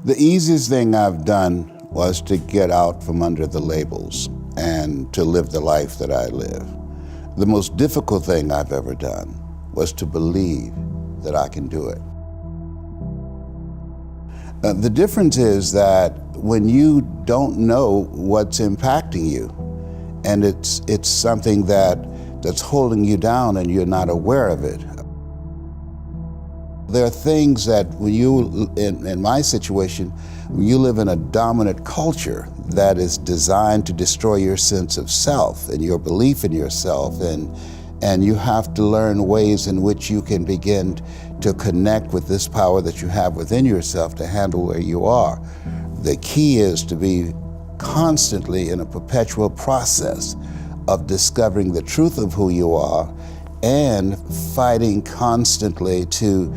The easiest thing I've done was to get out from under the labels and to live the life that I live. The most difficult thing I've ever done was to believe that I can do it. The difference is that when you don't know what's impacting you, and it's something that's holding you down and you're not aware of it. There are things that when you, in my situation, when you live in a dominant culture that is designed to destroy your sense of self and your belief in yourself, and you have to learn ways in which you can begin to connect with this power that you have within yourself to handle where you are. The key is to be constantly in a perpetual process of discovering the truth of who you are and fighting constantly to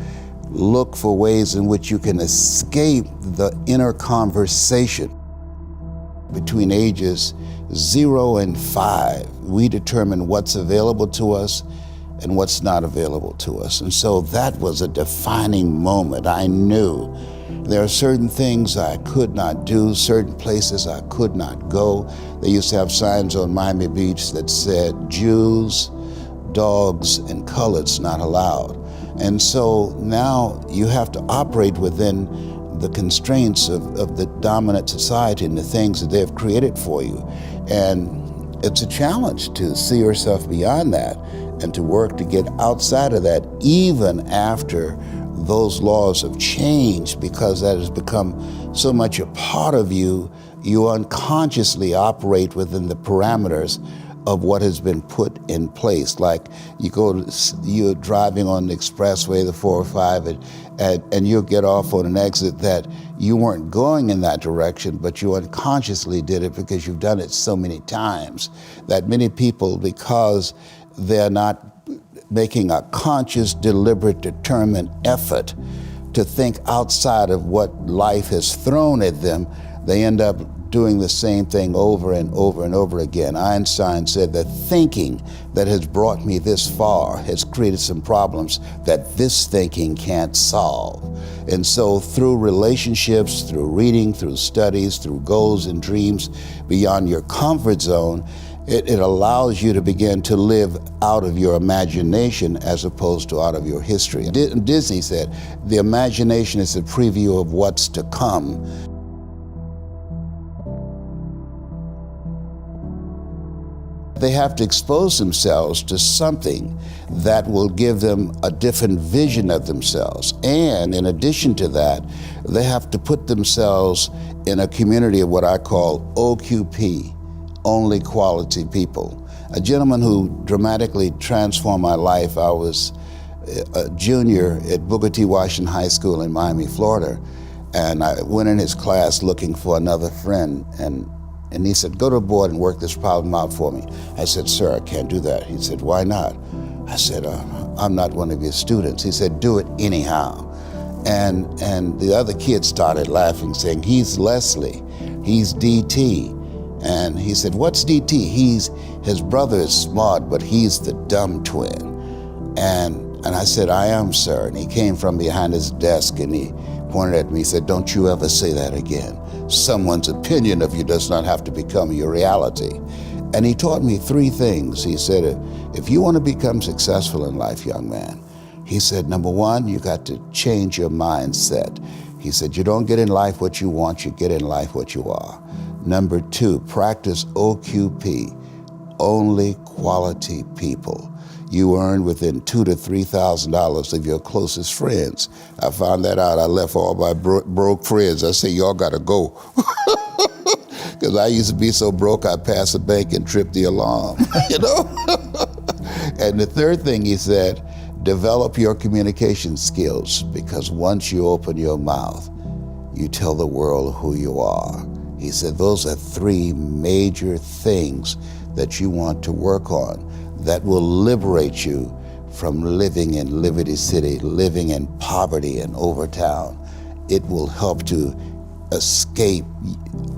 look for ways in which you can escape the inner conversation. Between ages 0 and 5, we determine what's available to us and what's not available to us. And so that was a defining moment. I knew there are certain things I could not do, certain places I could not go. They used to have signs on Miami Beach that said, Jews, dogs, and coloreds not allowed. And so now you have to operate within the constraints of the dominant society and the things that they've created for you. And it's a challenge to see yourself beyond that and to work to get outside of that even after those laws have changed, because that has become so much a part of you, you unconsciously operate within the parameters of what has been put in place. Like you're driving on the expressway, the 405, and you'll get off on an exit that you weren't going in that direction, but you unconsciously did it because you've done it so many times that many people, because they're not making a conscious, deliberate, determined effort to think outside of what life has thrown at them, they end up doing the same thing over and over and over again. Einstein said that thinking that has brought me this far has created some problems that this thinking can't solve. And so through relationships, through reading, through studies, through goals and dreams beyond your comfort zone, it allows you to begin to live out of your imagination as opposed to out of your history. Disney said, the imagination is a preview of what's to come. They have to expose themselves to something that will give them a different vision of themselves. And in addition to that, they have to put themselves in a community of what I call OQP, only quality people. A gentleman who dramatically transformed my life, I was a junior at Booker T. Washington High School in Miami, Florida, and I went in his class looking for another friend, and he said, go to the board and work this problem out for me. I said, sir, I can't do that. He said, why not? I said, I'm not one of your students. He said, do it anyhow. And the other kids started laughing, saying, he's Leslie, he's DT. And he said, what's DT? His brother is smart, but he's the dumb twin. And I said, I am, sir. And he came from behind his desk and he pointed at me, he said, don't you ever say that again. Someone's opinion of you does not have to become your reality. And he taught me 3 things. He said, if you want to become successful in life, young man, he said, number 1, you got to change your mindset. He said, you don't get in life what you want, you get in life what you are. Number 2, practice OQP, only quality people. You earn within $2,000 to $3,000 of your closest friends. I found that out. I left all my broke friends. I said, y'all gotta go. Because I used to be so broke, I'd pass a bank and trip the alarm, you know? And the 3rd thing he said, develop your communication skills, because once you open your mouth, you tell the world who you are. He said, those are 3 major things that you want to work on that will liberate you from living in Liberty City, living in poverty in Overtown. It will help to escape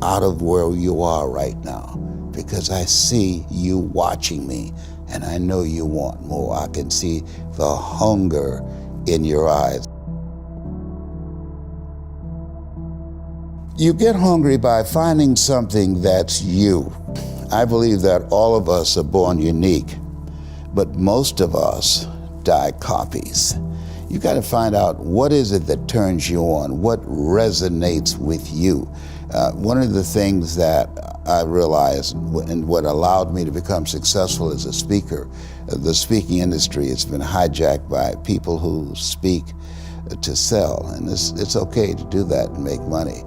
out of where you are right now, because I see you watching me and I know you want more. I can see the hunger in your eyes. You get hungry by finding something that's you. I believe that all of us are born unique, but most of us die copies. You got to find out what is it that turns you on, what resonates with you. One of the things that I realized and what allowed me to become successful as a speaker, the speaking industry has been hijacked by people who speak to sell, and it's okay to do that and make money.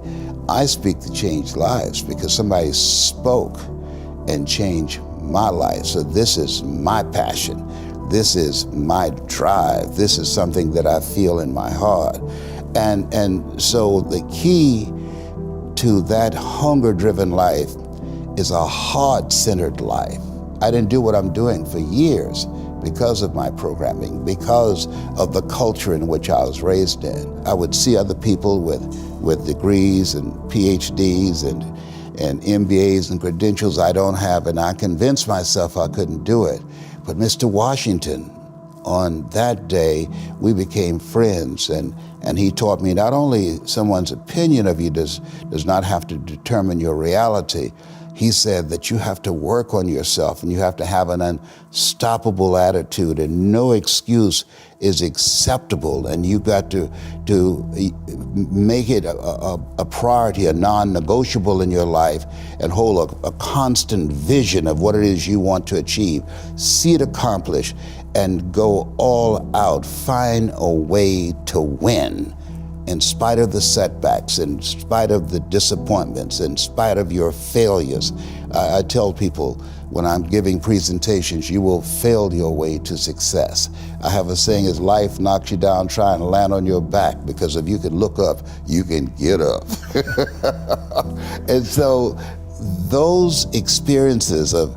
I speak to change lives because somebody spoke and changed my life. So this is my passion. This is my drive. This is something that I feel in my heart. And so the key to that hunger-driven life is a heart-centered life. I didn't do what I'm doing for years because of my programming, because of the culture in which I was raised in. I would see other people with degrees and PhDs and MBAs and credentials I don't have, and I convinced myself I couldn't do it. But Mr. Washington, on that day, we became friends, and he taught me not only someone's opinion of you does not have to determine your reality. He said that you have to work on yourself and you have to have an unstoppable attitude, and no excuse is acceptable, and you got to make it a priority, a non-negotiable in your life, and hold a constant vision of what it is you want to achieve. See it accomplished and go all out. Find a way to win. In spite of the setbacks, in spite of the disappointments, in spite of your failures. I tell people when I'm giving presentations, you will fail your way to success. I have a saying, is life knocks you down, try and land on your back, because if you can look up, you can get up. And so those experiences of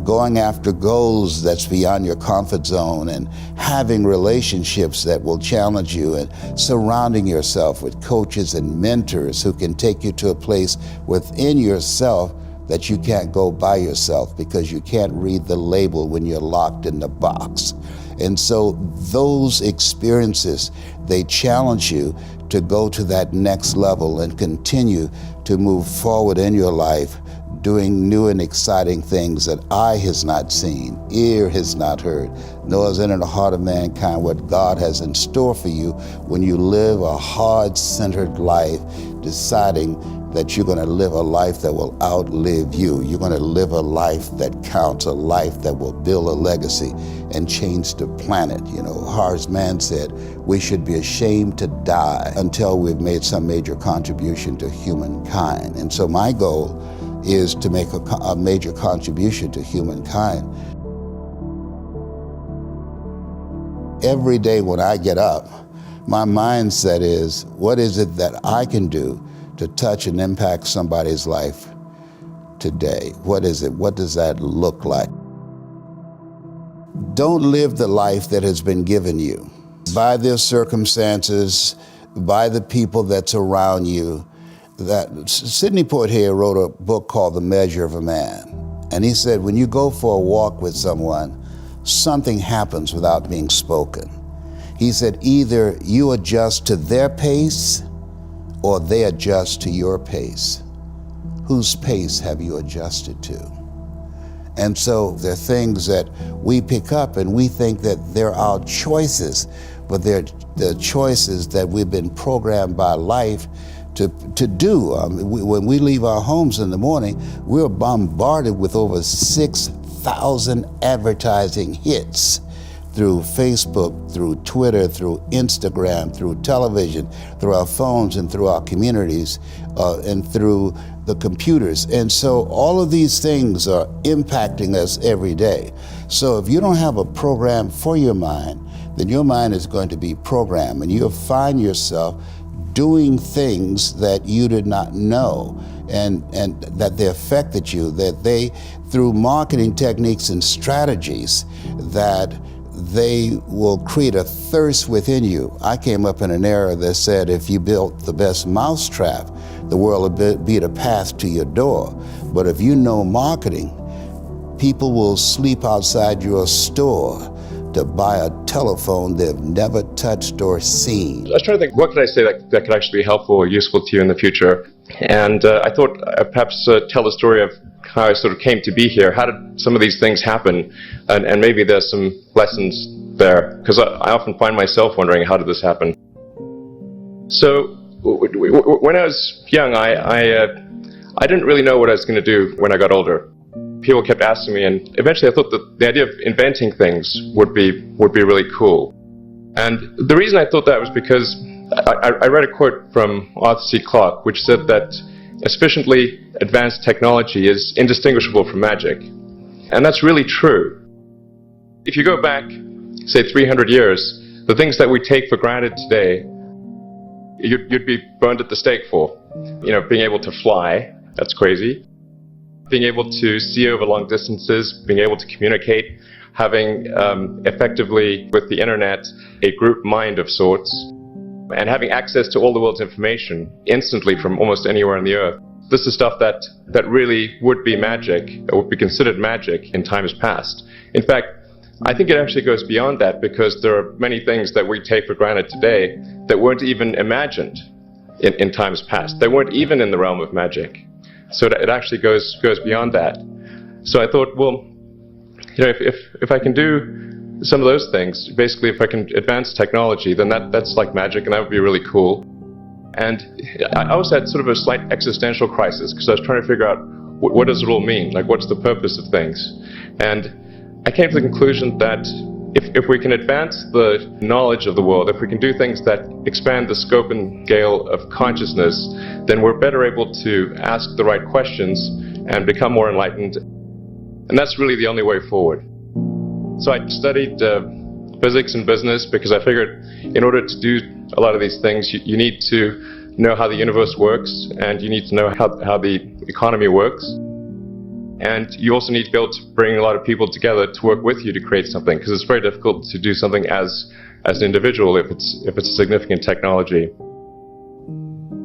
going after goals that's beyond your comfort zone, and having relationships that will challenge you, and surrounding yourself with coaches and mentors who can take you to a place within yourself that you can't go by yourself, because you can't read the label when you're locked in the box. And so those experiences, they challenge you to go to that next level and continue to move forward in your life, doing new and exciting things that eye has not seen, ear has not heard, nor has entered the heart of mankind what God has in store for you when you live a heart-centered life, deciding that you're going to live a life that will outlive you. You're going to live a life that counts, a life that will build a legacy and change the planet. You know, Horace Mann said, we should be ashamed to die until we've made some major contribution to humankind. And so my goal is to make a major contribution to humankind. Every day when I get up, my mindset is, what is it that I can do to touch and impact somebody's life today? What is it? What does that look like? Don't live the life that has been given you by their circumstances, by the people that's around you. That Sidney Poitier wrote a book called The Measure of a Man. And he said, when you go for a walk with someone, something happens without being spoken. He said, either you adjust to their pace or they adjust to your pace. Whose pace have you adjusted to? And so there are things that we pick up and we think that they're our choices, but they're the choices that we've been programmed by life to do. When we leave our homes in the morning, we're bombarded with over 6,000 advertising hits through Facebook, through Twitter, through Instagram, through television, through our phones and through our communities, and through the computers. And so all of these things are impacting us every day. So if you don't have a program for your mind, then your mind is going to be programmed, and you'll find yourself doing things that you did not know, and that they affected you, that they, through marketing techniques and strategies, that they will create a thirst within you. I came up in an era that said if you built the best mousetrap, the world will be the path to your door. But if you know marketing, people will sleep outside your store to buy a telephone they've never touched or seen. I was trying to think, what could I say that could actually be helpful or useful to you in the future? And I thought perhaps tell the story of how I sort of came to be here. How did some of these things happen? And maybe there's some lessons there, because I often find myself wondering, how did this happen? So when I was young, I didn't really know what I was going to do when I got older. People kept asking me, and eventually I thought that the idea of inventing things would be really cool. And the reason I thought that was because I read a quote from Arthur C. Clarke, which said that a sufficiently advanced technology is indistinguishable from magic. And that's really true. If you go back, say 300 years, the things that we take for granted today, you'd be burned at the stake for. You know, being able to fly, that's crazy. Being able to see over long distances, being able to communicate, having effectively, with the internet, a group mind of sorts, and having access to all the world's information instantly from almost anywhere on the earth. This is stuff that really would be magic, or would be considered magic in times past. In fact, I think it actually goes beyond that, because there are many things that we take for granted today that weren't even imagined in times past. They weren't even in the realm of magic. So it actually goes beyond that. So I thought, well, you know, if I can do some of those things, basically if I can advance technology, then that's like magic, and that would be really cool. And I also had sort of a slight existential crisis, because I was trying to figure out what does it all mean? Like, what's the purpose of things? And I came to the conclusion that if we can advance the knowledge of the world, if we can do things that expand the scope and scale of consciousness, then we're better able to ask the right questions and become more enlightened. And that's really the only way forward. So I studied physics and business, because I figured in order to do a lot of these things, you need to know how the universe works, and you need to know how the economy works. And you also need to be able to bring a lot of people together to work with you to create something, because it's very difficult to do something as an individual if it's a significant technology.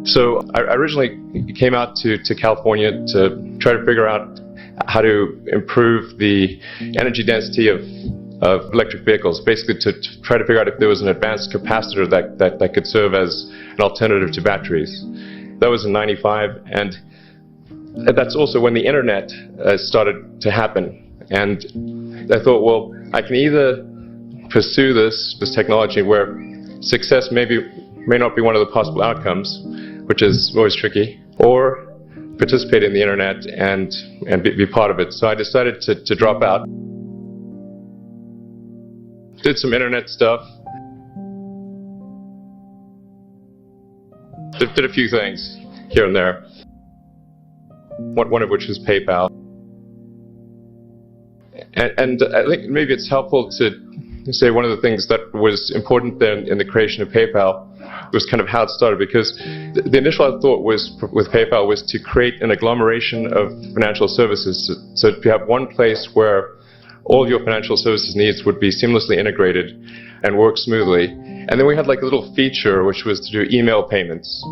So I originally came out to California to try to figure out how to improve the energy density of electric vehicles, basically to try to figure out if there was an advanced capacitor that could serve as an alternative to batteries. That was in '95, and that's also when the internet started to happen. And I thought, well, I can either pursue this technology where success may not be one of the possible outcomes, which is always tricky, or participate in the internet and be part of it. So I decided to drop out. Did some internet stuff. Did a few things here and there. One of which was PayPal. And I think maybe it's helpful to say one of the things that was important then in the creation of PayPal was kind of how it started, because the initial thought was with PayPal was to create an agglomeration of financial services, so to have one place where all of your financial services needs would be seamlessly integrated and work smoothly. And then we had like a little feature which was to do email payments.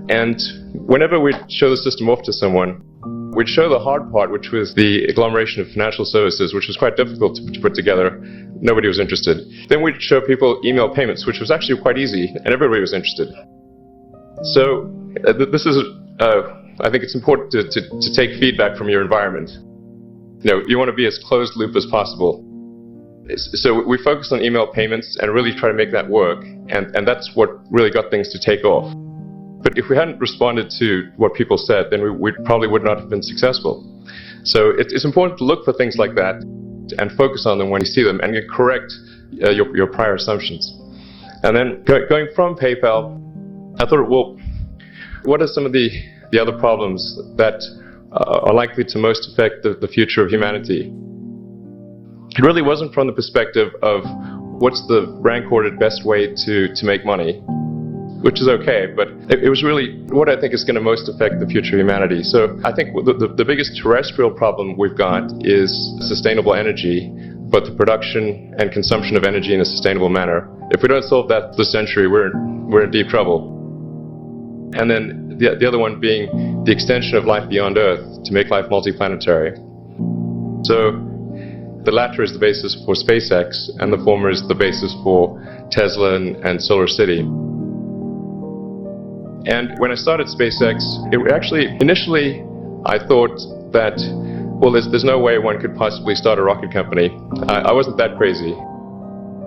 And whenever we'd show the system off to someone, we'd show the hard part, which was the agglomeration of financial services, which was quite difficult to put together. Nobody was interested. Then we'd show people email payments, which was actually quite easy, and everybody was interested. So this is, I think it's important to take feedback from your environment. You know, you want to be as closed loop as possible. So we focused on email payments and really try to make that work, and that's what really got things to take off. But if we hadn't responded to what people said, then we probably would not have been successful. So it's important to look for things like that and focus on them when you see them, and correct your prior assumptions. And then going from PayPal, I thought, well, what are some of the other problems that are likely to most affect the future of humanity? It really wasn't from the perspective of what's the rank-ordered best way to make money, which is okay, but it was really what I think is going to most affect the future of humanity. So I think the biggest terrestrial problem we've got is sustainable energy, but the production and consumption of energy in a sustainable manner. If we don't solve that this century, we're in deep trouble. And then the other one being the extension of life beyond Earth to make life multiplanetary. So The latter is the basis for SpaceX, and the former is the basis for Tesla and Solar City. And when I started SpaceX, initially I thought that, well, there's no way one could possibly start a rocket company. I wasn't that crazy.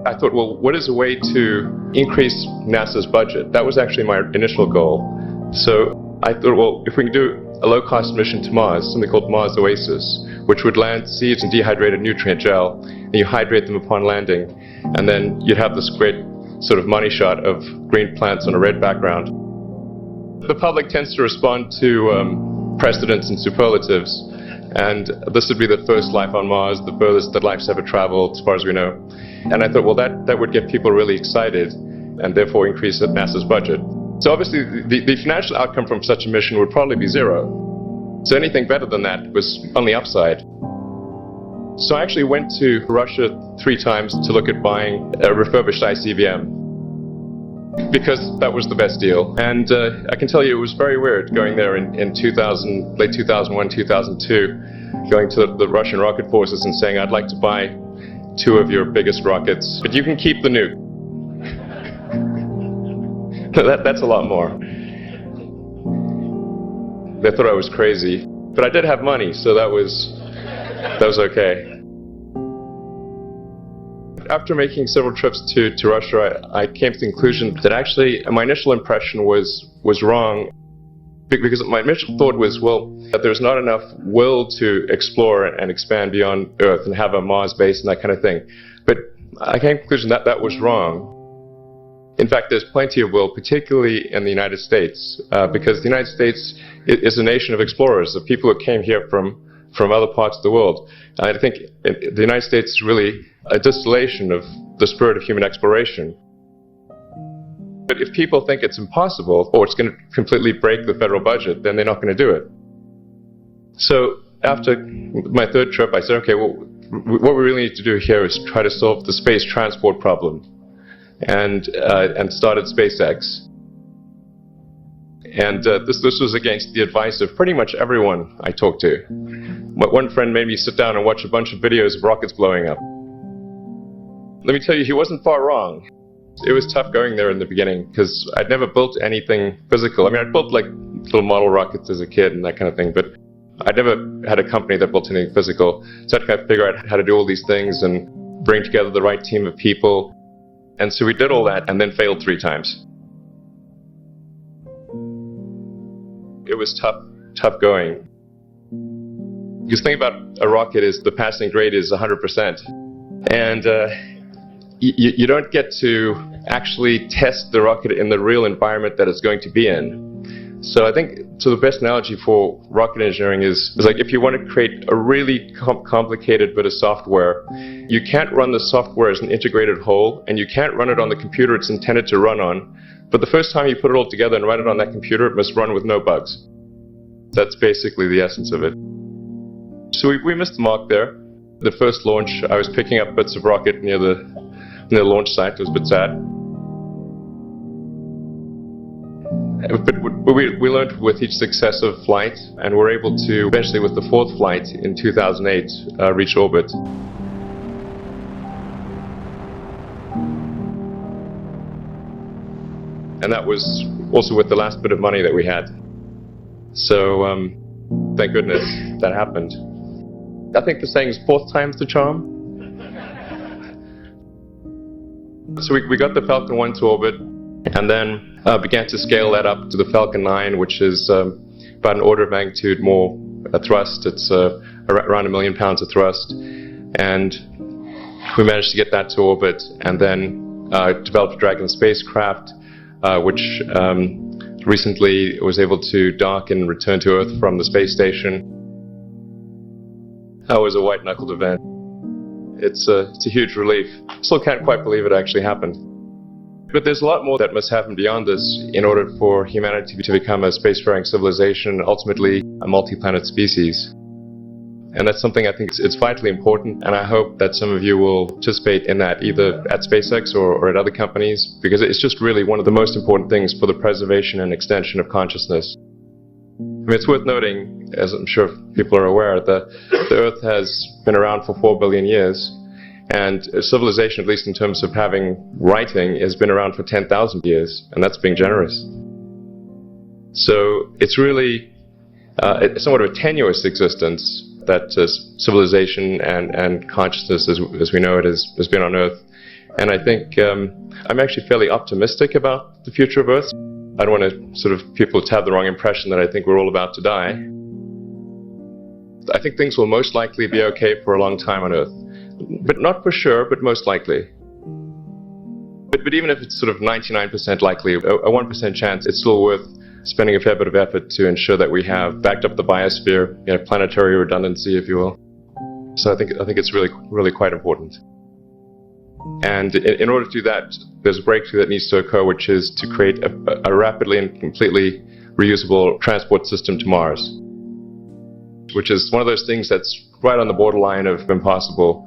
I thought, well, what is a way to increase NASA's budget? That was actually my initial goal. So I thought, well, if we can do a low-cost mission to Mars, something called Mars Oasis, which would land seeds in dehydrated nutrient gel, and you hydrate them upon landing, and then you'd have this great sort of money shot of green plants on a red background. The public tends to respond to precedents and superlatives, and this would be the first life on Mars, the furthest that life's ever traveled, as far as we know. And I thought, well, that would get people really excited, and therefore increase NASA's budget. So obviously, the financial outcome from such a mission would probably be zero. So anything better than that was on the upside. So I actually went to Russia 3 times to look at buying a refurbished ICBM, because that was the best deal. And I can tell you it was very weird going there in late 2001, 2002, going to the Russian rocket forces and saying, I'd like to buy 2 of your biggest rockets, but you can keep the nuke. That's a lot more. They thought I was crazy, but I did have money, so that was okay. After making several trips to Russia, I came to the conclusion that actually my initial impression was wrong, because my initial thought was, well, that there's not enough will to explore and expand beyond Earth and have a Mars base and that kind of thing. But I came to the conclusion that that was wrong. In fact, there's plenty of will, particularly in the United States, because the United States is a nation of explorers, of people who came here from other parts of the world. And I think the United States is really a distillation of the spirit of human exploration. But if people think it's impossible, or it's going to completely break the federal budget, then they're not going to do it. So after my 3rd trip, I said, okay, well, what we really need to do here is try to solve the space transport problem. And started SpaceX. And this was against the advice of pretty much everyone I talked to. One friend made me sit down and watch a bunch of videos of rockets blowing up. Let me tell you, he wasn't far wrong. It was tough going there in the beginning, because I'd never built anything physical. I mean, I'd built like little model rockets as a kid and that kind of thing, but I'd never had a company that built anything physical. So I had to kind of figure out how to do all these things and bring together the right team of people. And so we did all that and then failed 3 times. It was tough going. Because the thing about a rocket is the passing grade is 100%. And you don't get to actually test the rocket in the real environment that it's going to be in. So I think, so the best analogy for rocket engineering is like if you want to create a really complicated bit of software, you can't run the software as an integrated whole, and you can't run it on the computer it's intended to run on. But the first time you put it all together and run it on that computer, it must run with no bugs. That's basically the essence of it. So we missed the mark there. The first launch, I was picking up bits of rocket near the launch site. It was a bit sad. But we learned with each successive flight, and we're able to, eventually with the 4th flight in 2008, reach orbit. And that was also with the last bit of money that we had. So, thank goodness that happened. I think the saying is 4th time's the charm. So we got the Falcon 1 to orbit, and then began to scale that up to the Falcon 9, which is about an order of magnitude more thrust. It's around 1 million pounds of thrust. And we managed to get that to orbit, and then developed a Dragon spacecraft, which recently was able to dock and return to Earth from the space station. That was a white-knuckled event. It's a huge relief. Still can't quite believe it actually happened. But there's a lot more that must happen beyond this in order for humanity to become a spacefaring civilization, ultimately a multi-planet species. And that's something I think it's vitally important, and I hope that some of you will participate in that, either at SpaceX or at other companies, because it's just really one of the most important things for the preservation and extension of consciousness. I mean, it's worth noting, as I'm sure people are aware, the Earth has been around for 4 billion years, and civilization, at least in terms of having writing, has been around for 10,000 years, and that's being generous. So it's really somewhat of a tenuous existence that civilization and consciousness, as we know it, has been on Earth. And I think I'm actually fairly optimistic about the future of Earth. I don't want to sort of people to have the wrong impression that I think we're all about to die. I think things will most likely be okay for a long time on Earth. But not for sure, but most likely. But even if it's sort of 99% likely, a 1% chance, it's still worth spending a fair bit of effort to ensure that we have backed up the biosphere, planetary redundancy, if you will. So I think it's really quite important. And in order to do that, there's a breakthrough that needs to occur, which is to create a rapidly and completely reusable transport system to Mars, which is one of those things that's right on the borderline of impossible.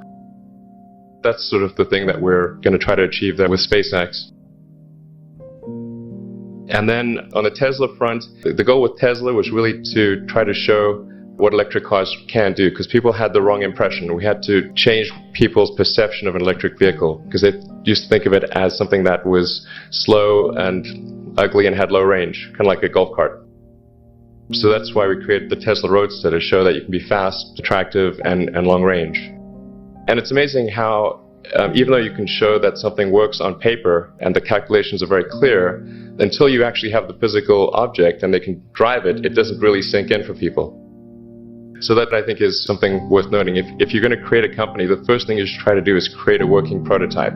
That's sort of the thing that we're going to try to achieve there with SpaceX. And then on the Tesla front, the goal with Tesla was really to try to show what electric cars can do, because people had the wrong impression. We had to change people's perception of an electric vehicle, because they used to think of it as something that was slow and ugly and had low range, kind of like a golf cart. So that's why we created the Tesla Roadster, to show that you can be fast, attractive, and long range. And it's amazing how, even though you can show that something works on paper and the calculations are very clear, until you actually have the physical object and they can drive it, it doesn't really sink in for people. So that, I think, is something worth noting. If you're going to create a company, the first thing you should try to do is create a working prototype.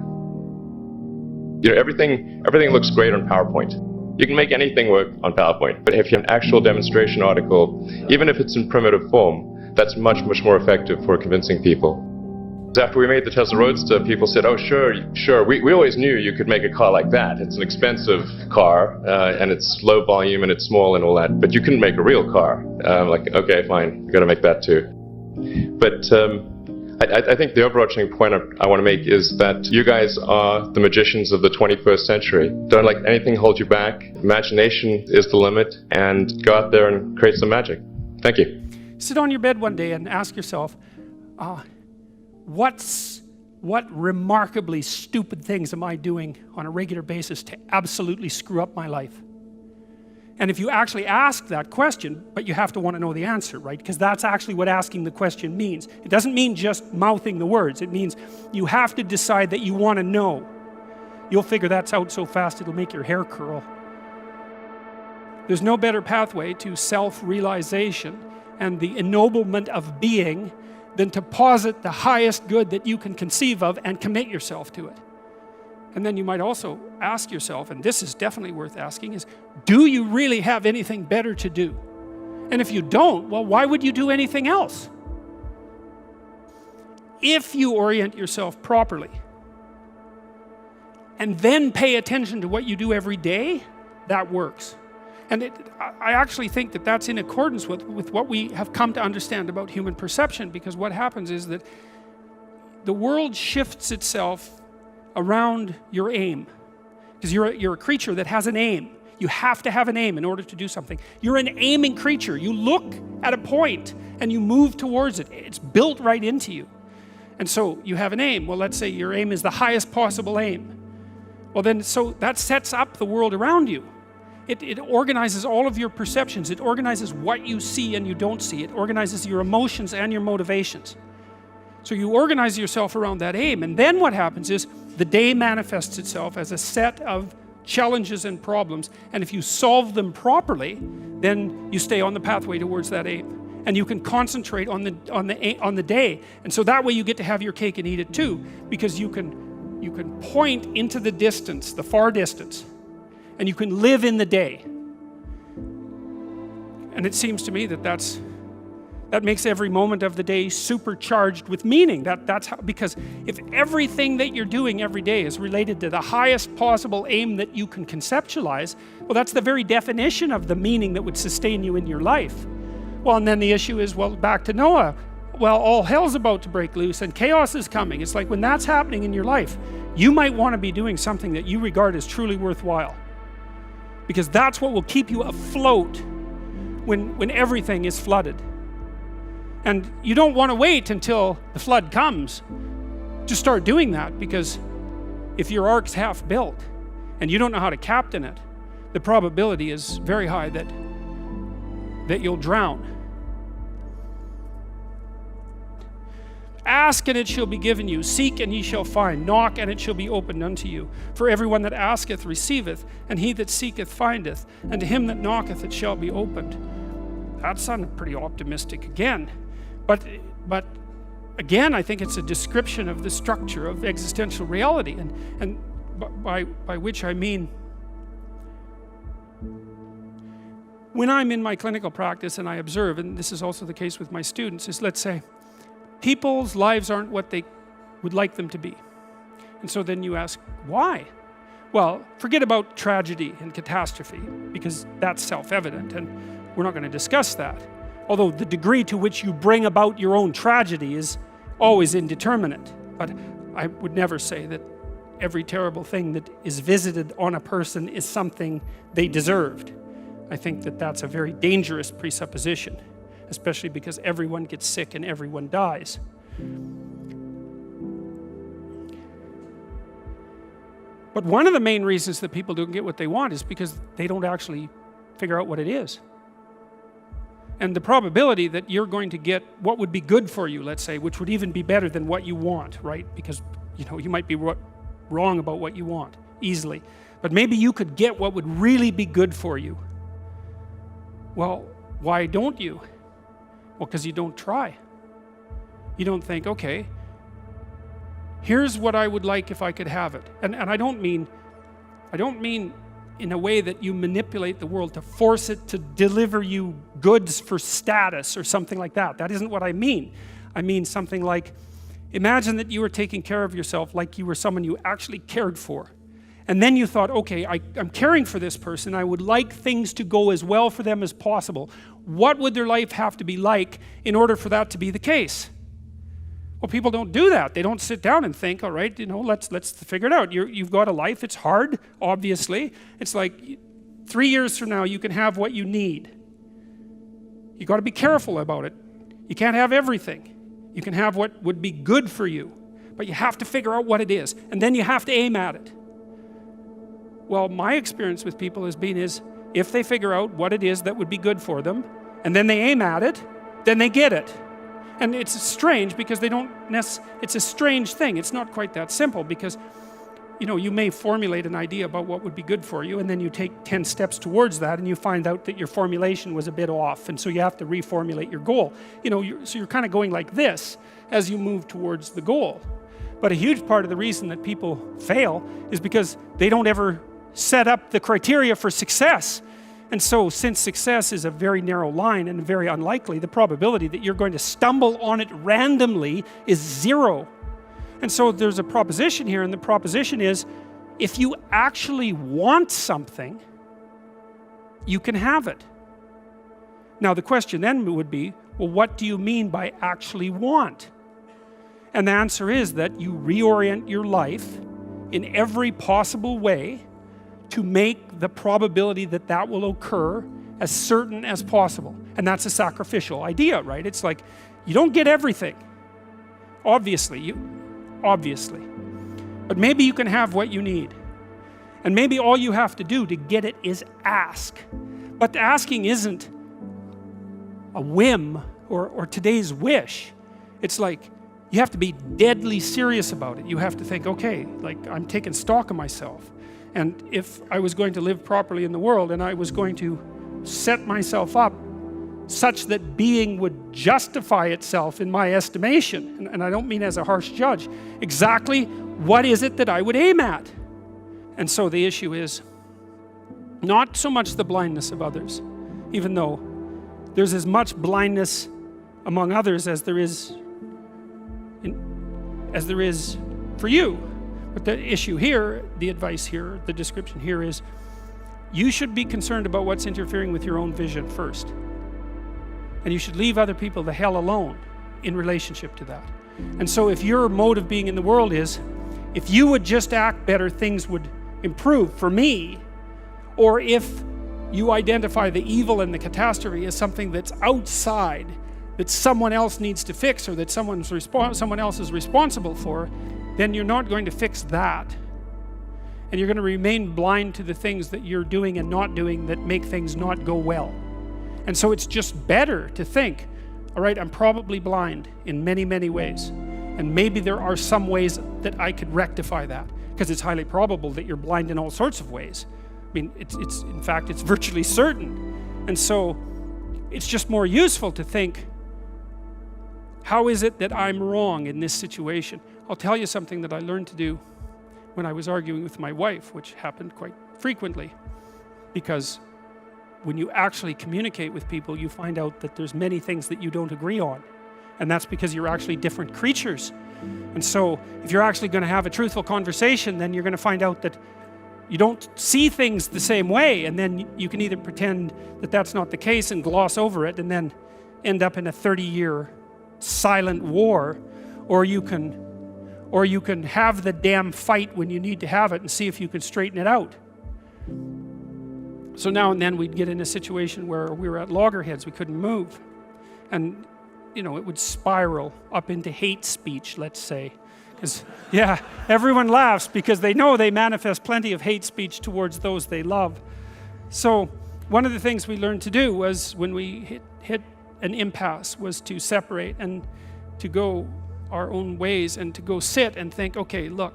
Everything looks great on PowerPoint. You can make anything work on PowerPoint, but if you have an actual demonstration article, even if it's in primitive form, that's much more effective for convincing people. After we made the Tesla Roadster, people said, oh, sure, we always knew you could make a car like that. It's an expensive car, and it's low volume, and it's small and all that, but you couldn't make a real car. Like, okay, fine, you're going to make that too. But I think the overarching point I want to make is that you guys are the magicians of the 21st century. Don't let anything hold you back. Imagination is the limit, and go out there and create some magic. Thank you. Sit on your bed one day and ask yourself, what remarkably stupid things am I doing on a regular basis to absolutely screw up my life? And if you actually ask that question, but you have to want to know the answer, right? Because that's actually what asking the question means. It doesn't mean just mouthing the words. It means you have to decide that you want to know. You'll figure that's out so fast it'll make your hair curl. There's no better pathway to self-realization and the ennoblement of being than to posit the highest good that you can conceive of and commit yourself to it. And then you might also ask yourself, and this is definitely worth asking, is do you really have anything better to do? And if you don't, well, why would you do anything else? If you orient yourself properly and then pay attention to what you do every day, that works. And I actually think that that's in accordance with what we have come to understand about human perception, because what happens is that the world shifts itself around your aim. Because you're a creature that has an aim. You have to have an aim in order to do something. You're an aiming creature. You look at a point and you move towards it. It's built right into you. And so you have an aim. Well, let's say your aim is the highest possible aim. Well then, so that sets up the world around you. It organizes all of your perceptions. It organizes what you see and you don't see. It organizes your emotions and your motivations. So you organize yourself around that aim, and then what happens is the day manifests itself as a set of challenges and problems, and if you solve them properly, then you stay on the pathway towards that aim. And you can concentrate on the day. And so that way you get to have your cake and eat it too, because you can point into the distance, the far distance, and you can live in the day. And it seems to me that that makes every moment of the day supercharged with meaning. That's how, because if everything that you're doing every day is related to the highest possible aim that you can conceptualize, well, that's the very definition of the meaning that would sustain you in your life. Well, and then the issue is, well, back to Noah. Well, all hell's about to break loose and chaos is coming. It's like when that's happening in your life, you might want to be doing something that you regard as truly worthwhile. Because that's what will keep you afloat when everything is flooded. And you don't want to wait until the flood comes to start doing that, because if your ark's half built and you don't know how to captain it, the probability is very high that you'll drown. Ask and it shall be given you. Seek and ye shall find. Knock and it shall be opened unto you. For everyone that asketh receiveth, and he that seeketh findeth, and to him that knocketh it shall be opened. That sounded pretty optimistic again. But again, I think it's a description of the structure of existential reality, and by which I mean, when I'm in my clinical practice and I observe, and this is also the case with my students, is, let's say, people's lives aren't what they would like them to be. And so then you ask, why? Well, forget about tragedy and catastrophe, because that's self-evident, and we're not going to discuss that. Although the degree to which you bring about your own tragedy is always indeterminate. But I would never say that every terrible thing that is visited on a person is something they deserved. I think that that's a very dangerous presupposition, especially because everyone gets sick and everyone dies. But one of the main reasons that people don't get what they want is because they don't actually figure out what it is. And the probability that you're going to get what would be good for you, let's say, which would even be better than what you want, right? Because, you might be wrong about what you want easily. But maybe you could get what would really be good for you. Well, why don't you? Well, because you don't try. You don't think, okay, here's what I would like if I could have it. And I don't mean in a way that you manipulate the world to force it to deliver you goods for status or something like that. That isn't what I mean. I mean something like, imagine that you were taking care of yourself like you were someone you actually cared for. And then you thought, okay, I'm caring for this person. I would like things to go as well for them as possible. What would their life have to be like in order for that to be the case? Well, people don't do that. They don't sit down and think, all right, let's figure it out. You've got a life. It's hard, obviously. It's like 3 years from now, you can have what you need. You got to be careful about it. You can't have everything. You can have what would be good for you, but you have to figure out what it is, and then you have to aim at it. Well, my experience with people has been if they figure out what it is that would be good for them, and then they aim at it, then they get it. And it's strange because it's a strange thing. It's not quite that simple because, you may formulate an idea about what would be good for you, and then you take 10 steps towards that, and you find out that your formulation was a bit off, and so you have to reformulate your goal. So you're kind of going like this as you move towards the goal. But a huge part of the reason that people fail is because they don't ever set up the criteria for success. And so, since success is a very narrow line and very unlikely, the probability that you're going to stumble on it randomly is 0. And so there's a proposition here, and the proposition is, if you actually want something, you can have it. Now the question then would be, well, what do you mean by actually want? And the answer is that you reorient your life in every possible way to make the probability that that will occur as certain as possible. And that's a sacrificial idea, right? It's like, you don't get everything. Obviously. But maybe you can have what you need. And maybe all you have to do to get it is ask. But asking isn't a whim or today's wish. It's like, you have to be deadly serious about it. You have to think, okay, like, I'm taking stock of myself. And if I was going to live properly in the world and I was going to set myself up such that being would justify itself in my estimation, and I don't mean as a harsh judge, exactly what is it that I would aim at? And so the issue is not so much the blindness of others, even though there's as much blindness among others as there is for you. But the issue here, the advice here, the description here is, you should be concerned about what's interfering with your own vision first. And you should leave other people the hell alone in relationship to that. And so if your mode of being in the world is, if you would just act better, things would improve for me, or if you identify the evil and the catastrophe as something that's outside, that someone else needs to fix, or that someone else is responsible for, then you're not going to fix that. And you're going to remain blind to the things that you're doing and not doing that make things not go well. And so it's just better to think, all right, I'm probably blind in many, many ways. And maybe there are some ways that I could rectify that, because it's highly probable that you're blind in all sorts of ways. I mean, in fact, it's virtually certain. And so it's just more useful to think, how is it that I'm wrong in this situation? I'll tell you something that I learned to do when I was arguing with my wife, which happened quite frequently, because when you actually communicate with people, you find out that there's many things that you don't agree on. And that's because you're actually different creatures. And so if you're actually going to have a truthful conversation, then you're going to find out that you don't see things the same way, and then you can either pretend that that's not the case and gloss over it and then end up in a 30-year silent war, or you can have the damn fight when you need to have it and see if you can straighten it out. So now and then we'd get in a situation where we were at loggerheads, we couldn't move, and it would spiral up into hate speech, let's say. Because, yeah, everyone laughs because they know they manifest plenty of hate speech towards those they love. So one of the things we learned to do was, when we hit an impasse, was to separate and to go our own ways and to go sit and think, okay, look,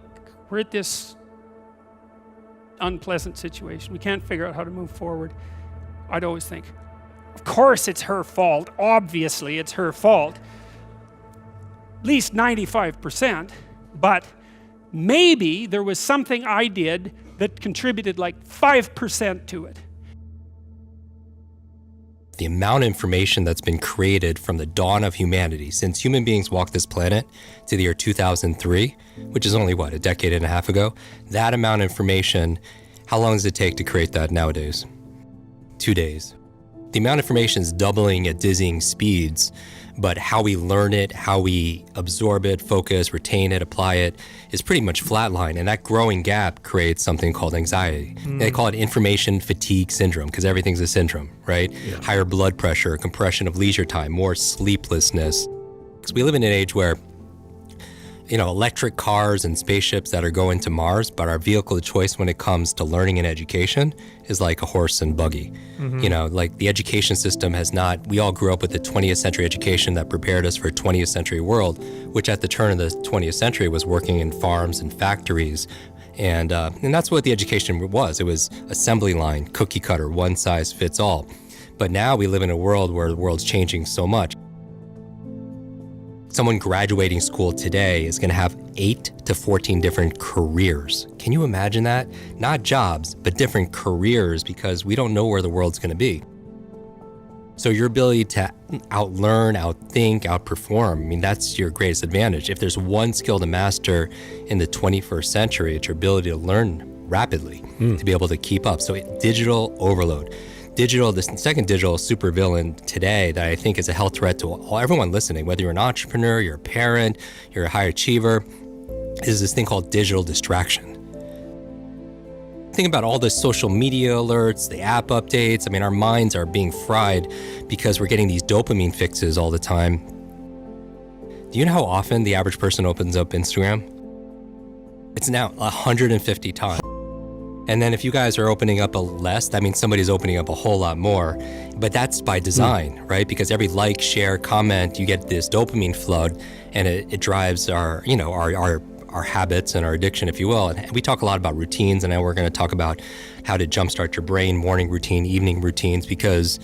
we're at this unpleasant situation. We can't figure out how to move forward. I'd always think, of course it's her fault. Obviously it's her fault. At least 95%. But maybe there was something I did that contributed like 5% to it. The amount of information that's been created from the dawn of humanity, since human beings walked this planet to the year 2003, which is only, a decade and a half ago, that amount of information, how long does it take to create that nowadays? 2 days. The amount of information is doubling at dizzying speeds, but how we learn it, how we absorb it, focus, retain it, apply it, is pretty much flatline. And that growing gap creates something called anxiety. They call it information fatigue syndrome, because everything's a syndrome, right? Yeah. Higher blood pressure, compression of leisure time, more sleeplessness. Because we live in an age where, electric cars and spaceships that are going to Mars, but our vehicle of choice when it comes to learning and education is like a horse and buggy. Like the education system we all grew up with the 20th century education that prepared us for a 20th century world, which at the turn of the 20th century was working in farms and factories. And that's what the education was. It was assembly line, cookie cutter, one size fits all. But now we live in a world where the world's changing so much. Someone graduating school today is going to have 8 to 14 different careers. Can you imagine that? Not jobs, but different careers, because we don't know where the world's going to be. So your ability to outlearn, outthink, outperform, that's your greatest advantage. If there's one skill to master in the 21st century, it's your ability to learn rapidly, to be able to keep up. So digital overload. The second digital supervillain today that I think is a health threat to everyone listening, whether you're an entrepreneur, you're a parent, you're a high achiever, is this thing called digital distraction. Think about all the social media alerts, the app updates. Our minds are being fried because we're getting these dopamine fixes all the time. Do you know how often the average person opens up Instagram? It's now 150 times. And then if you guys are opening up less, that means somebody's opening up a whole lot more. But that's by design, right? Because every like, share, comment, you get this dopamine flood, and it drives our habits and our addiction, if you will. And we talk a lot about routines, and now we're going to talk about how to jumpstart your brain, morning routine, evening routines, because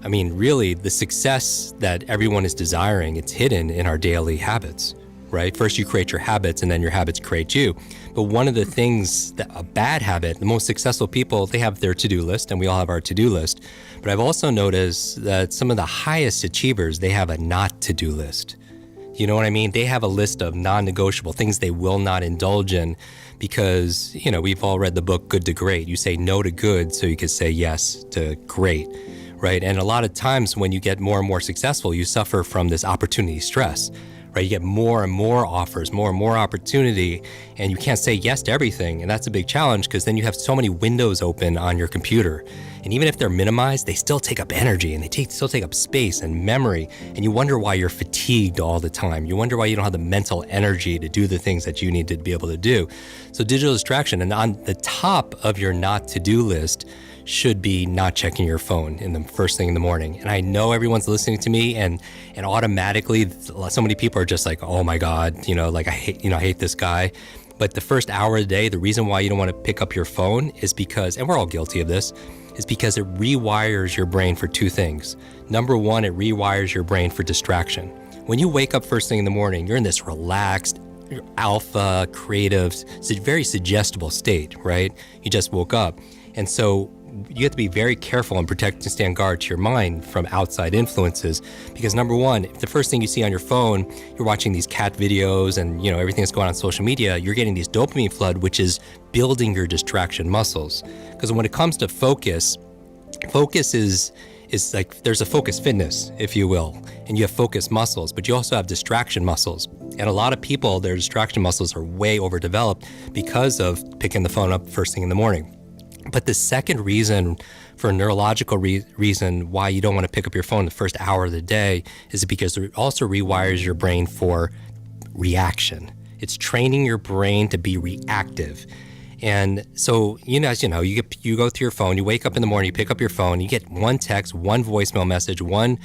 really the success that everyone is desiring, it's hidden in our daily habits. Right? First you create your habits, and then your habits create you. But one of the things that a bad habit, the most successful people, they have their to-do list, and we all have our to-do list. But I've also noticed that some of the highest achievers, they have a not to-do list. You know what I mean? They have a list of non-negotiable things they will not indulge in, because, we've all read the book Good to Great. You say no to good so you can say yes to great, right? And a lot of times when you get more and more successful, you suffer from this opportunity stress. Right, you get more and more offers, more and more opportunity, and you can't say yes to everything. And that's a big challenge, because then you have so many windows open on your computer. And even if they're minimized, they still take up energy and they still take up space and memory. And you wonder why you're fatigued all the time. You wonder why you don't have the mental energy to do the things that you need to be able to do. So digital distraction, and on the top of your not to-do list should be not checking your phone in the first thing in the morning. And I know everyone's listening to me, and automatically so many people are just like, oh my God, like I hate this guy. But the first hour of the day, the reason why you don't want to pick up your phone is because, and we're all guilty of this, is because it rewires your brain for two things. Number one, it rewires your brain for distraction. When you wake up first thing in the morning, you're in this relaxed, alpha, creative, very suggestible state, right? You just woke up. And so you have to be very careful and protect and stand guard to your mind from outside influences, because number one, if the first thing you see on your phone, you're watching these cat videos and everything that's going on social media, you're getting these dopamine flood, which is building your distraction muscles. Because when it comes to focus is like, there's a focus fitness, if you will, and you have focus muscles, but you also have distraction muscles. And a lot of people, their distraction muscles are way overdeveloped because of picking the phone up first thing in the morning. But the second reason, for a neurological reason why you don't want to pick up your phone the first hour of the day, is because it also rewires your brain for reaction. It's training your brain to be reactive. And so, as you go through your phone, you wake up in the morning, you pick up your phone, you get one text, one voicemail message, one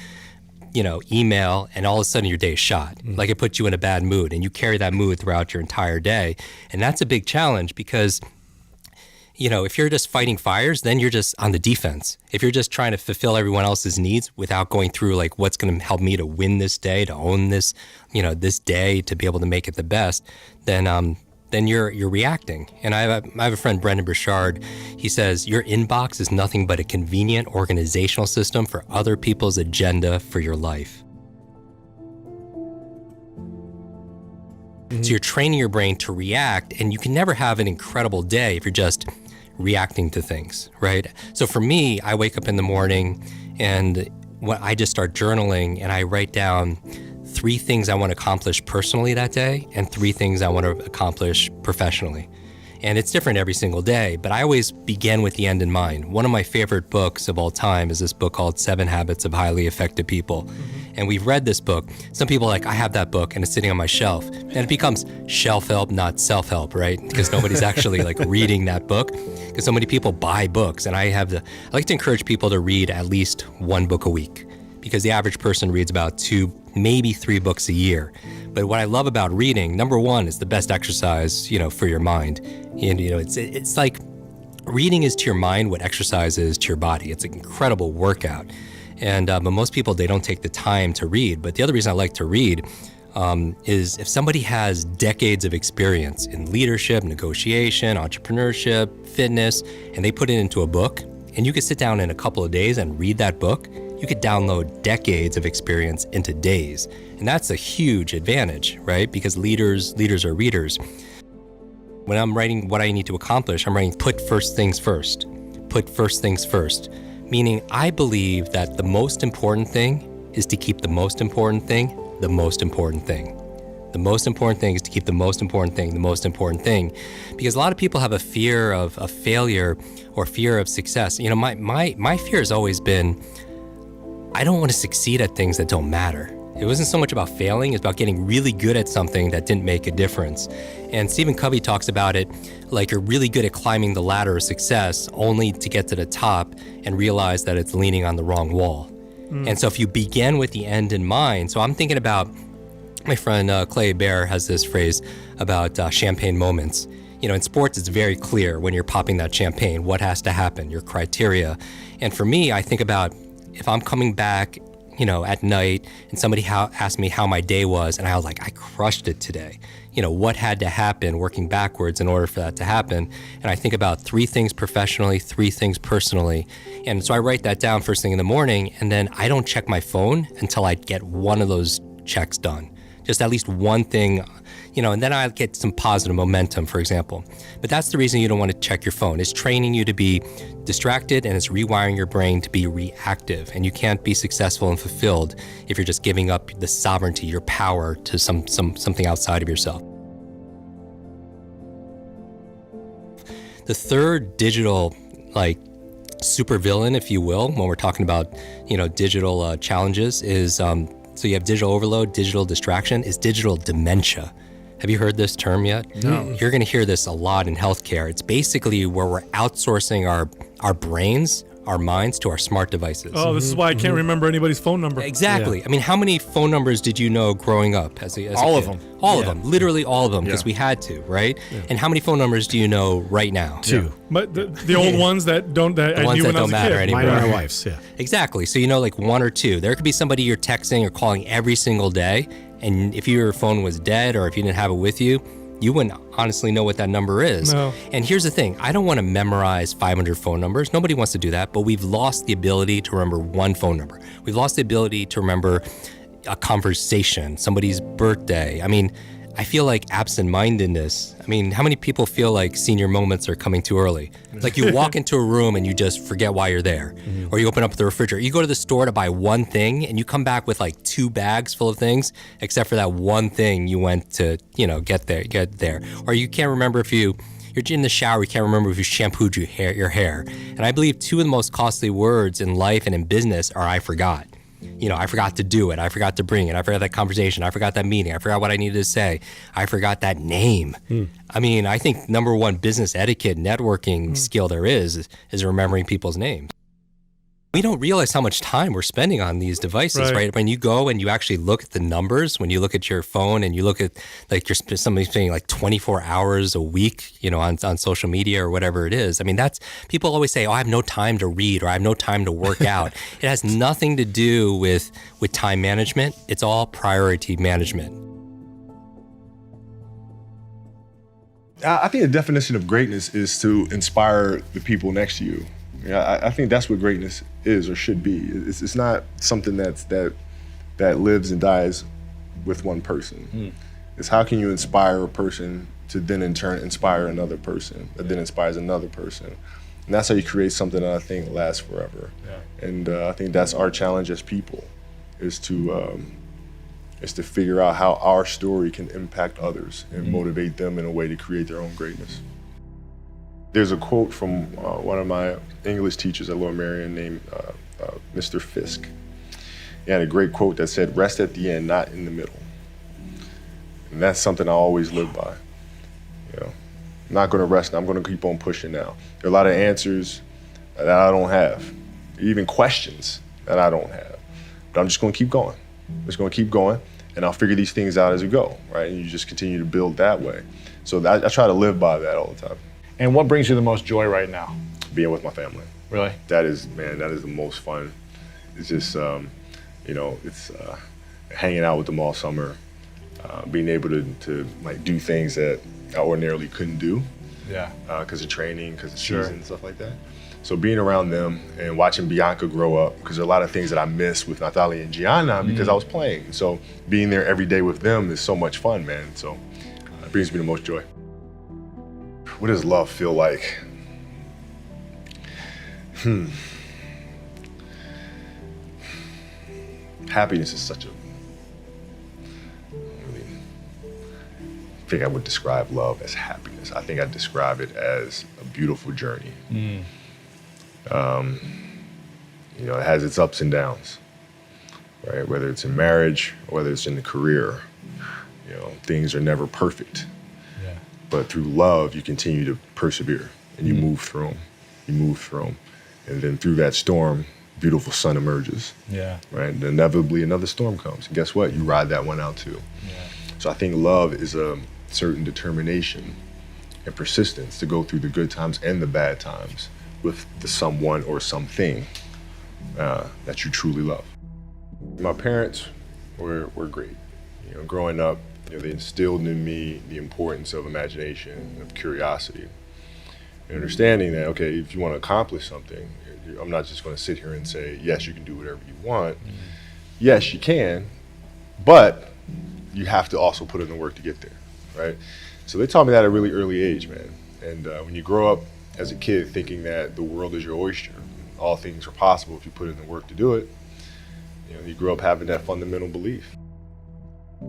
email, and all of a sudden your day is shot. Like it puts you in a bad mood, and you carry that mood throughout your entire day. And that's a big challenge because if you're just fighting fires, then you're just on the defense. If you're just trying to fulfill everyone else's needs without going through like what's going to help me to win this day, to own this, this day, to be able to make it the best, then you're reacting. And I have a friend, Brendan Burchard. He says your inbox is nothing but a convenient organizational system for other people's agenda for your life. So you're training your brain to react, and you can never have an incredible day if you're just reacting to things, right? So for me, I wake up in the morning and when I just start journaling, and I write down 3 things I want to accomplish personally that day and 3 things I want to accomplish professionally. And it's different every single day, but I always begin with the end in mind. One of my favorite books of all time is this book called 7 Habits of Highly Effective People. And we've read this book. Some people are like, I have that book and it's sitting on my shelf. And it becomes shelf help, not self-help, right? Because nobody's actually like reading that book, because so many people buy books. And I like to encourage people to read at least 1 book a week, because the average person reads about 2, maybe 3 books a year. But what I love about reading, number one, is the best exercise, for your mind. And, it's like reading is to your mind what exercise is to your body. It's an incredible workout. And but most people, they don't take the time to read. But the other reason I like to read is if somebody has decades of experience in leadership, negotiation, entrepreneurship, fitness, and they put it into a book, and you could sit down in a couple of days and read that book, you could download decades of experience into days. And that's a huge advantage, right? Because leaders are readers. When I'm writing what I need to accomplish, I'm writing put first things first. Put first things first. Meaning I believe that the most important thing is to keep the most important thing the most important thing. The most important thing is to keep the most important thing the most important thing. Because a lot of people have a fear of failure or fear of success. My fear has always been, I don't want to succeed at things that don't matter. It wasn't so much about failing, it's about getting really good at something that didn't make a difference. And Stephen Covey talks about it like you're really good at climbing the ladder of success only to get to the top and realize that it's leaning on the wrong wall. And so if you begin with the end in mind, so I'm thinking about, my friend Clay Bear has this phrase about champagne moments. In sports, it's very clear when you're popping that champagne, what has to happen, your criteria. And for me, I think about if I'm coming back, at night and somebody asked me how my day was, and I was like, I crushed it today. What had to happen, working backwards in order for that to happen. And I think about 3 things professionally, 3 things personally. And so I write that down first thing in the morning, and then I don't check my phone until I get one of those checks done. Just at least one thing, and then I get some positive momentum, for example. But that's the reason you don't want to check your phone. It's training you to be distracted, and it's rewiring your brain to be reactive. And you can't be successful and fulfilled if you're just giving up the sovereignty, your power to something outside of yourself. The third digital supervillain, if you will, when we're talking about, digital challenges is, so you have digital overload, digital distraction, is digital dementia. Have you heard this term yet? No. You're going to hear this a lot in healthcare. It's basically where we're outsourcing our brains, our minds to our smart devices. Oh, this is why I can't remember anybody's phone number. Exactly. I mean, how many phone numbers did you know growing up as a All kid? of them. All of them. Literally all of them, because Yeah. we had to, right? And how many phone numbers do you know right now? 2. But the old ones that I ones knew that when I don't was a matter kid. anymore. Mine and my wife's, yeah. Exactly. So you know, like 1 or 2. There could be somebody you're texting or calling every single day, and if your phone was dead or if you didn't have it with you, you wouldn't honestly know what that number is. No. And here's the thing. I don't want to memorize 500 phone numbers. Nobody wants to do that, but we've lost the ability to remember one phone number. We've lost the ability to remember a conversation, somebody's birthday. I mean, I feel like absent-mindedness. I mean, how many people feel like senior moments are coming too early? It's like you walk into a room and you just forget why you're there. Or you open up the refrigerator. You go to the store to buy one thing and you come back with like 2 bags full of things, except for that one thing you went to, get there. Or you can't remember if you're in the shower, you can't remember if you shampooed your hair. And I believe 2 of the most costly words in life and in business are I forgot. I forgot to do it. I forgot to bring it. I forgot that conversation. I forgot that meeting. I forgot what I needed to say. I forgot that name. I mean, I think number one business etiquette, networking skill there is remembering people's names. We don't realize how much time we're spending on these devices, right? When you go and you actually look at the numbers, when you look at your phone and you look at like somebody's spending like 24 hours a week, on social media or whatever it is. I mean, people always say, oh, I have no time to read or I have no time to work out. It has nothing to do with time management. It's all priority management. I think the definition of greatness is to inspire the people next to you. I think that's what greatness is or should be. It's not something that lives and dies with one person. It's how can you inspire a person to then in turn inspire another person that then inspires another person. And that's how you create something that I think lasts forever. Yeah. And I think that's our challenge as people, is to figure out how our story can impact others and motivate them in a way to create their own greatness. There's a quote from one of my English teachers at Lower Merion named Mr. Fisk. He had a great quote that said, rest at the end, not in the middle. And that's something I always live by. I'm not gonna rest, I'm gonna keep on pushing now. There are a lot of answers that I don't have, even questions that I don't have. But I'm just gonna keep going. I'm just gonna keep going, and I'll figure these things out as we go, right? And you just continue to build that way. So I try to live by that all the time. And what brings you the most joy right now? Being with my family. Really? That is the most fun. It's just, it's hanging out with them all summer, being able to like do things that I ordinarily couldn't do. Yeah. Because of training, because of season, and stuff like that. So being around them and watching Bianca grow up, because there are a lot of things that I miss with Nathalie and Gianna because I was playing. So being there every day with them is so much fun, man. So it brings me the most joy. What does love feel like? Happiness is such a, I think I would describe love as happiness. I think I'd describe it as a beautiful journey. It has its ups and downs, right? Whether it's in marriage or whether it's in the career, things are never perfect. But through love, you continue to persevere and you move through them. You move through them. And then through that storm, beautiful sun emerges. Yeah. Right? And inevitably another storm comes. And guess what? You ride that one out too. Yeah. So I think love is a certain determination and persistence to go through the good times and the bad times with the someone or something that you truly love. My parents were great. Growing up, they instilled in me the importance of imagination, of curiosity, and understanding that, okay, if you want to accomplish something, I'm not just going to sit here and say, yes, you can do whatever you want. Yes, you can, but you have to also put in the work to get there, right? So they taught me that at a really early age, man. And when you grow up as a kid thinking that the world is your oyster, all things are possible if you put in the work to do it, you grow up having that fundamental belief.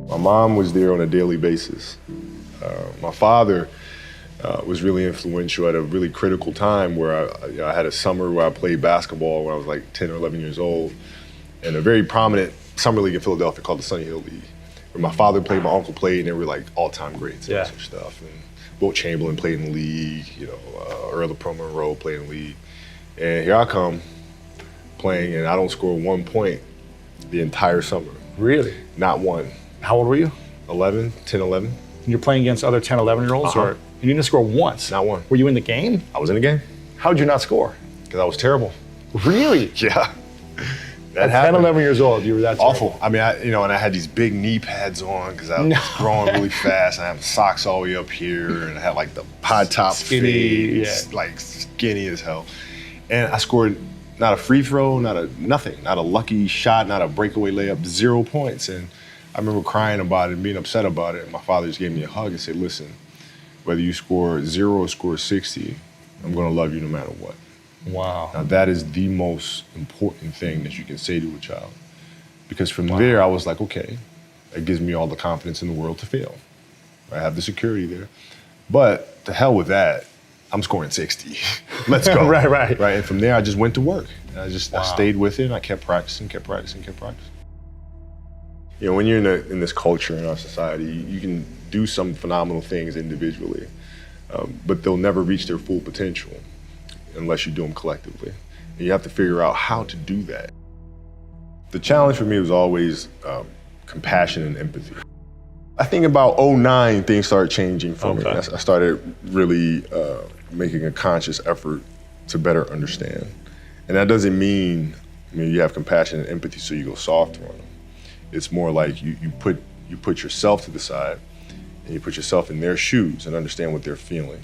My mom was there on a daily basis. My father was really influential at a really critical time where I had a summer where I played basketball when I was like 10 or 11 years old, and a very prominent summer league in Philadelphia called the Sunny Hill League, where my father played, my uncle played, and they were like all-time greats and some stuff. And Wilt Chamberlain played in the league, Earl of Pro Monroe played in the league. And here I come playing, and I don't score 1 point the entire summer. Really? Not one. How old were you? 11, 10, 11. And you're playing against other 10, 11-year-olds? Uh-huh. Or you didn't score once? Not one. Were you in the game? I was in the game. How'd you not score? Because I was terrible. Really? Yeah. At 10, 11 years old, you were that awful. terrible. I mean, and I had these big knee pads on because I was growing really fast. And I had socks all the way up here, and I had like the high top Skinny, fades, like skinny as hell. And I scored not a free throw, nothing, not a lucky shot, not a breakaway layup, 0 points. And I remember crying about it and being upset about it. And my father just gave me a hug and said, listen, whether you score 0 or score 60, I'm gonna love you no matter what. Wow. Now that is the most important thing that you can say to a child. Because from there, I was like, okay, that gives me all the confidence in the world to fail. I have the security there. But to hell with that, I'm scoring 60. Let's go. Right. And from there, I just went to work. And I stayed with it, and I kept practicing. When you're in this culture in our society, you can do some phenomenal things individually, but they'll never reach their full potential unless you do them collectively. And you have to figure out how to do that. The challenge for me was always compassion and empathy. I think about 2009, things started changing for me. I started really making a conscious effort to better understand. And that doesn't mean, you have compassion and empathy so you go soft on them. It's more like you put yourself to the side and you put yourself in their shoes and understand what they're feeling.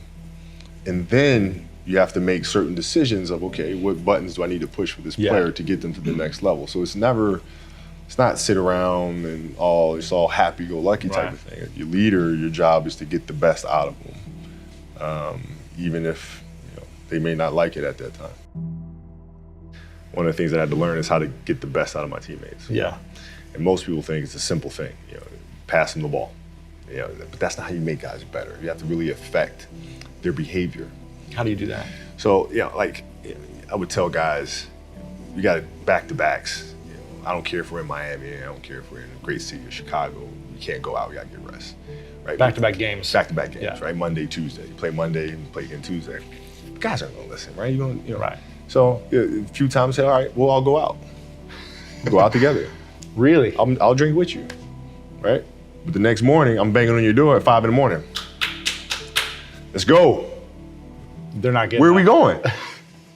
And then you have to make certain decisions of, okay, what buttons do I need to push for this player to get them to the next level? So it's not sit around and it's all happy-go-lucky type of thing. Your leader, your job is to get the best out of them, even if they may not like it at that time. One of the things that I had to learn is how to get the best out of my teammates. Yeah. And most people think it's a simple thing, pass them the ball. But that's not how you make guys better. You have to really affect their behavior. How do you do that? So, I would tell guys, you got back-to-backs. I don't care if we're in Miami, I don't care if we're in a great city of Chicago. You can't go out, you gotta get rest. Right? Back-to-back games. Back-to-back games, right? Monday, Tuesday. You play Monday and play again Tuesday. Guys aren't gonna listen, right? Right. So a few times say, all right, we'll all go out. Go out together. Really? I'll drink with you, right? But the next morning, I'm banging on your door at 5 a.m. Let's go. They're not getting Where are we going?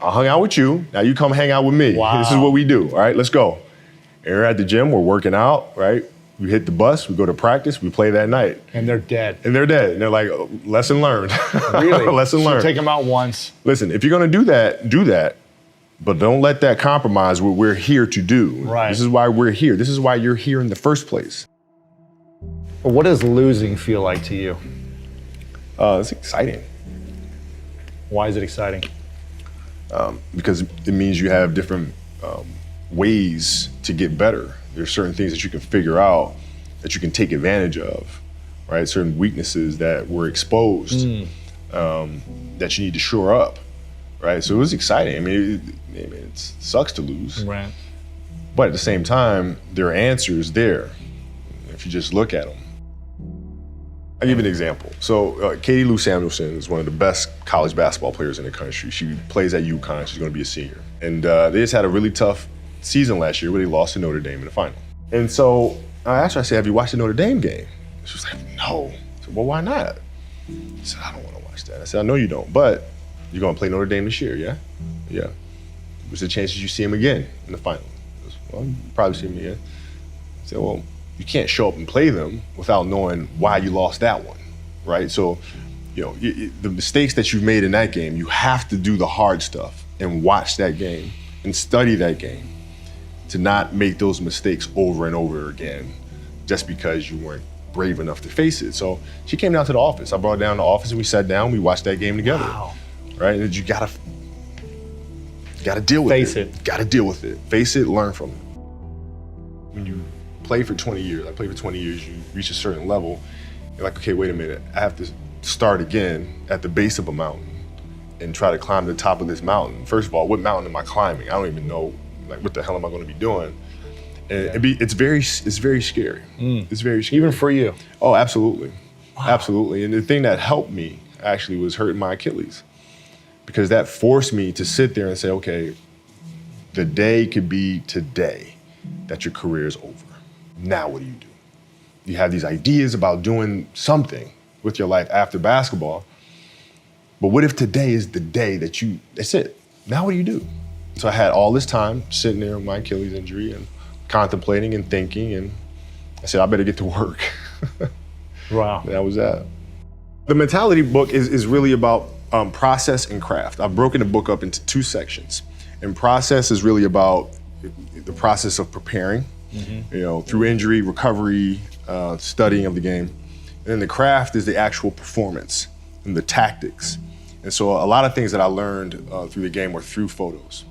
I hung out with you. Now you come hang out with me. Wow. This is what we do. All right, let's go. And we're at the gym. We're working out. Right. We hit the bus. We go to practice. We play that night. And they're dead. And they're like, oh, lesson learned. Really? Lesson learned. So take them out once. Listen, if you're gonna do that. But don't let that compromise what we're here to do. Right. This is why we're here. This is why you're here in the first place. What does losing feel like to you? It's exciting. Why is it exciting? Because it means you have different ways to get better. There's certain things that you can figure out that you can take advantage of, right? Certain weaknesses that were exposed that you need to shore up, right? So it was exciting. I mean, it sucks to lose. Right. But at the same time, there are answers there if you just look at them. I'll give you an example. So Katie Lou Samuelson is one of the best college basketball players in the country. She plays at UConn. She's going to be a senior. And they just had a really tough season last year where they lost to Notre Dame in the final. And so I asked her, I said, have you watched the Notre Dame game? She was like, no. I said, well, why not? I said, I don't want to watch that. I said, I know you don't, but you're going to play Notre Dame this year, yeah? Yeah. What's the chances you see him again in the final? I said, well, you probably see him again. I said, well, you can't show up and play them without knowing why you lost that one, right? So, the mistakes that you've made in that game, you have to do the hard stuff and watch that game and study that game to not make those mistakes over and over again just because you weren't brave enough to face it. So she came down to the office. I brought her down to the office and we sat down, we watched that game together. Wow. Right? And you gotta deal with Face it. Gotta deal with it. Face it, learn from it. When you play for 20 years, you reach a certain level, you're like, okay, wait a minute, I have to start again at the base of a mountain and try to climb the top of this mountain. First of all, what mountain am I climbing? I don't even know, like, what the hell am I going to be doing? And it's very scary. It's very scary. Even for you? Oh, absolutely. Wow. Absolutely. And the thing that helped me actually was hurting my Achilles, because that forced me to sit there and say, okay, the day could be today that your career is over. Now what do? You have these ideas about doing something with your life after basketball, but what if today is the day that's it? Now what do you do? So I had all this time sitting there with my Achilles injury and contemplating and thinking, and I said, I better get to work. Wow. And that was that. The mentality book is really about process and craft. I've broken the book up into 2 sections. And process is really about the process of preparing, through injury, recovery, studying of the game. And then the craft is the actual performance and the tactics. And so a lot of things that I learned through the game were through photos.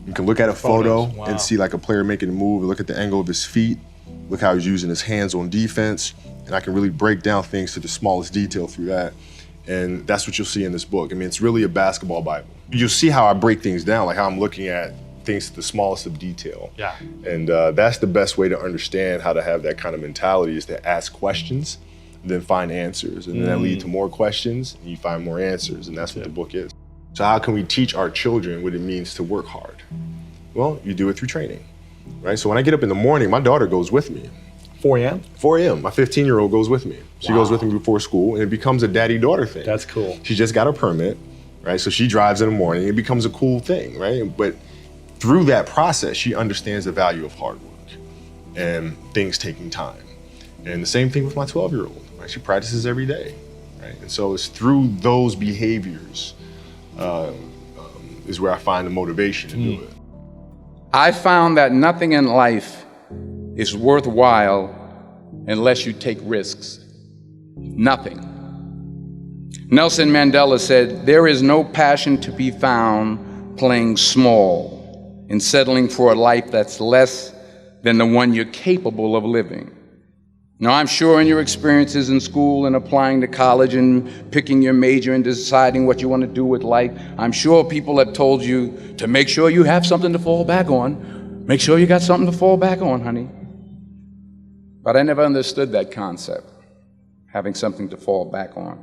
You can look at a photo and see like a player making a move, look at the angle of his feet, look how he's using his hands on defense, and I can really break down things to the smallest detail through that. And that's what you'll see in this book. I mean, it's really a basketball Bible. You'll see how I break things down, like how I'm looking at things to the smallest of detail. Yeah. And that's the best way to understand how to have that kind of mentality, is to ask questions, then find answers, and then that lead to more questions, and you find more answers, and that's what the book is. So how can we teach our children what it means to work hard? Well, you do it through training, right? So when I get up in the morning, my daughter goes with me. 4 a.m.? 4 a.m. My 15-year-old goes with me. She goes with me before school, and it becomes a daddy-daughter thing. That's cool. She just got her permit, right? So she drives in the morning. It becomes a cool thing, right? But through that process, she understands the value of hard work and things taking time. And the same thing with my 12-year-old, right? She practices every day, right? And so it's through those behaviors is where I find the motivation to do it. I found that nothing in life is worthwhile unless you take risks. Nothing. Nelson Mandela said, "There is no passion to be found playing small and settling for a life that's less than the one you're capable of living." Now, I'm sure in your experiences in school and applying to college and picking your major and deciding what you want to do with life, I'm sure people have told you to make sure you have something to fall back on. Make sure you got something to fall back on, honey. But I never understood that concept, having something to fall back on.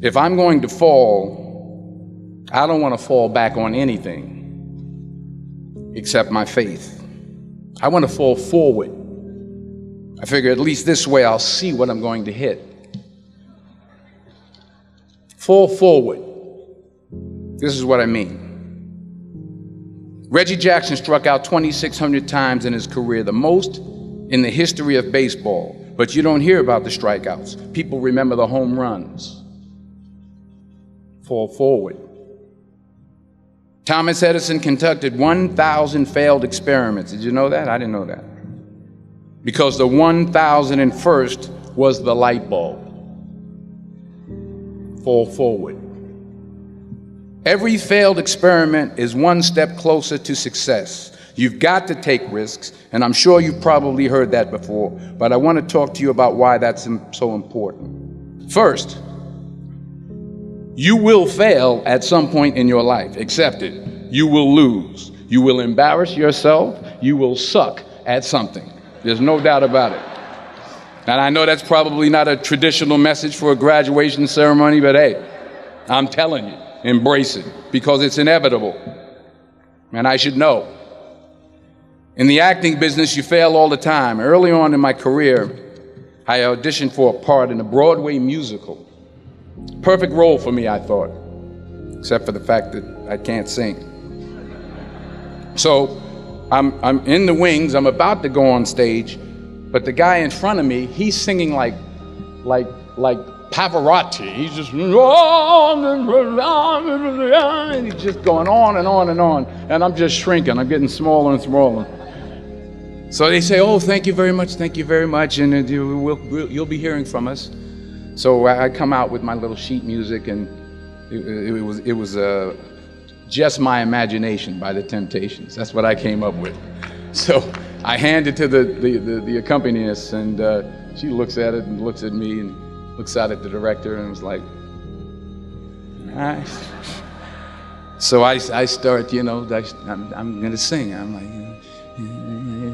If I'm going to fall, I don't want to fall back on anything except my faith. I want to fall forward. I figure at least this way I'll see what I'm going to hit. Fall forward. This is what I mean. Reggie Jackson struck out 2,600 times in his career, the most in the history of baseball. But you don't hear about the strikeouts. People remember the home runs. Fall forward. Thomas Edison conducted 1,000 failed experiments. Did you know that? I didn't know that. Because the 1,001st was the light bulb. Fall forward. Every failed experiment is one step closer to success. You've got to take risks, and I'm sure you've probably heard that before, but I want to talk to you about why that's so important. First, you will fail at some point in your life. Accept it. You will lose. You will embarrass yourself. You will suck at something. There's no doubt about it. And I know that's probably not a traditional message for a graduation ceremony, but hey, I'm telling you, embrace it, because it's inevitable. And I should know. In the acting business, you fail all the time. Early on in my career, I auditioned for a part in a Broadway musical. Perfect role for me, I thought, except for the fact that I can't sing. So I'm in the wings, I'm about to go on stage, but the guy in front of me, he's singing like Pavarotti. He's just, and he's just going on and on and on, and I'm just shrinking, I'm getting smaller and smaller. So they say, "Oh, thank you very much, and you'll be hearing from us." So I come out with my little sheet music, and it was Just My Imagination by the Temptations. That's what I came up with. So I hand it to the accompanist, and she looks at it and looks at me, and looks out at the director and was like, all right. So I start, you know, I'm gonna sing. I'm like,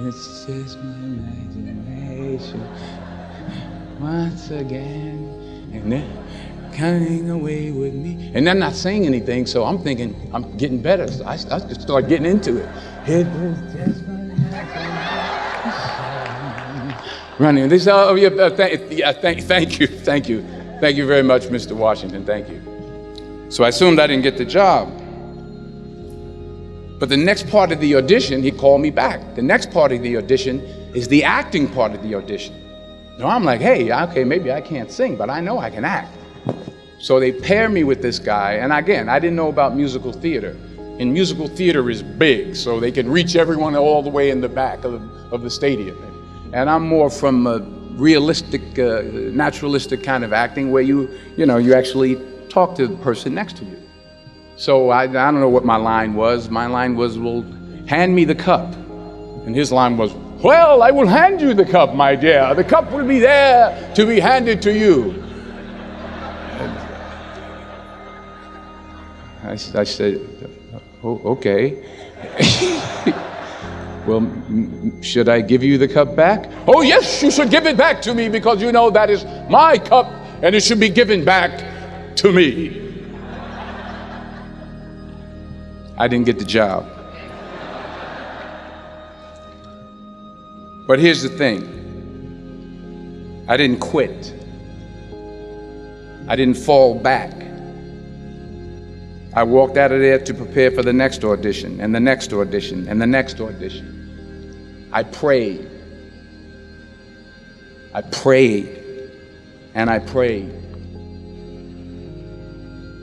it's just my imagination once again, and they're coming away with me. And they're not saying anything, so I'm thinking I'm getting better. So I just start getting into it. It was just my imagination. Running. They say, oh yeah, thank you very much, Mr. Washington. Thank you. So I assumed I didn't get the job. But the next part of the audition, he called me back. The next part of the audition is the acting part of the audition. Now I'm like, hey, okay, maybe I can't sing, but I know I can act. So they pair me with this guy, and again, I didn't know about musical theater. And musical theater is big, so they can reach everyone all the way in the back of the stadium. And I'm more from a realistic, naturalistic kind of acting where you actually talk to the person next to you. So I don't know what my line was. My line was, well, hand me the cup. And his line was, well, I will hand you the cup, my dear. The cup will be there to be handed to you. I said, oh, okay. Well, should I give you the cup back? Oh, yes, you should give it back to me because you know that is my cup and it should be given back to me. I didn't get the job. But here's the thing. I didn't quit. I didn't fall back. I walked out of there to prepare for the next audition, and the next audition, and the next audition. I prayed. I prayed, and I prayed.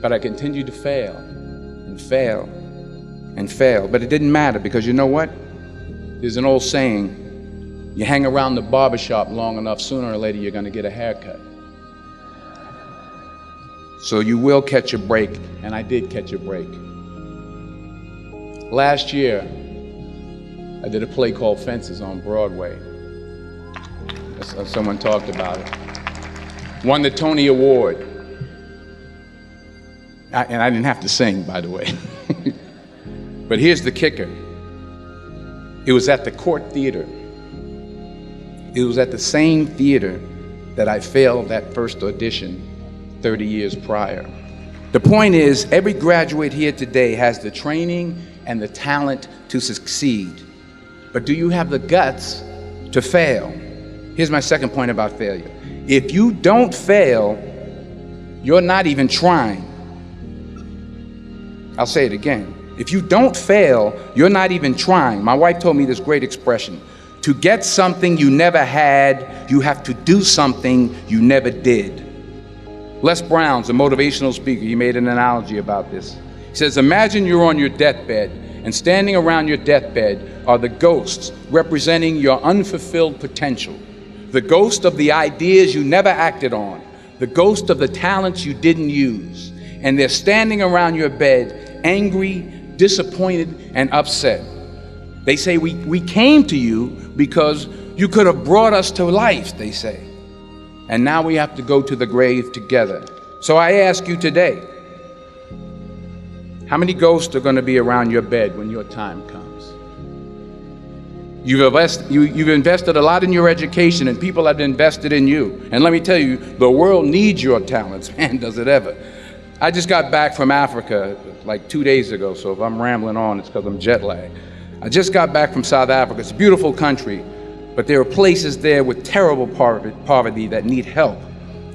But I continued to fail, and fail, and fail. But it didn't matter, because you know what? There's an old saying, you hang around the barbershop long enough, sooner or later you're going to get a haircut. So you will catch a break, and I did catch a break. Last year, I did a play called Fences on Broadway. Someone talked about it. Won the Tony Award. And I didn't have to sing, by the way. But here's the kicker. It was at the Court Theater. It was at the same theater that I failed that first audition 30 years prior. The point is, every graduate here today has the training and the talent to succeed. But do you have the guts to fail? Here's my second point about failure. If you don't fail, you're not even trying. I'll say it again. If you don't fail, you're not even trying. My wife told me this great expression. To get something you never had, you have to do something you never did. Les Brown's a motivational speaker. He made an analogy about this. He says, imagine you're on your deathbed, and standing around your deathbed are the ghosts representing your unfulfilled potential. The ghost of the ideas you never acted on. The ghost of the talents you didn't use. And they're standing around your bed, angry, disappointed, and upset. They say, we came to you because you could have brought us to life, they say. And now we have to go to the grave together. So I ask you today, how many ghosts are going to be around your bed when your time comes? You've invested a lot in your education, and people have invested in you. And let me tell you, the world needs your talents. Man, does it ever. I just got back from Africa like 2 days ago, so if I'm rambling on, it's because I'm jet lagged. I just got back from South Africa. It's a beautiful country, but there are places there with terrible poverty that need help.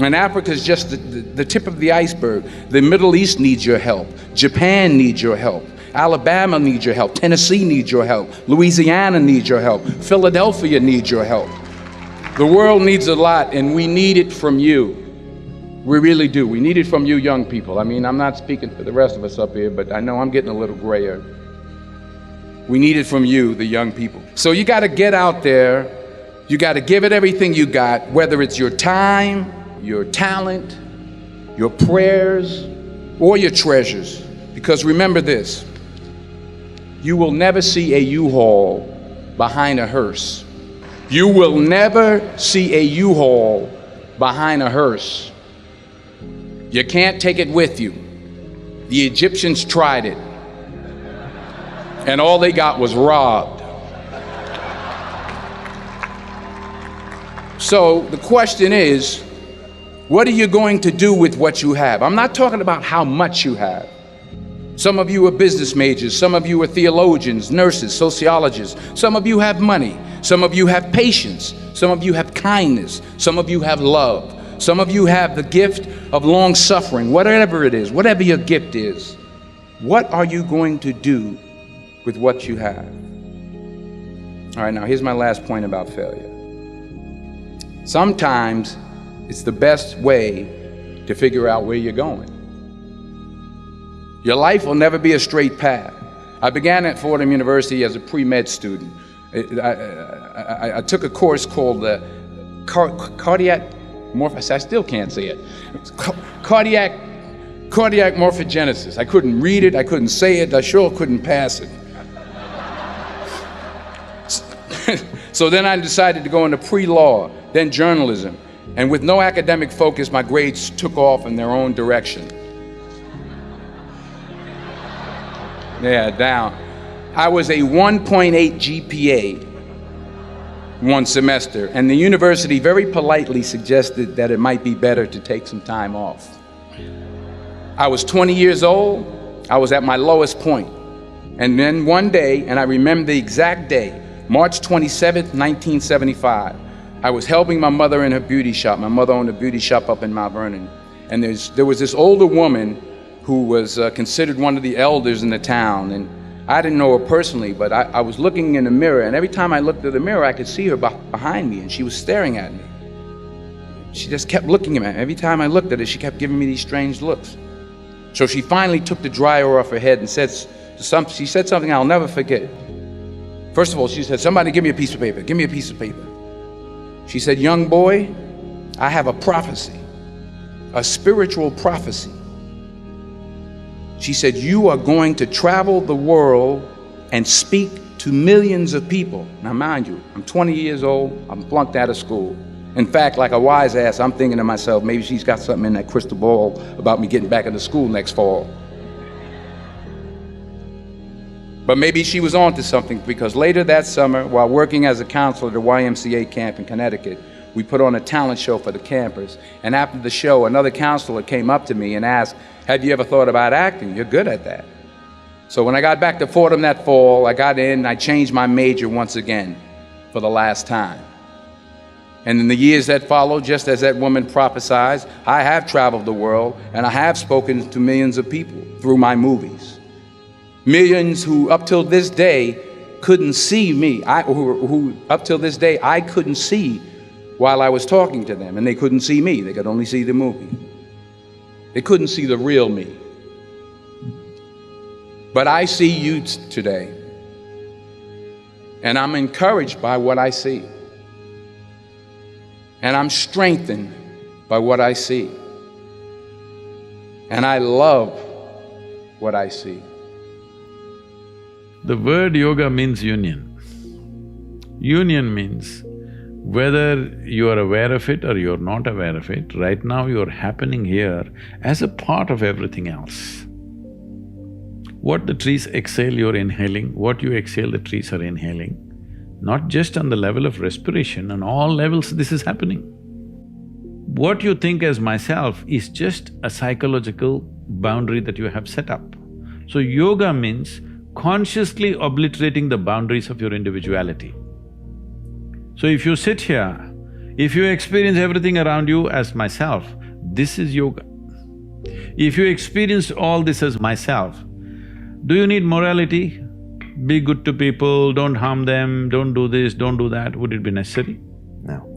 And Africa is just the tip of the iceberg. The Middle East needs your help. Japan needs your help. Alabama needs your help. Tennessee needs your help. Louisiana needs your help. Philadelphia needs your help. The world needs a lot, and we need it from you. We really do. We need it from you young people. I mean, I'm not speaking for the rest of us up here, but I know I'm getting a little grayer. We need it from you, the young people. So you got to get out there. You got to give it everything you got, whether it's your time, your talent, your prayers, or your treasures. Because remember this, you will never see a U-Haul behind a hearse. You will never see a U-Haul behind a hearse. You can't take it with you. The Egyptians tried it, and all they got was robbed. So the question is, what are you going to do with what you have? I'm not talking about how much you have. Some of you are business majors, some of you are theologians, nurses, sociologists. Some of you have money, some of you have patience, some of you have kindness, some of you have love. Some of you have the gift of long suffering, whatever it is, whatever your gift is. What are you going to do with what you have? All right, now here's my last point about failure. Sometimes it's the best way to figure out where you're going. Your life will never be a straight path. I began at Fordham University as a pre-med student. I took a course called cardiac I still can't say it. Cardiac morphogenesis. I couldn't read it, I couldn't say it, I sure couldn't pass it. So then I decided to go into pre-law, then journalism. And with no academic focus, my grades took off in their own direction. Yeah, down. I was a 1.8 GPA one semester, and the university very politely suggested that it might be better to take some time off. I was 20 years old, I was at my lowest point. And then one day, and I remember the exact day, March 27th, 1975, I was helping my mother in her beauty shop. My mother owned a beauty shop up in Mount Vernon. And there was this older woman who was considered one of the elders in the town. And I didn't know her personally, but I was looking in the mirror, and every time I looked at the mirror, I could see her behind me, and she was staring at me. She just kept looking at me. Every time I looked at her, she kept giving me these strange looks. So she finally took the dryer off her head and she said something I'll never forget. First of all, she said, "Somebody give me a piece of paper, give me a piece of paper." She said, "Young boy, I have a prophecy, a spiritual prophecy." She said, "You are going to travel the world and speak to millions of people." Now mind you, I'm 20 years old, I'm flunked out of school. In fact, like a wise ass, I'm thinking to myself, maybe she's got something in that crystal ball about me getting back into school next fall. But maybe she was onto something, because later that summer, while working as a counselor at a YMCA camp in Connecticut, we put on a talent show for the campers. And after the show, another counselor came up to me and asked, "Have you ever thought about acting? You're good at that." So when I got back to Fordham that fall, I got in and I changed my major once again for the last time. And in the years that followed, just as that woman prophesied, I have traveled the world and I have spoken to millions of people through my movies. Millions who up till this day couldn't see me, who up till this day I couldn't see while I was talking to them, and they couldn't see me, they could only see the movie. They couldn't see the real me. But I see you today, and I'm encouraged by what I see. And I'm strengthened by what I see. And I love what I see. The word yoga means union. Union means whether you are aware of it or you're not aware of it, right now you're happening here as a part of everything else. What the trees exhale, you're inhaling. What you exhale, the trees are inhaling. Not just on the level of respiration, on all levels this is happening. What you think as myself is just a psychological boundary that you have set up. So yoga means consciously obliterating the boundaries of your individuality. So if you sit here, if you experience everything around you as myself, this is yoga. If you experience all this as myself, do you need morality? Be good to people, don't harm them, don't do this, don't do that. Would it be necessary? No.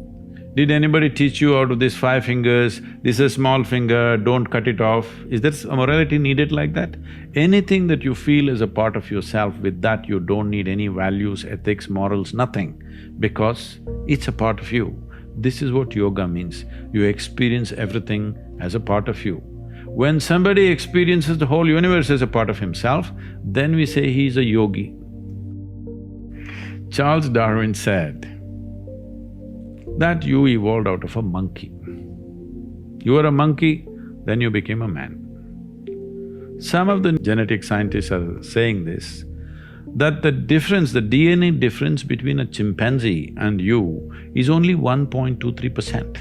Did anybody teach you out of these 5 fingers, this is a small finger, don't cut it off? Is there a morality needed like that? Anything that you feel is a part of yourself, with that you don't need any values, ethics, morals, nothing, because it's a part of you. This is what yoga means. You experience everything as a part of you. When somebody experiences the whole universe as a part of himself, then we say he is a yogi. Charles Darwin said that you evolved out of a monkey. You are a monkey, then you became a man. Some of the genetic scientists are saying this, that the difference, the DNA difference between a chimpanzee and you is only 1.23%.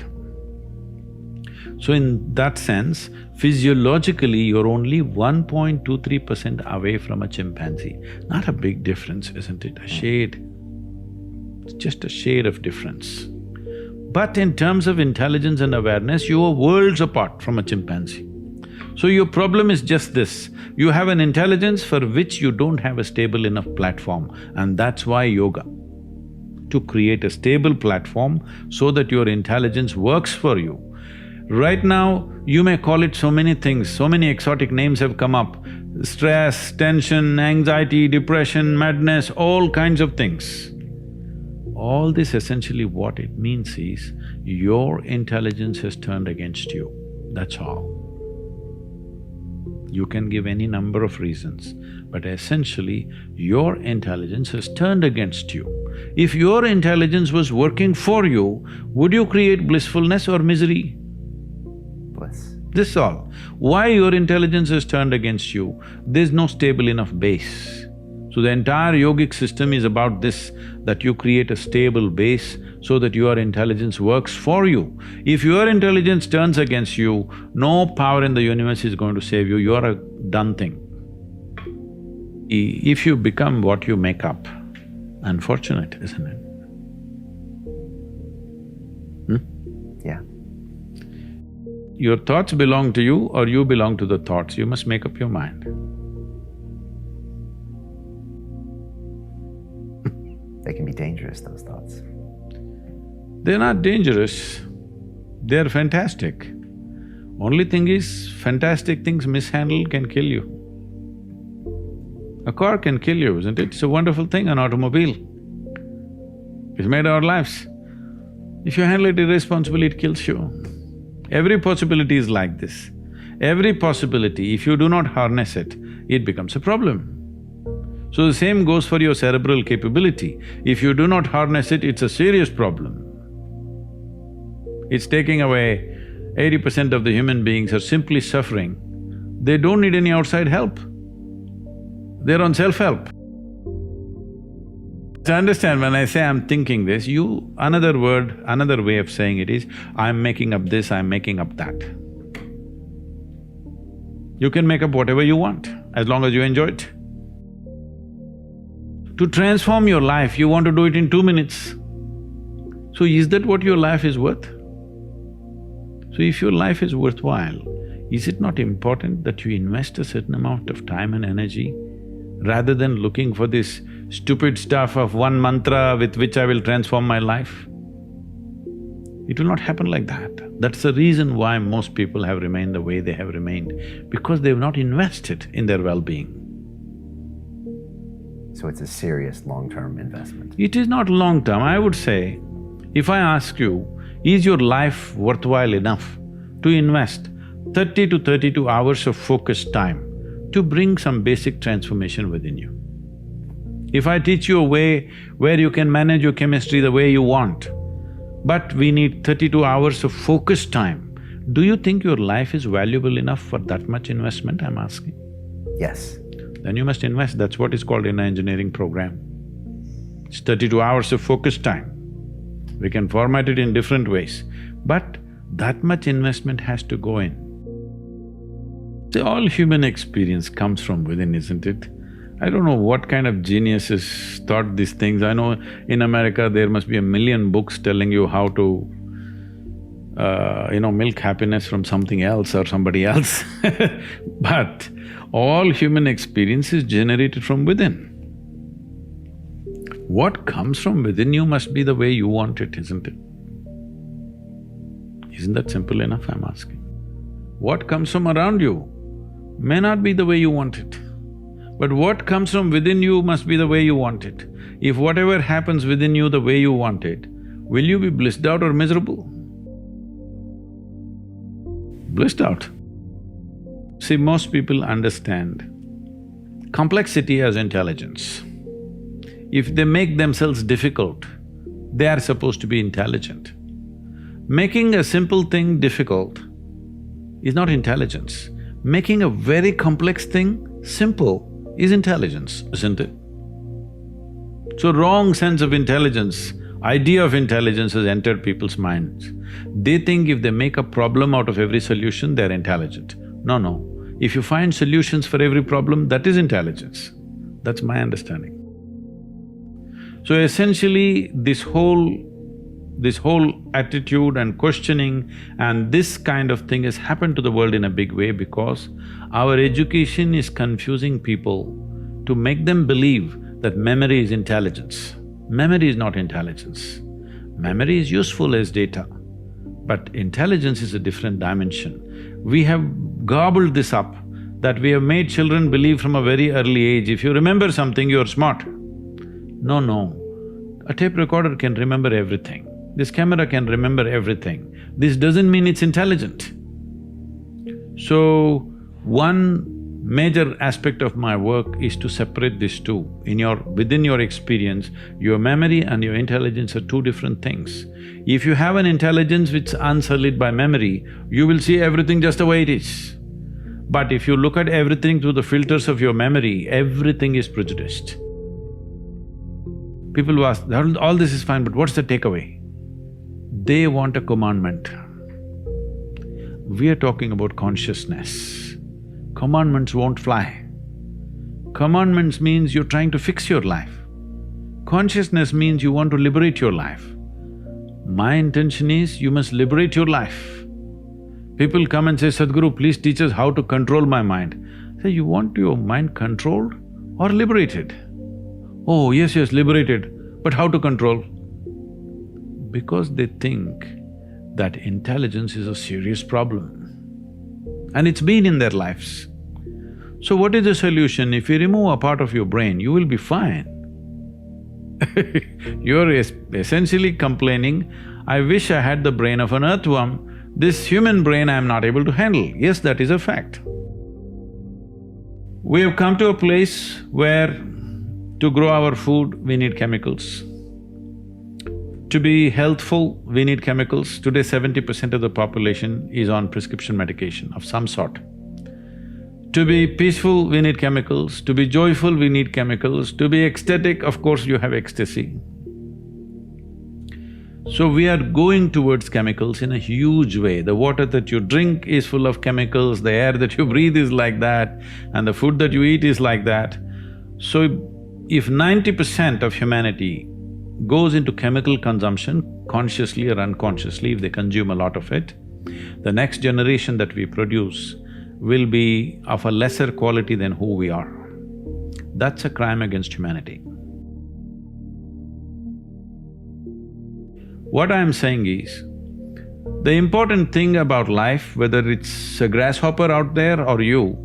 So in that sense, physiologically you're only 1.23% away from a chimpanzee. Not a big difference, isn't it? A shade. It's just a shade of difference. But in terms of intelligence and awareness, you are worlds apart from a chimpanzee. So your problem is just this, you have an intelligence for which you don't have a stable enough platform, and that's why yoga. To create a stable platform so that your intelligence works for you. Right now, you may call it so many things, so many exotic names have come up. Stress, tension, anxiety, depression, madness, all kinds of things. All this essentially what it means is, your intelligence has turned against you, that's all. You can give any number of reasons, but essentially, your intelligence has turned against you. If your intelligence was working for you, would you create blissfulness or misery? Bliss. This is all. Why your intelligence has turned against you? There's no stable enough base. So the entire yogic system is about this, that you create a stable base so that your intelligence works for you. If your intelligence turns against you, no power in the universe is going to save you, you're a done thing. If you become what you make up, unfortunate, isn't it? Yeah. Your thoughts belong to you or you belong to the thoughts, you must make up your mind. They can be dangerous, those thoughts. They're not dangerous, they're fantastic. Only thing is, fantastic things mishandled can kill you. A car can kill you, isn't it? It's a wonderful thing, an automobile. It's made our lives. If you handle it irresponsibly, it kills you. Every possibility is like this. Every possibility, if you do not harness it, it becomes a problem. So the same goes for your cerebral capability. If you do not harness it, it's a serious problem. It's taking away 80% of the human beings are simply suffering. They don't need any outside help. They're on self-help. To understand, when I say I'm thinking this, another word, another way of saying it is, I'm making up this, I'm making up that. You can make up whatever you want, as long as you enjoy it. To transform your life, you want to do it in 2 minutes. So is that what your life is worth? So if your life is worthwhile, is it not important that you invest a certain amount of time and energy rather than looking for this stupid stuff of one mantra with which I will transform my life? It will not happen like that. That's the reason why most people have remained the way they have remained, because they've not invested in their well-being. So it's a serious long-term investment. It is not long-term. I would say, if I ask you, is your life worthwhile enough to invest 30 to 32 hours of focused time to bring some basic transformation within you? If I teach you a way where you can manage your chemistry the way you want, but we need 32 hours of focused time, do you think your life is valuable enough for that much investment, I'm asking? Yes. Then you must invest, that's what is called in an engineering program. It's 32 hours of focused time. We can format it in different ways, but that much investment has to go in. See, all human experience comes from within, isn't it? I don't know what kind of geniuses thought these things. I know in America there must be 1 million books telling you how to milk happiness from something else or somebody else but all human experience is generated from within. What comes from within you must be the way you want it, isn't it? Isn't that simple enough, I'm asking? What comes from around you may not be the way you want it, but what comes from within you must be the way you want it. If whatever happens within you the way you want it, will you be blissed out or miserable? Blissed out. See, most people understand complexity as intelligence. If they make themselves difficult, they are supposed to be intelligent. Making a simple thing difficult is not intelligence. Making a very complex thing simple is intelligence, isn't it? So wrong sense of intelligence, idea of intelligence has entered people's minds. They think if they make a problem out of every solution, they're intelligent. No, no. If you find solutions for every problem, that is intelligence. That's my understanding. So essentially, this whole attitude and questioning and this kind of thing has happened to the world in a big way because our education is confusing people to make them believe that memory is intelligence. Memory is not intelligence. Memory is useful as data, but intelligence is a different dimension. We have gobbled this up, that we have made children believe from a very early age, if you remember something, you're smart. No, no. A tape recorder can remember everything. This camera can remember everything. This doesn't mean it's intelligent. So, one major aspect of my work is to separate these two. Within your experience, your memory and your intelligence are two different things. If you have an intelligence which is unsullied by memory, you will see everything just the way it is. But if you look at everything through the filters of your memory, everything is prejudiced. People who ask, all this is fine, but what's the takeaway? They want a commandment. We are talking about consciousness. Commandments won't fly. Commandments means you're trying to fix your life. Consciousness means you want to liberate your life. My intention is you must liberate your life. People come and say, Sadhguru, please teach us how to control my mind. I say, you want your mind controlled or liberated? Oh, yes, liberated, but how to control? Because they think that intelligence is a serious problem. And it's been in their lives. So what is the solution? If you remove a part of your brain, you will be fine. You're essentially complaining, I wish I had the brain of an earthworm, this human brain I am not able to handle. Yes, that is a fact. We have come to a place where to grow our food, we need chemicals. To be healthful, we need chemicals. Today, 70% of the population is on prescription medication of some sort. To be peaceful, we need chemicals. To be joyful, we need chemicals. To be ecstatic, of course, you have ecstasy. So we are going towards chemicals in a huge way. The water that you drink is full of chemicals, the air that you breathe is like that, and the food that you eat is like that. So if 90% of humanity goes into chemical consumption, consciously or unconsciously, if they consume a lot of it, the next generation that we produce will be of a lesser quality than who we are. That's a crime against humanity. What I'm saying is, the important thing about life, whether it's a grasshopper out there or you,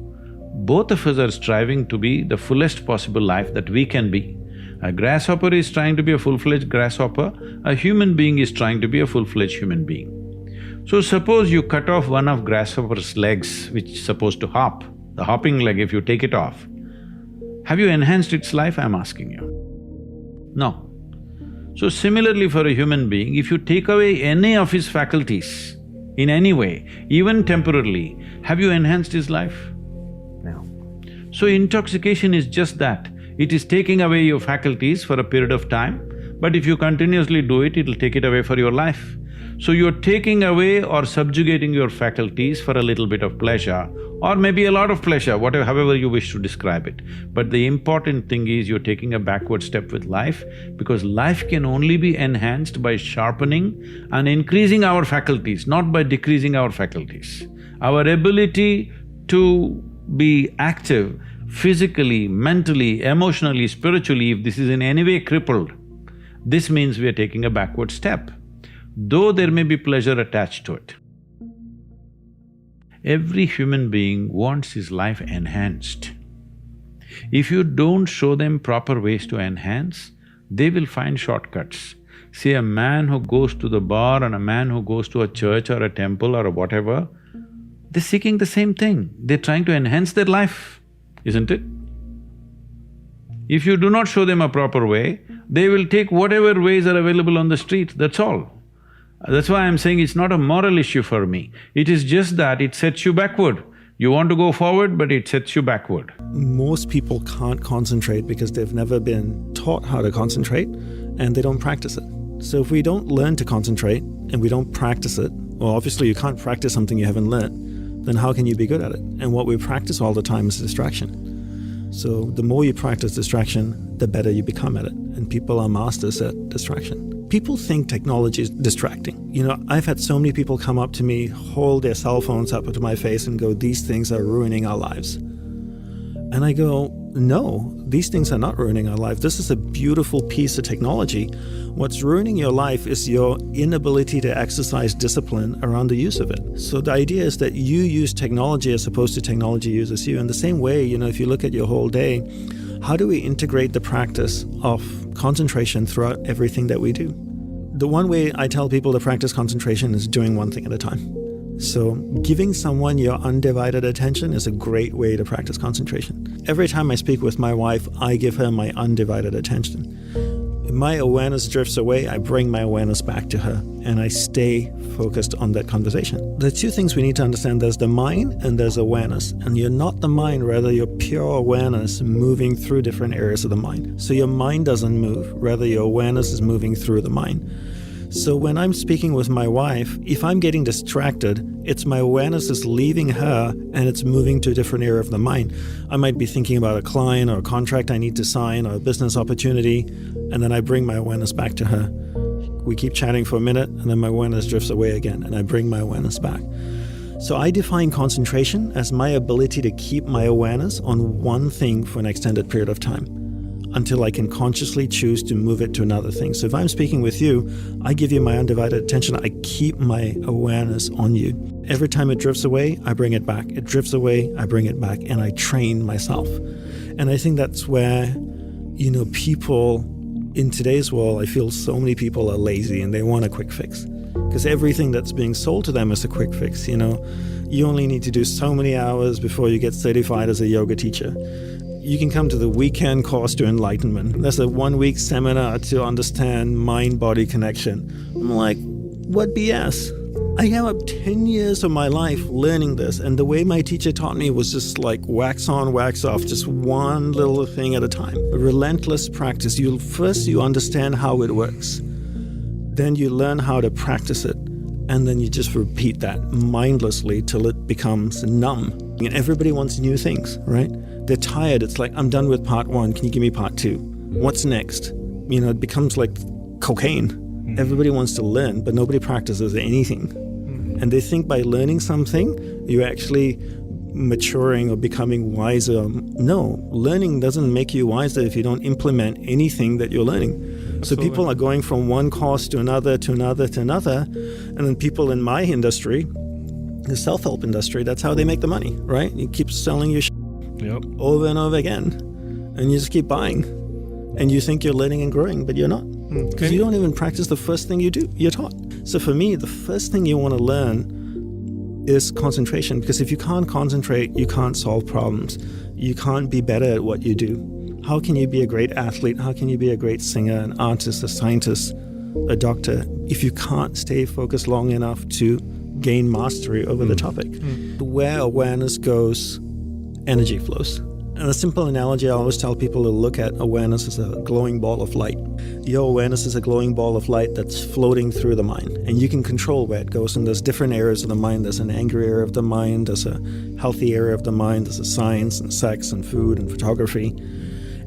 both of us are striving to be the fullest possible life that we can be. A grasshopper is trying to be a full-fledged grasshopper, a human being is trying to be a full-fledged human being. So suppose you cut off one of grasshopper's legs which is supposed to hop, the hopping leg, if you take it off, have you enhanced its life, I'm asking you? No. So similarly for a human being, if you take away any of his faculties in any way, even temporarily, have you enhanced his life? No. So intoxication is just that. It is taking away your faculties for a period of time, but if you continuously do it, it'll take it away for your life. So you're taking away or subjugating your faculties for a little bit of pleasure, or maybe a lot of pleasure, however you wish to describe it. But the important thing is you're taking a backward step with life, because life can only be enhanced by sharpening and increasing our faculties, not by decreasing our faculties. Our ability to be active physically, mentally, emotionally, spiritually, if this is in any way crippled, this means we are taking a backward step, though there may be pleasure attached to it. Every human being wants his life enhanced. If you don't show them proper ways to enhance, they will find shortcuts. See, a man who goes to the bar and a man who goes to a church or a temple or whatever, they're seeking the same thing, they're trying to enhance their life, isn't it? If you do not show them a proper way, they will take whatever ways are available on the street, that's all. That's why I'm saying it's not a moral issue for me. It is just that it sets you backward. You want to go forward, but it sets you backward. Most people can't concentrate because they've never been taught how to concentrate and they don't practice it. So if we don't learn to concentrate and we don't practice it, well, obviously you can't practice something you haven't learned, then how can you be good at it? And what we practice all the time is distraction. So the more you practice distraction, the better you become at it. And people are masters at distraction. People think technology is distracting. You know, I've had so many people come up to me, hold their cell phones up to my face and go, "These things are ruining our lives." And I go, no, these things are not ruining our life. This is a beautiful piece of technology. What's ruining your life is your inability to exercise discipline around the use of it. So the idea is that you use technology as opposed to technology uses you. In the same way, you know, if you look at your whole day, how do we integrate the practice of concentration throughout everything that we do? The one way I tell people to practice concentration is doing one thing at a time. So giving someone your undivided attention is a great way to practice concentration. Every time I speak with my wife, I give her my undivided attention. If my awareness drifts away, I bring my awareness back to her and I stay focused on that conversation. The two things we need to understand, there's the mind and there's awareness. And you're not the mind, rather you're pure awareness moving through different areas of the mind. So your mind doesn't move, rather your awareness is moving through the mind. So when I'm speaking with my wife, if I'm getting distracted, it's my awareness is leaving her and it's moving to a different area of the mind. I might be thinking about a client or a contract I need to sign or a business opportunity, and then I bring my awareness back to her. We keep chatting for a minute and then my awareness drifts away again and I bring my awareness back. So I define concentration as my ability to keep my awareness on one thing for an extended period of time, until I can consciously choose to move it to another thing. So if I'm speaking with you, I give you my undivided attention, I keep my awareness on you. Every time it drifts away, I bring it back. It drifts away, I bring it back, and I train myself. And I think that's where, you know, people in today's world, I feel so many people are lazy and they want a quick fix. Because everything that's being sold to them is a quick fix, you know. You only need to do so many hours before you get certified as a yoga teacher. You can come to the weekend course to enlightenment. There's a 1-week seminar to understand mind-body connection. I'm like, what BS? I gave up 10 years of my life learning this, and the way my teacher taught me was just like wax on, wax off, just one little thing at a time. A relentless practice. First you understand how it works. Then you learn how to practice it. And then you just repeat that mindlessly till it becomes numb. And everybody wants new things, right? They're tired. It's like, I'm done with part 1. Can you give me part 2? What's next? You know, it becomes like cocaine. Everybody wants to learn, but nobody practices anything. And they think by learning something, you're actually maturing or becoming wiser. No, learning doesn't make you wiser if you don't implement anything that you're learning. Absolutely. So people are going from one course to another, to another, to another. And then people in my industry, the self-help industry, that's how they make the money, right? You keep selling your over and over again. And you just keep buying. And you think you're learning and growing, but you're not. Because you don't even practice the first thing you're taught. So for me, the first thing you want to learn is concentration, because if you can't concentrate, you can't solve problems. You can't be better at what you do. How can you be a great athlete? How can you be a great singer, an artist, a scientist, a doctor, if you can't stay focused long enough to gain mastery over the topic? Where awareness goes, energy flows. And a simple analogy I always tell people to look at awareness as a glowing ball of light. Your awareness is a glowing ball of light that's floating through the mind, and you can control where it goes. And there's different areas of the mind. There's an angry area of the mind, there's a healthy area of the mind, there's a science and sex and food and photography.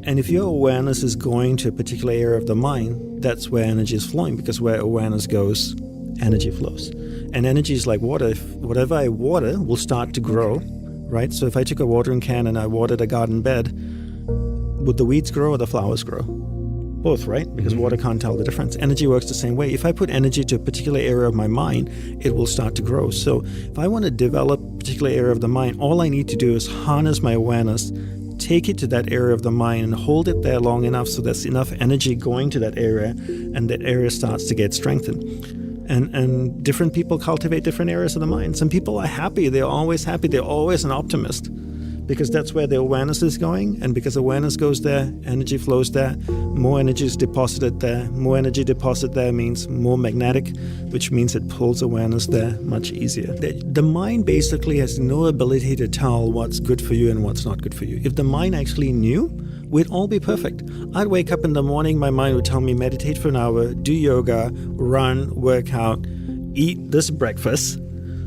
And if your awareness is going to a particular area of the mind, that's where energy is flowing, because where awareness goes, energy flows. And energy is like water. If whatever I water will start to grow, right? So if I took a watering can and I watered a garden bed, would the weeds grow or the flowers grow? Both, right? Because water can't tell the difference. Energy works the same way. If I put energy to a particular area of my mind, it will start to grow. So if I want to develop a particular area of the mind, all I need to do is harness my awareness, take it to that area of the mind and hold it there long enough so there's enough energy going to that area, and that area starts to get strengthened. And different people cultivate different areas of the mind. Some people are happy. They're always happy. They're always an optimist. because that's where the awareness is going. And because awareness goes there, energy flows there, more energy is deposited there. More energy deposited there means more magnetic, which means it pulls awareness there much easier. The mind basically has no ability to tell what's good for you and what's not good for you. If the mind actually knew, we'd all be perfect. I'd wake up in the morning, my mind would tell me meditate for an hour, do yoga, run, work out, eat this breakfast,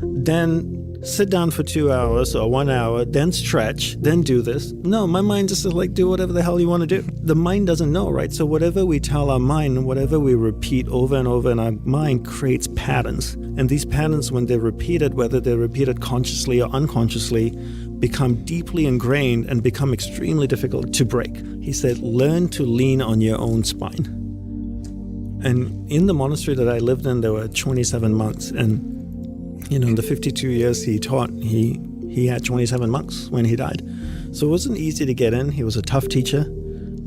then sit down for 2 hours or 1 hour, then stretch, then do this. No, my mind just is like, do whatever the hell you want to do. The mind doesn't know, right? So whatever we tell our mind, whatever we repeat over and over in our mind creates patterns. And these patterns, when they're repeated, whether they're repeated consciously or unconsciously, become deeply ingrained and become extremely difficult to break. He said, learn to lean on your own spine. And in the monastery that I lived in, there were 27 monks. And in the 52 years he taught, he had 27 monks when he died. So it wasn't easy to get in. He was a tough teacher,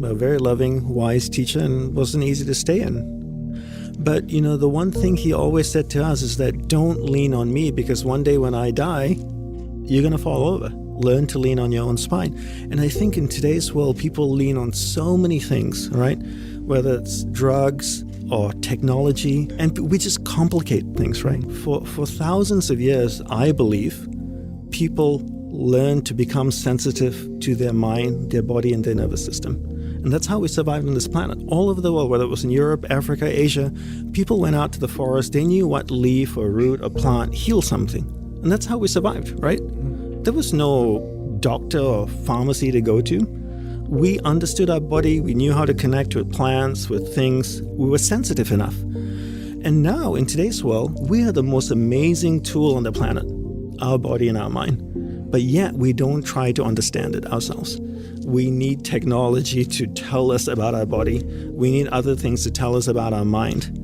a very loving, wise teacher, and wasn't easy to stay in. But, the one thing he always said to us is that don't lean on me, because one day when I die, you're going to fall over. Learn to lean on your own spine. And I think in today's world, people lean on so many things, right? Whether it's drugs or technology, and we just complicate things, right? For thousands of years, I believe, people learned to become sensitive to their mind, their body, and their nervous system. And that's how we survived on this planet. All over the world, whether it was in Europe, Africa, Asia, people went out to the forest. They knew what leaf or root or plant healed something. And that's how we survived, right? There was no doctor or pharmacy to go to. We understood our body. We knew how to connect with plants, with things. We were sensitive enough. And now, in today's world, we are the most amazing tool on the planet, our body and our mind. But yet, we don't try to understand it ourselves. We need technology to tell us about our body. We need other things to tell us about our mind.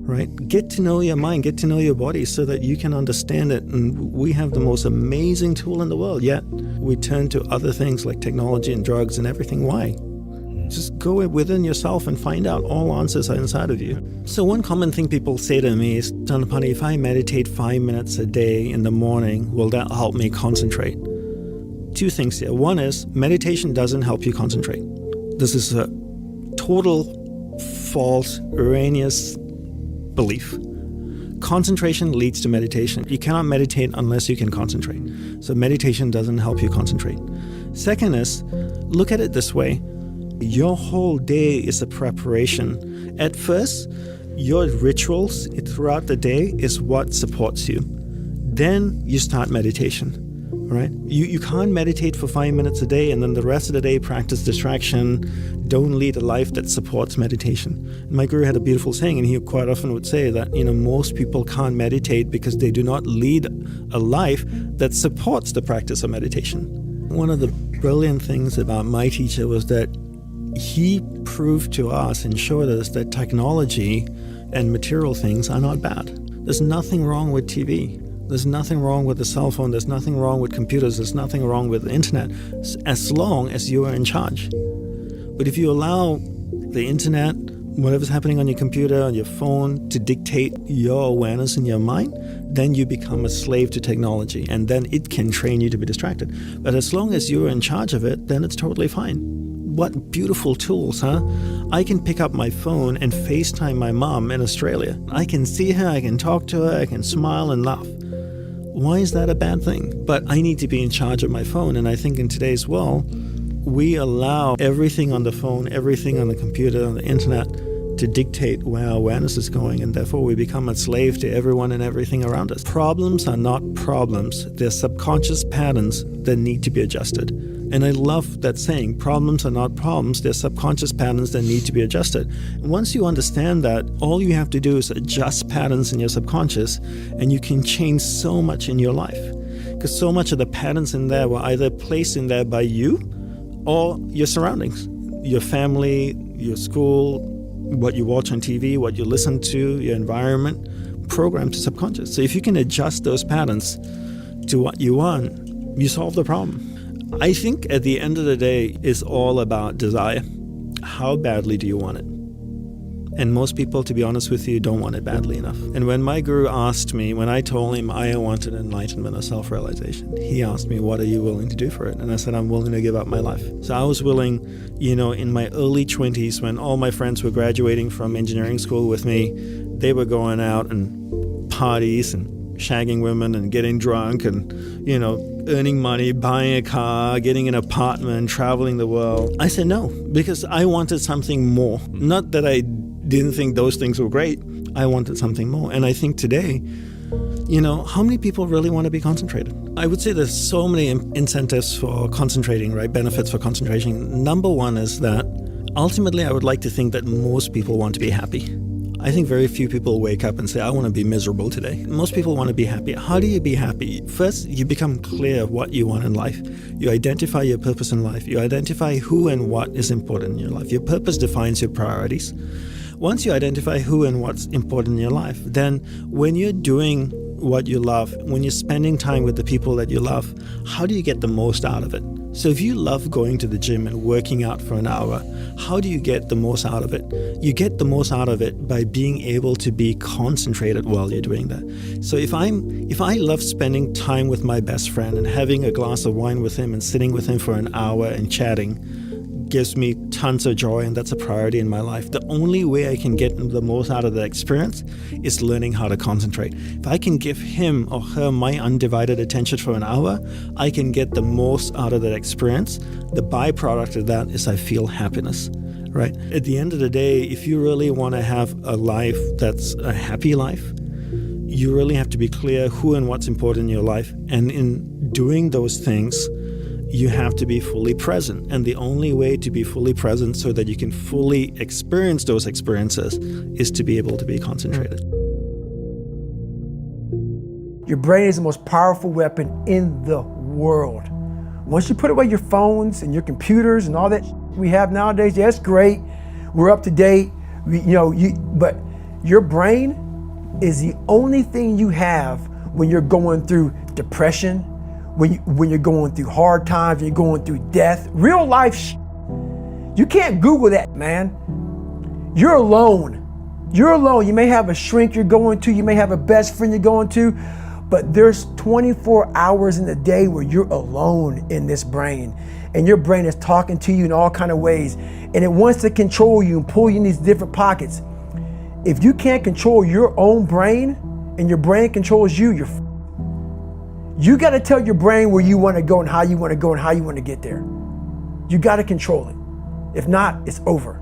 Right? Get to know your mind, get to know your body so that you can understand it. And we have the most amazing tool in the world, yet we turn to other things like technology and drugs and everything. Why? Just go within yourself and find out all answers are inside of you. So one common thing people say to me is, Dhanapani, if I meditate 5 minutes a day in the morning, will that help me concentrate? Two things here. One is meditation doesn't help you concentrate. This is a total false, erroneous belief. Concentration leads to meditation. You cannot meditate unless you can concentrate. So meditation doesn't help you concentrate. Second is, look at it this way. Your whole day is a preparation. At first, your rituals throughout the day is what supports you. Then you start meditation. Right? You can't meditate for 5 minutes a day and then the rest of the day practice distraction. Don't lead a life that supports meditation. My guru had a beautiful saying, and he quite often would say that, most people can't meditate because they do not lead a life that supports the practice of meditation. One of the brilliant things about my teacher was that he proved to us and showed us that technology and material things are not bad. There's nothing wrong with TV. There's nothing wrong with the cell phone. There's nothing wrong with computers. There's nothing wrong with the internet, as long as you are in charge. But if you allow the internet, whatever's happening on your computer, on your phone, to dictate your awareness in your mind, then you become a slave to technology, and then it can train you to be distracted. But as long as you're in charge of it, then it's totally fine. What beautiful tools, huh? I can pick up my phone and FaceTime my mom in Australia. I can see her, I can talk to her, I can smile and laugh. Why is that a bad thing? But I need to be in charge of my phone. And I think in today's world, we allow everything on the phone, everything on the computer, on the internet, to dictate where our awareness is going. And therefore, we become a slave to everyone and everything around us. Problems are not problems. They're subconscious patterns that need to be adjusted. And I love that saying, problems are not problems, they're subconscious patterns that need to be adjusted. And once you understand that, all you have to do is adjust patterns in your subconscious, and you can change so much in your life. Because so much of the patterns in there were either placed in there by you or your surroundings, your family, your school, what you watch on TV, what you listen to, your environment, programmed to subconscious. So if you can adjust those patterns to what you want, you solve the problem. I think at the end of the day, it's all about desire. How badly do you want it? And most people, to be honest with you, don't want it badly enough. And when my guru asked me, when I told him I wanted enlightenment or self-realization, he asked me, what are you willing to do for it? And I said, I'm willing to give up my life. So I was willing, in my early 20s, when all my friends were graduating from engineering school with me, they were going out and parties and shagging women and getting drunk and, earning money, buying a car, getting an apartment, traveling the world. I said no, because I wanted something more. Not that I didn't think those things were great. I wanted something more. And I think today, how many people really want to be concentrated? I would say there's so many incentives for concentrating, right? Benefits for concentration. Number one is that ultimately I would like to think that most people want to be happy. I think very few people wake up and say, I want to be miserable today. Most people want to be happy. How do you be happy? First, you become clear of what you want in life. You identify your purpose in life. You identify who and what is important in your life. Your purpose defines your priorities. Once you identify who and what's important in your life, then when you're doing what you love, when you're spending time with the people that you love, how do you get the most out of it? So if you love going to the gym and working out for an hour, how do you get the most out of it? You get the most out of it by being able to be concentrated while you're doing that. So if I love spending time with my best friend and having a glass of wine with him and sitting with him for an hour and chatting, gives me tons of joy, and that's a priority in my life. The only way I can get the most out of that experience is learning how to concentrate. If I can give him or her my undivided attention for an hour, I can get the most out of that experience. The byproduct of that is I feel happiness, right? At the end of the day, if you really want to have a life that's a happy life, you really have to be clear who and what's important in your life. And in doing those things, you have to be fully present. And the only way to be fully present so that you can fully experience those experiences is to be able to be concentrated. Your brain is the most powerful weapon in the world. Once you put away your phones and your computers and all that we have nowadays, yeah, it's great. We're up to date. But your brain is the only thing you have when you're going through depression, when you're going through hard times, when you're going through death, real life you can't Google that, man. You're alone. You're alone. You may have a shrink you're going to, you may have a best friend you're going to, but there's 24 hours in the day where you're alone in this brain, and your brain is talking to you in all kinds of ways, and it wants to control you and pull you in these different pockets. If you can't control your own brain and your brain controls you, you got to tell your brain where you want to go and how you want to go and how you want to get there. You got to control it. If not, it's over.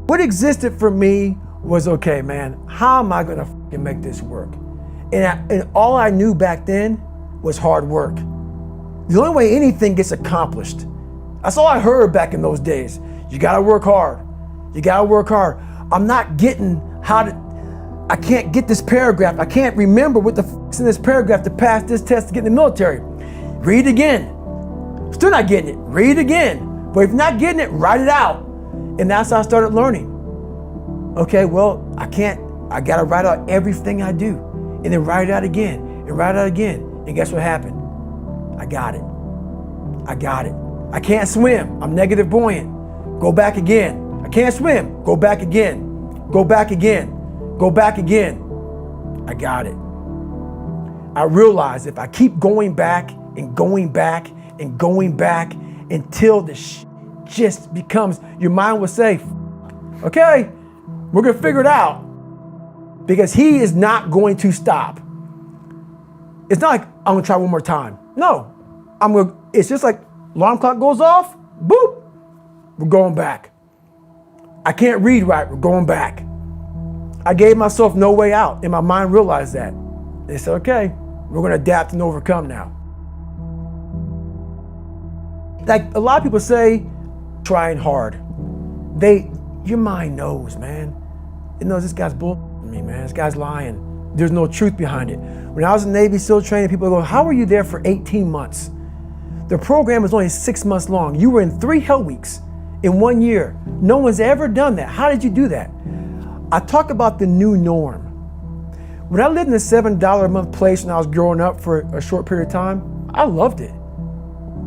What existed for me was, okay, man, how am I going to make this work? And all I knew back then was hard work. The only way anything gets accomplished. That's all I heard back in those days. You got to work hard. You got to work hard. I'm not getting I can't get this paragraph. I can't remember what the f***'s in this paragraph to pass this test to get in the military. Read again. Still not getting it. Read again. But if you're not getting it, write it out. And that's how I started learning. Okay, well, I got to write out everything I do. And then write it out again. And write it out again. And guess what happened? I got it. I can't swim. I'm negative buoyant. Go back again. I can't swim. Go back again. Go back again. Go back again. I got it. I realized if I keep going back and going back and going back until the just becomes, your mind will say, okay, we're going to figure it out, because he is not going to stop. It's not like I'm going to try one more time. No, it's just like alarm clock goes off, boop, we're going back. I can't read right, we're going back. I gave myself no way out, and my mind realized that. They said, okay, we're going to adapt and overcome now. Like a lot of people say, trying hard. Your mind knows, man. It knows this guy's bullshitting me, man. This guy's lying. There's no truth behind it. When I was in Navy SEAL training, people go, how were you there for 18 months? The program was only 6 months long. You were in 3 hell weeks in 1 year. No one's ever done that. How did you do that? I talk about the new norm. When I lived in a $7 a month place when I was growing up for a short period of time, I loved it.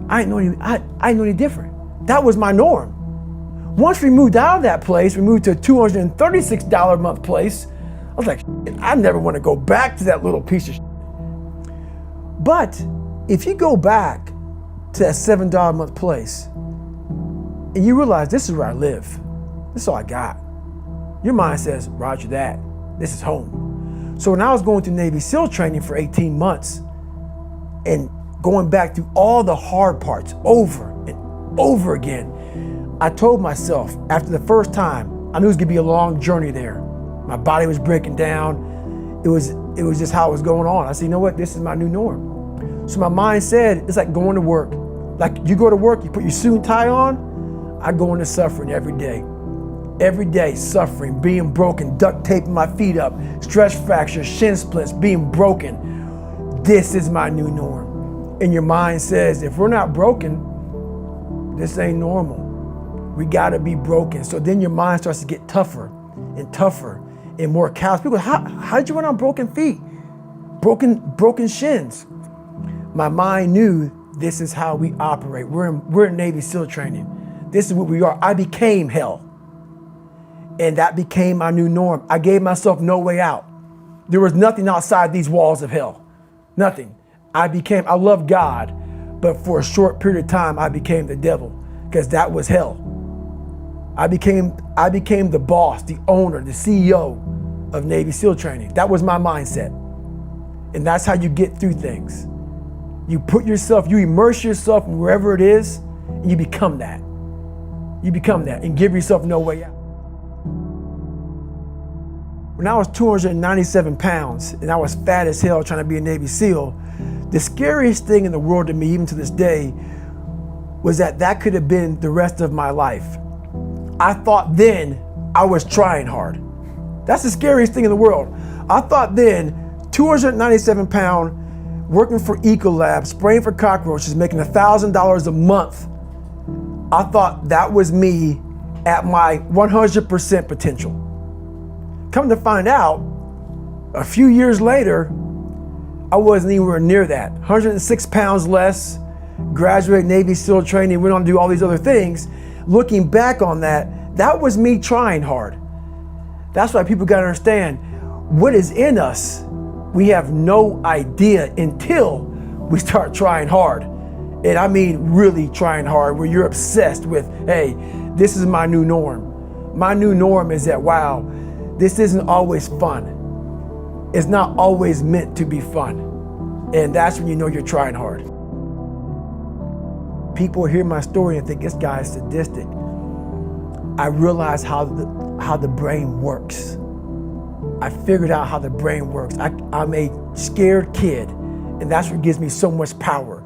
I didn't know any different. That was my norm. Once we moved out of that place, we moved to a $236 a month place. I was like, I never want to go back to that little piece of shit. But if you go back to that $7 a month place and you realize this is where I live, this is all I got, your mind says, roger that, this is home. So when I was going through Navy SEAL training for 18 months and going back through all the hard parts over and over again, I told myself after the first time, I knew it was gonna be a long journey there. My body was breaking down. It was just how it was going on. I said, you know what, this is my new norm. So my mind said, it's like going to work. Like you go to work, you put your suit and tie on, I go into suffering every day. Every day suffering, being broken, duct taping my feet up, stress fractures, shin splints, being broken. This is my new norm. And your mind says, if we're not broken, this ain't normal. We gotta be broken. So then your mind starts to get tougher and tougher and more callous. People go, how did you run on broken feet? Broken shins. My mind knew this is how we operate. We're in Navy SEAL training. This is what we are. I became hell. And that became my new norm. I gave myself no way out. There was nothing outside these walls of hell. Nothing. I loved God, but for a short period of time, I became the devil because that was hell. I became the boss, the owner, the CEO of Navy SEAL training. That was my mindset. And that's how you get through things. You immerse yourself in wherever it is, and you become that. You become that and give yourself no way out. When I was 297 pounds and I was fat as hell trying to be a Navy SEAL, the scariest thing in the world to me, even to this day, was that could have been the rest of my life. I thought then I was trying hard. That's the scariest thing in the world. I thought then, 297 pound, working for Ecolab, spraying for cockroaches, making $1,000 a month. I thought that was me at my 100% potential. Come to find out, a few years later, I wasn't anywhere near that. 106 pounds less, graduated Navy SEAL training, went on to do all these other things. Looking back on that was me trying hard. That's why people gotta understand what is in us. We have no idea until we start trying hard. And I mean really trying hard, where you're obsessed with, hey, this is my new norm. My new norm is that, wow, this isn't always fun. It's not always meant to be fun. And that's when you know you're trying hard. People hear my story and think this guy is sadistic. I realized how the brain works. I figured out how the brain works. I'm a scared kid, and that's what gives me so much power.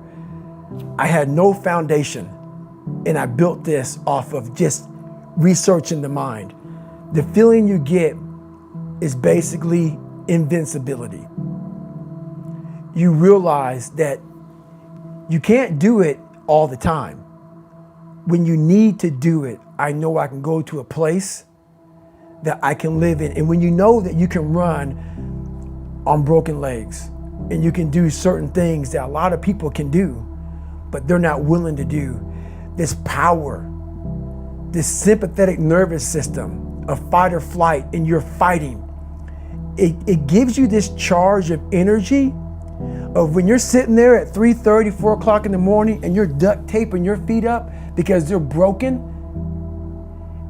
I had no foundation, and I built this off of just researching the mind. The feeling you get is basically invincibility. You realize that you can't do it all the time. When you need to do it, I know I can go to a place that I can live in. And when you know that you can run on broken legs and you can do certain things that a lot of people can do, but they're not willing to do, this power, this sympathetic nervous system of fight or flight, and you're fighting, it gives you this charge of energy of when you're sitting there at 3:30, 4 o'clock in the morning and you're duct taping your feet up because they're broken,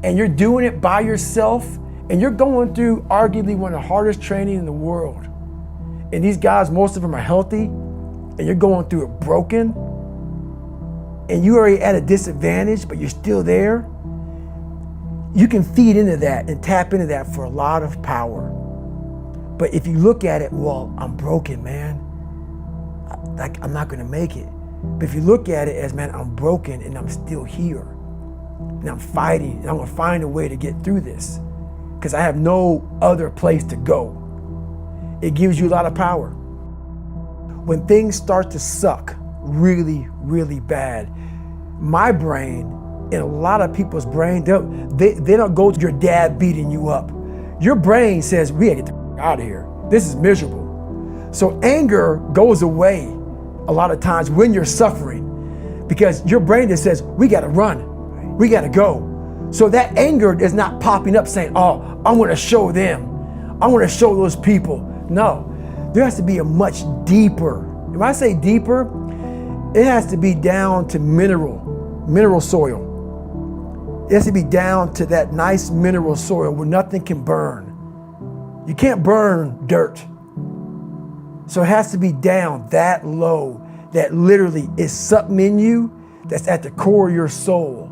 and you're doing it by yourself, and you're going through arguably one of the hardest training in the world. And these guys, most of them are healthy, and you're going through it broken, and you're already at a disadvantage, but you're still there. You can feed into that and tap into that for a lot of power. But if you look at it, well, I'm broken, man. I'm not gonna make it. But if you look at it as, man, I'm broken and I'm still here, and I'm fighting, and I'm gonna find a way to get through this because I have no other place to go. It gives you a lot of power. When things start to suck really, really bad, my brain and a lot of people's brain, they don't go to your dad beating you up. Your brain says, we gotta get the out of here. This is miserable. So anger goes away a lot of times when you're suffering because your brain just says, we gotta run, we gotta go. So that anger is not popping up saying, oh, I'm gonna show them. I'm gonna show those people. No, there has to be a much deeper. When I say deeper, it has to be down to mineral soil. It has to be down to that nice mineral soil where nothing can burn. You can't burn dirt. So it has to be down that low, that literally is something in you that's at the core of your soul.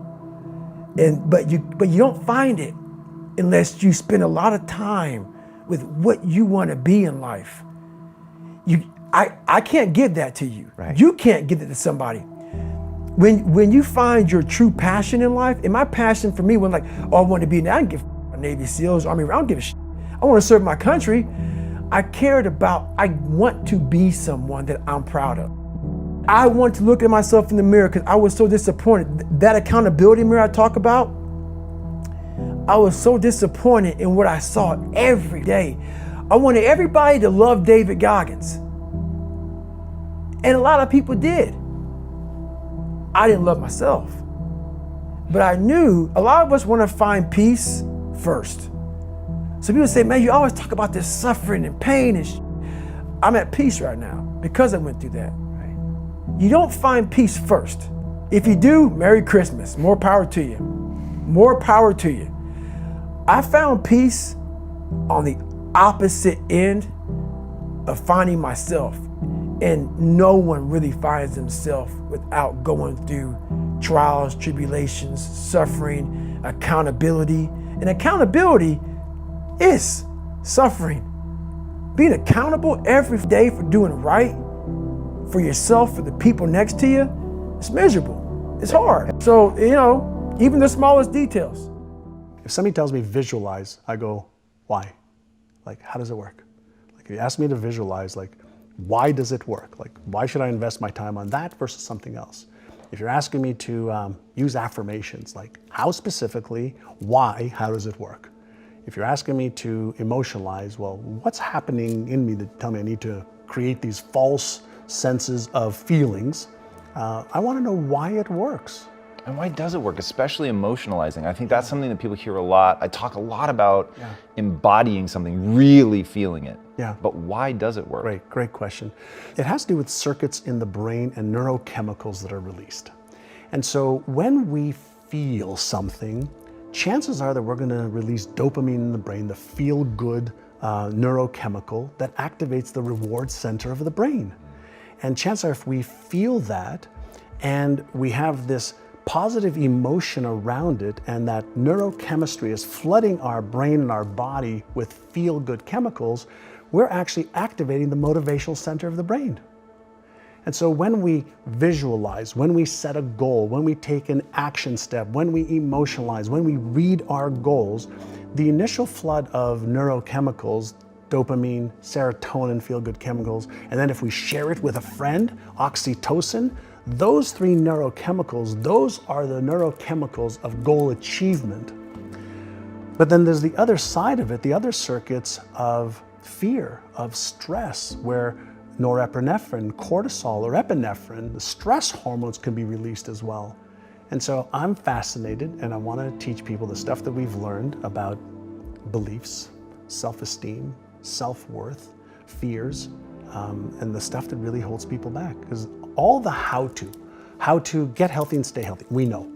But you don't find it unless you spend a lot of time with what you want to be in life. I can't give that to you. Right. You can't give it to somebody. When you find your true passion in life, and my passion for me was like, oh, I want to be, I don't give a Navy SEALs, Army, I don't give a shit. I want to serve my country. I want to be someone that I'm proud of. I want to look at myself in the mirror because I was so disappointed. That accountability mirror I talk about, I was so disappointed in what I saw every day. I wanted everybody to love David Goggins. And a lot of people did. I didn't love myself. But I knew a lot of us want to find peace first. So people say, man, you always talk about this suffering and pain and I'm at peace right now because I went through that. Right? You don't find peace first. If you do, Merry Christmas. More power to you. More power to you. I found peace on the opposite end of finding myself. And no one really finds themselves without going through trials, tribulations, suffering, accountability. And accountability is suffering. Being accountable every day for doing right for yourself, for the people next to you, it's miserable. It's hard. So, even the smallest details. If somebody tells me visualize, I go, why? Like, how does it work? Like, if you ask me to visualize, like, why does it work? Like, why should I invest my time on that versus something else? If you're asking me to use affirmations, like how specifically, why, how does it work? If you're asking me to emotionalize, well, what's happening in me that tell me I need to create these false senses of feelings? I want to know why it works. And why does it work, especially emotionalizing? I think that's something that people hear a lot. I talk a lot about embodying something, really feeling it. Yeah. But why does it work? Great question. It has to do with circuits in the brain and neurochemicals that are released. And so when we feel something, chances are that we're going to release dopamine in the brain, the feel-good neurochemical that activates the reward center of the brain. And chances are if we feel that and we have this positive emotion around it and that neurochemistry is flooding our brain and our body with feel-good chemicals, we're actually activating the motivational center of the brain. And so when we visualize, when we set a goal, when we take an action step, when we emotionalize, when we read our goals, the initial flood of neurochemicals, dopamine, serotonin, feel-good chemicals, and then if we share it with a friend, oxytocin, those three neurochemicals, those are the neurochemicals of goal achievement. But then there's the other side of it, the other circuits of fear, of stress, where norepinephrine, cortisol, or epinephrine, the stress hormones can be released as well. And so I'm fascinated and I want to teach people the stuff that we've learned about beliefs, self-esteem, self-worth, fears, and the stuff that really holds people back. Because all the how to get healthy and stay healthy, we know.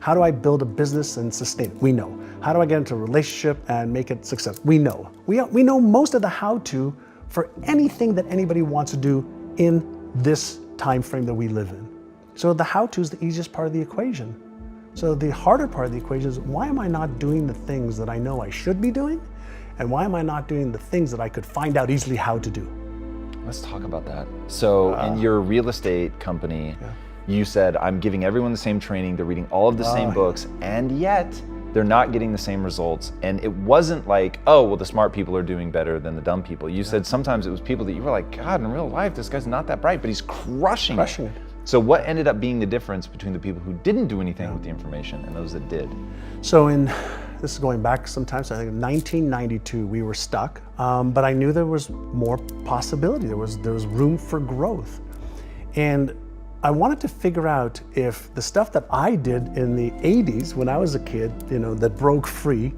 How do I build a business and sustain it? We know. How do I get into a relationship and make it successful? We know. We know most of the how-to for anything that anybody wants to do in this time frame that we live in. So the how-to is the easiest part of the equation. So the harder part of the equation is, why am I not doing the things that I know I should be doing? And why am I not doing the things that I could find out easily how to do? Let's talk about that. So in your real estate company, you said, I'm giving everyone the same training, they're reading all of the same books, and yet they're not getting the same results. And it wasn't like, oh, well, the smart people are doing better than the dumb people. You said sometimes it was people that you were like, God, in real life, this guy's not that bright, but he's crushing it. So what ended up being the difference between the people who didn't do anything with the information and those that did? So this is going back sometimes, I think in 1992, we were stuck, but I knew there was more possibility. There was room for growth. And I wanted to figure out if the stuff that I did in the 80s when I was a kid, that broke free,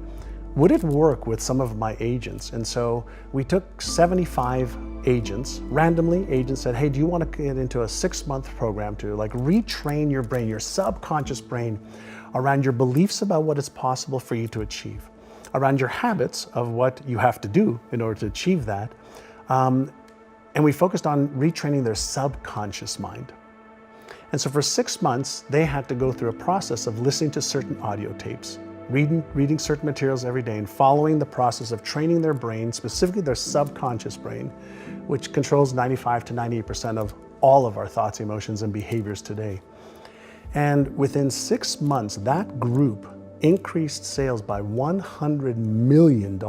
would it work with some of my agents? And so we took 75 agents, randomly agents said, hey, do you want to get into a 6-month program to retrain your brain, your subconscious brain, around your beliefs about what is possible for you to achieve, around your habits of what you have to do in order to achieve that. And we focused on retraining their subconscious mind. And so for 6 months, they had to go through a process of listening to certain audio tapes, reading certain materials every day, and following the process of training their brain, specifically their subconscious brain, which controls 95 to 98% of all of our thoughts, emotions, and behaviors today. And within 6 months, that group increased sales by $100 million.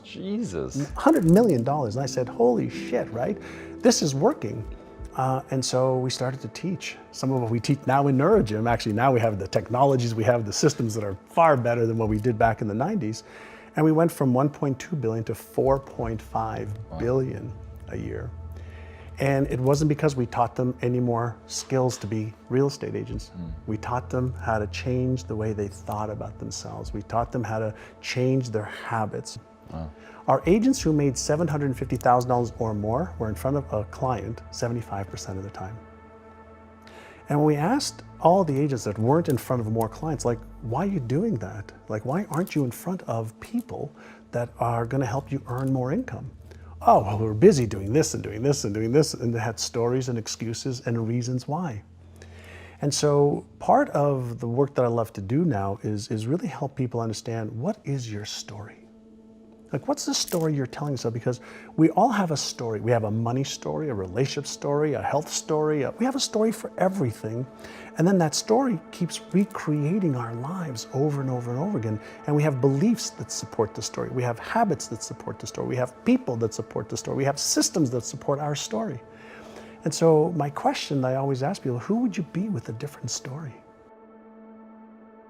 Jesus. $100 million. And I said, holy shit, right? This is working. And so we started to teach. Some of what we teach now in NeuroGym, actually now we have the technologies, we have the systems that are far better than what we did back in the 90s. And we went from 1.2 billion to 4.5 billion a year. And it wasn't because we taught them any more skills to be real estate agents. We taught them how to change the way they thought about themselves. We taught them how to change their habits. Our agents who made $750,000 or more were in front of a client 75% of the time. And when we asked all the agents that weren't in front of more clients, why are you doing that? Why aren't you in front of people that are gonna help you earn more income? Oh, well, we're busy doing this and doing this and doing this, and they had stories and excuses and reasons why. And so part of the work that I love to do now is really help people understand, what is your story? What's the story you're telling yourself? Because we all have a story. We have a money story, a relationship story, a health story. We have a story for everything. And then that story keeps recreating our lives over and over and over again. And we have beliefs that support the story. We have habits that support the story. We have people that support the story. We have systems that support our story. And so my question that I always ask people, who would you be with a different story?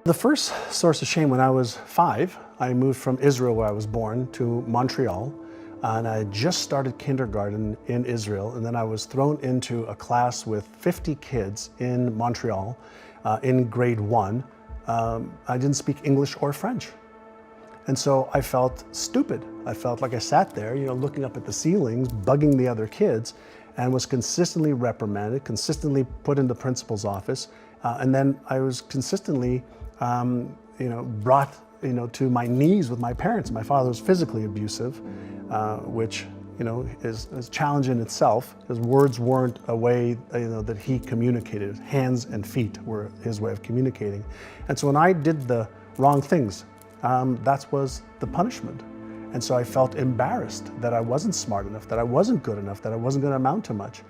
The first source of shame, when I was 5, I moved from Israel, where I was born, to Montreal. And I had just started kindergarten in Israel. And then I was thrown into a class with 50 kids in Montreal in grade 1. I didn't speak English or French. And so I felt stupid. I felt like I sat there, looking up at the ceilings, bugging the other kids, and was consistently reprimanded, consistently put in the principal's office. And then I was consistently brought to my knees with my parents. My father was physically abusive, which is a challenge in itself, because words weren't a way that he communicated. Hands and feet were his way of communicating. And so when I did the wrong things, that was the punishment. And so I felt embarrassed that I wasn't smart enough, that I wasn't good enough, that I wasn't going to amount to much.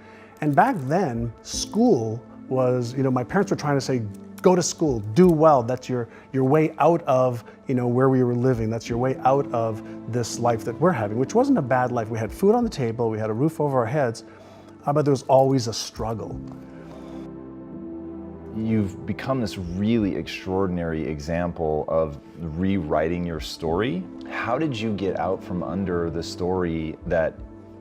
And back then, school was, my parents were trying to say, go to school, do well. That's your way out of where we were living. That's your way out of this life that we're having, which wasn't a bad life. We had food on the table, we had a roof over our heads, but there was always a struggle. You've become this really extraordinary example of rewriting your story. How did you get out from under the story that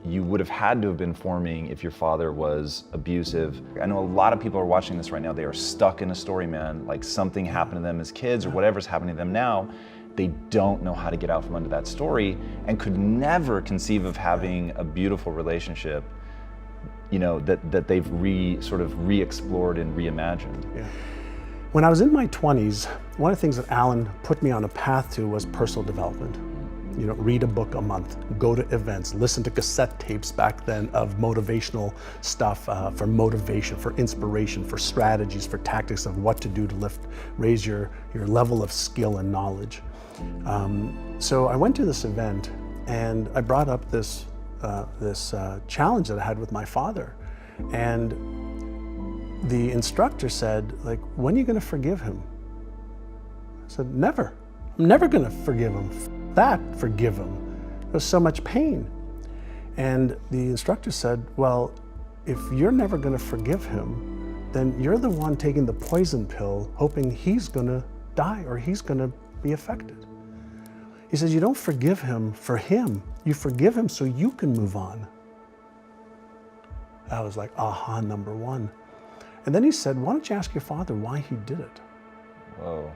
you would have had to have been forming if your father was abusive? I know a lot of people are watching this right now. They are stuck in a story, man. Like something happened to them as kids or whatever's happening to them now. They don't know how to get out from under that story and could never conceive of having a beautiful relationship, that they've re-explored and reimagined. Yeah. When I was in my 20s, one of the things that Alan put me on a path to was personal development. Read a book a month, go to events, listen to cassette tapes back then of motivational stuff for motivation, for inspiration, for strategies, for tactics of what to do to raise your level of skill and knowledge. So I went to this event and I brought up this challenge that I had with my father. And the instructor said, when are you going to forgive him? I said, never. I'm never going to forgive him. Forgive him. There was so much pain. And the instructor said, well, if you're never going to forgive him, then you're the one taking the poison pill, hoping he's going to die or he's going to be affected. He says, you don't forgive him for him. You forgive him so you can move on. That was like aha number one. And then he said, why don't you ask your father why he did it? Whoa.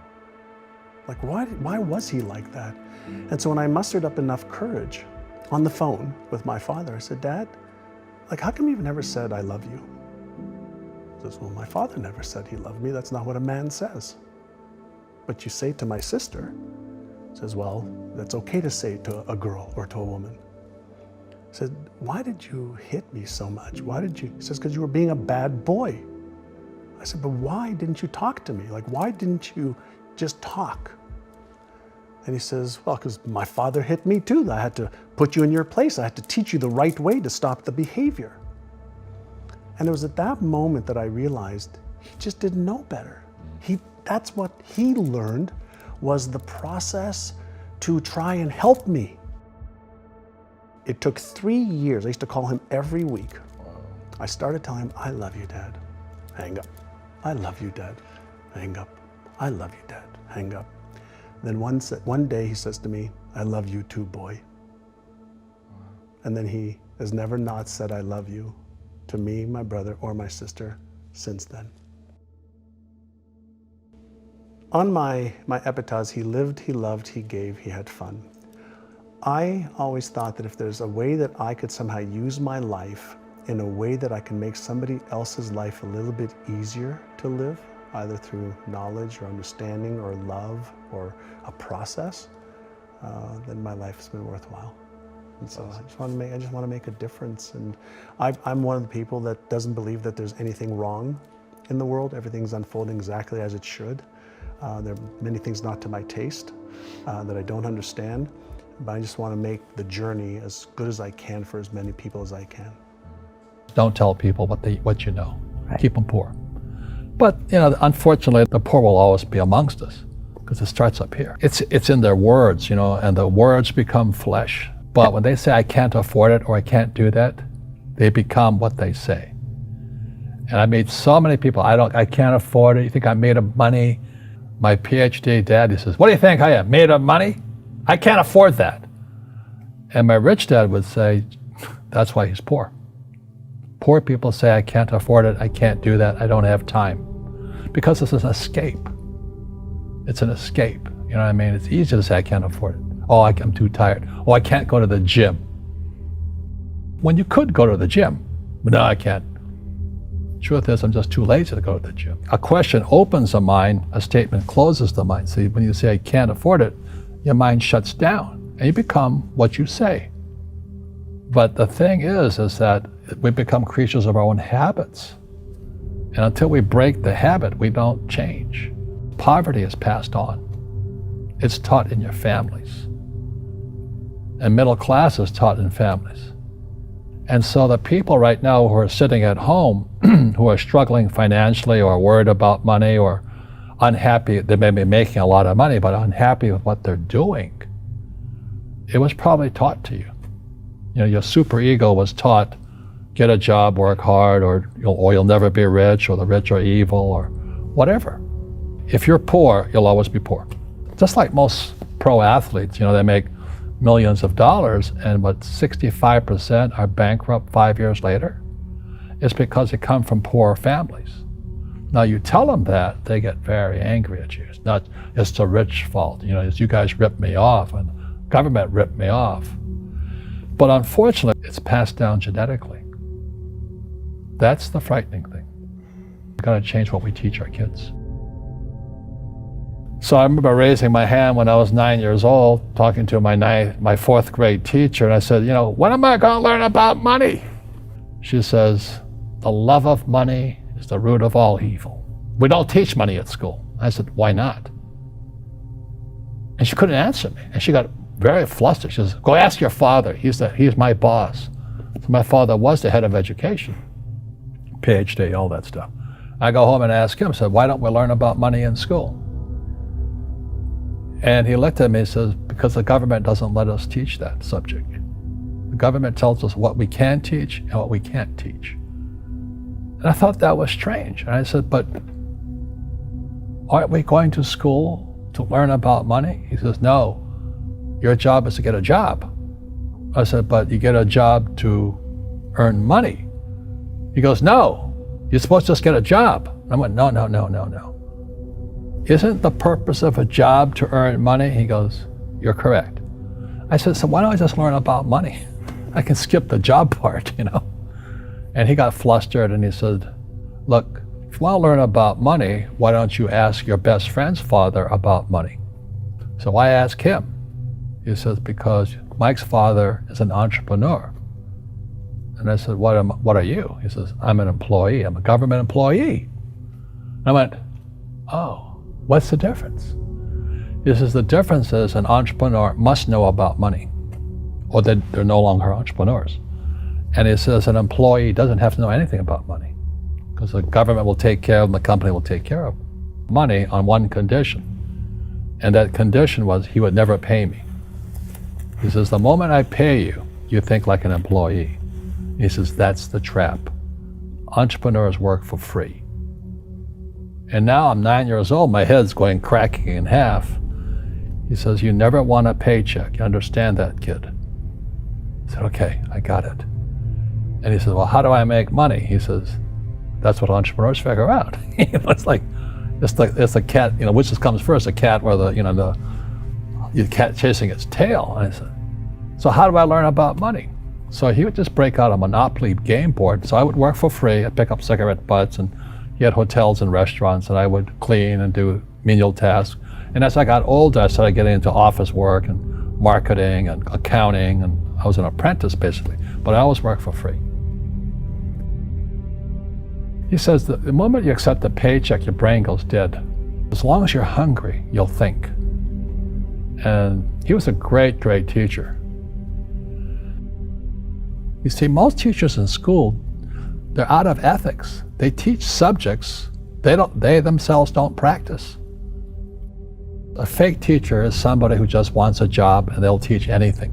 Like, why was he like that? And so when I mustered up enough courage on the phone with my father, I said, Dad, like, how come you've never said, I love you? He says, well, my father never said he loved me. That's not what a man says. But you say to my sister, says, well, that's okay to say to a girl or to a woman. I said, why did you hit me so much? Why did you? He says, because you were being a bad boy. I said, but why didn't you talk to me? Like, why didn't you just talk? And he says, well, because my father hit me too. I had to put you in your place. I had to teach you the right way to stop the behavior. And it was at that moment that I realized he just didn't know better. That's what he learned, was the process to try and help me. It took 3 years. I used to call him every week. I started telling him, I love you, Dad. Hang up. I love you, Dad. Hang up. I love you, Dad. Hang up. Then one day he says to me, I love you too, boy. And then he has never not said I love you to me, my brother, or my sister since then. On my epitaphs, he lived, he loved, he gave, he had fun. I always thought that if there's a way that I could somehow use my life in a way that I can make somebody else's life a little bit easier to live, either through knowledge or understanding or love or a process, then my life has been worthwhile. And so I just want to make a difference. And I'm one of the people that doesn't believe that there's anything wrong in the world. Everything's unfolding exactly as it should. There are many things not to my taste that I don't understand, but I just want to make the journey as good as I can for as many people as I can. Don't tell people what you know. Right. Keep them poor. But unfortunately, the poor will always be amongst us because it starts up here. It's in their words, and the words become flesh. But when they say I can't afford it or I can't do that, they become what they say. And I meet so many people. I can't afford it. You think I'm made of money? My PhD dad, he says, what do you think I am, made of money? I can't afford that. And my rich dad would say, that's why he's poor. Poor people say, I can't afford it, I can't do that, I don't have time. Because it's an escape. It's an escape, you know what I mean? It's easy to say, I can't afford it. Oh, I'm too tired. Oh, I can't go to the gym. When you could go to the gym, but no, I can't. Truth is, I'm just too lazy to go to the gym. A question opens the mind, a statement closes the mind. See, when you say, I can't afford it, your mind shuts down, and you become what you say. But the thing is that we become creatures of our own habits. And until we break the habit, we don't change. Poverty is passed on. It's taught in your families. And middle class is taught in families. And so the people right now who are sitting at home, who are struggling financially or worried about money or unhappy, they may be making a lot of money, but unhappy with what they're doing, it was probably taught to you. Your superego was taught, get a job, work hard, or you'll never be rich, or the rich are evil, or whatever. If you're poor, you'll always be poor. Just like most pro athletes, they make millions of dollars, and 65% are bankrupt 5 years later. It's because they come from poor families. Now you tell them that, they get very angry at you. It's the rich fault. You guys ripped me off, and the government ripped me off. But unfortunately, it's passed down genetically. That's the frightening thing. We've got to change what we teach our kids. So I remember raising my hand when I was 9 years old, talking to my fourth grade teacher, and I said, when am I going to learn about money? She says, the love of money is the root of all evil. We don't teach money at school. I said, why not? And she couldn't answer me, and she got very flustered. She says, go ask your father. He's my boss. So my father was the head of education, PhD, all that stuff. I go home and ask him, I said, why don't we learn about money in school? And he looked at me and says, because the government doesn't let us teach that subject. The government tells us what we can teach and what we can't teach. And I thought that was strange. And I said, but aren't we going to school to learn about money? He says, no, your job is to get a job. I said, but you get a job to earn money. He goes, no, You're supposed to just get a job. And I went, no, no, no, no, no. Isn't the purpose of a job to earn money? He goes, you're correct. I said, so why don't I just learn about money? I can skip the job part, you know? And he got flustered and he said, look, if you want to learn about money, why don't you ask your best friend's father about money? So I asked him. He says, because Mike's father is an entrepreneur. And I said, what are you? He says, I'm an employee. I'm a government employee. And I went, oh, what's the difference? He says, the difference is an entrepreneur must know about money, or they're no longer entrepreneurs. And he says an employee doesn't have to know anything about money, because the government will take care of them, the company will take care of money on one condition. And that condition was he would never pay me. He says, the moment I pay you, you think like an employee. He says, that's the trap. Entrepreneurs work for free. And now I'm 9 years old, my head's going cracking in half. He says, you never want a paycheck. You understand that, kid? I said, okay, I got it. And he says, well, how do I make money? He says, that's what entrepreneurs figure out. It's like a cat, you know, which comes first, a cat or the cat chasing its tail. And I said, so how do I learn about money? So he would just break out a Monopoly game board. So I would work for free. I'd pick up cigarette butts, and he had hotels and restaurants, and I would clean and do menial tasks. And as I got older, I started getting into office work and marketing and accounting, and I was an apprentice basically, but I always worked for free. He says that the moment you accept a paycheck, your brain goes dead. As long as you're hungry, you'll think. And he was a great, great teacher. You see, most teachers in school, they're out of ethics. They teach subjects they themselves don't practice. A fake teacher is somebody who just wants a job and they'll teach anything.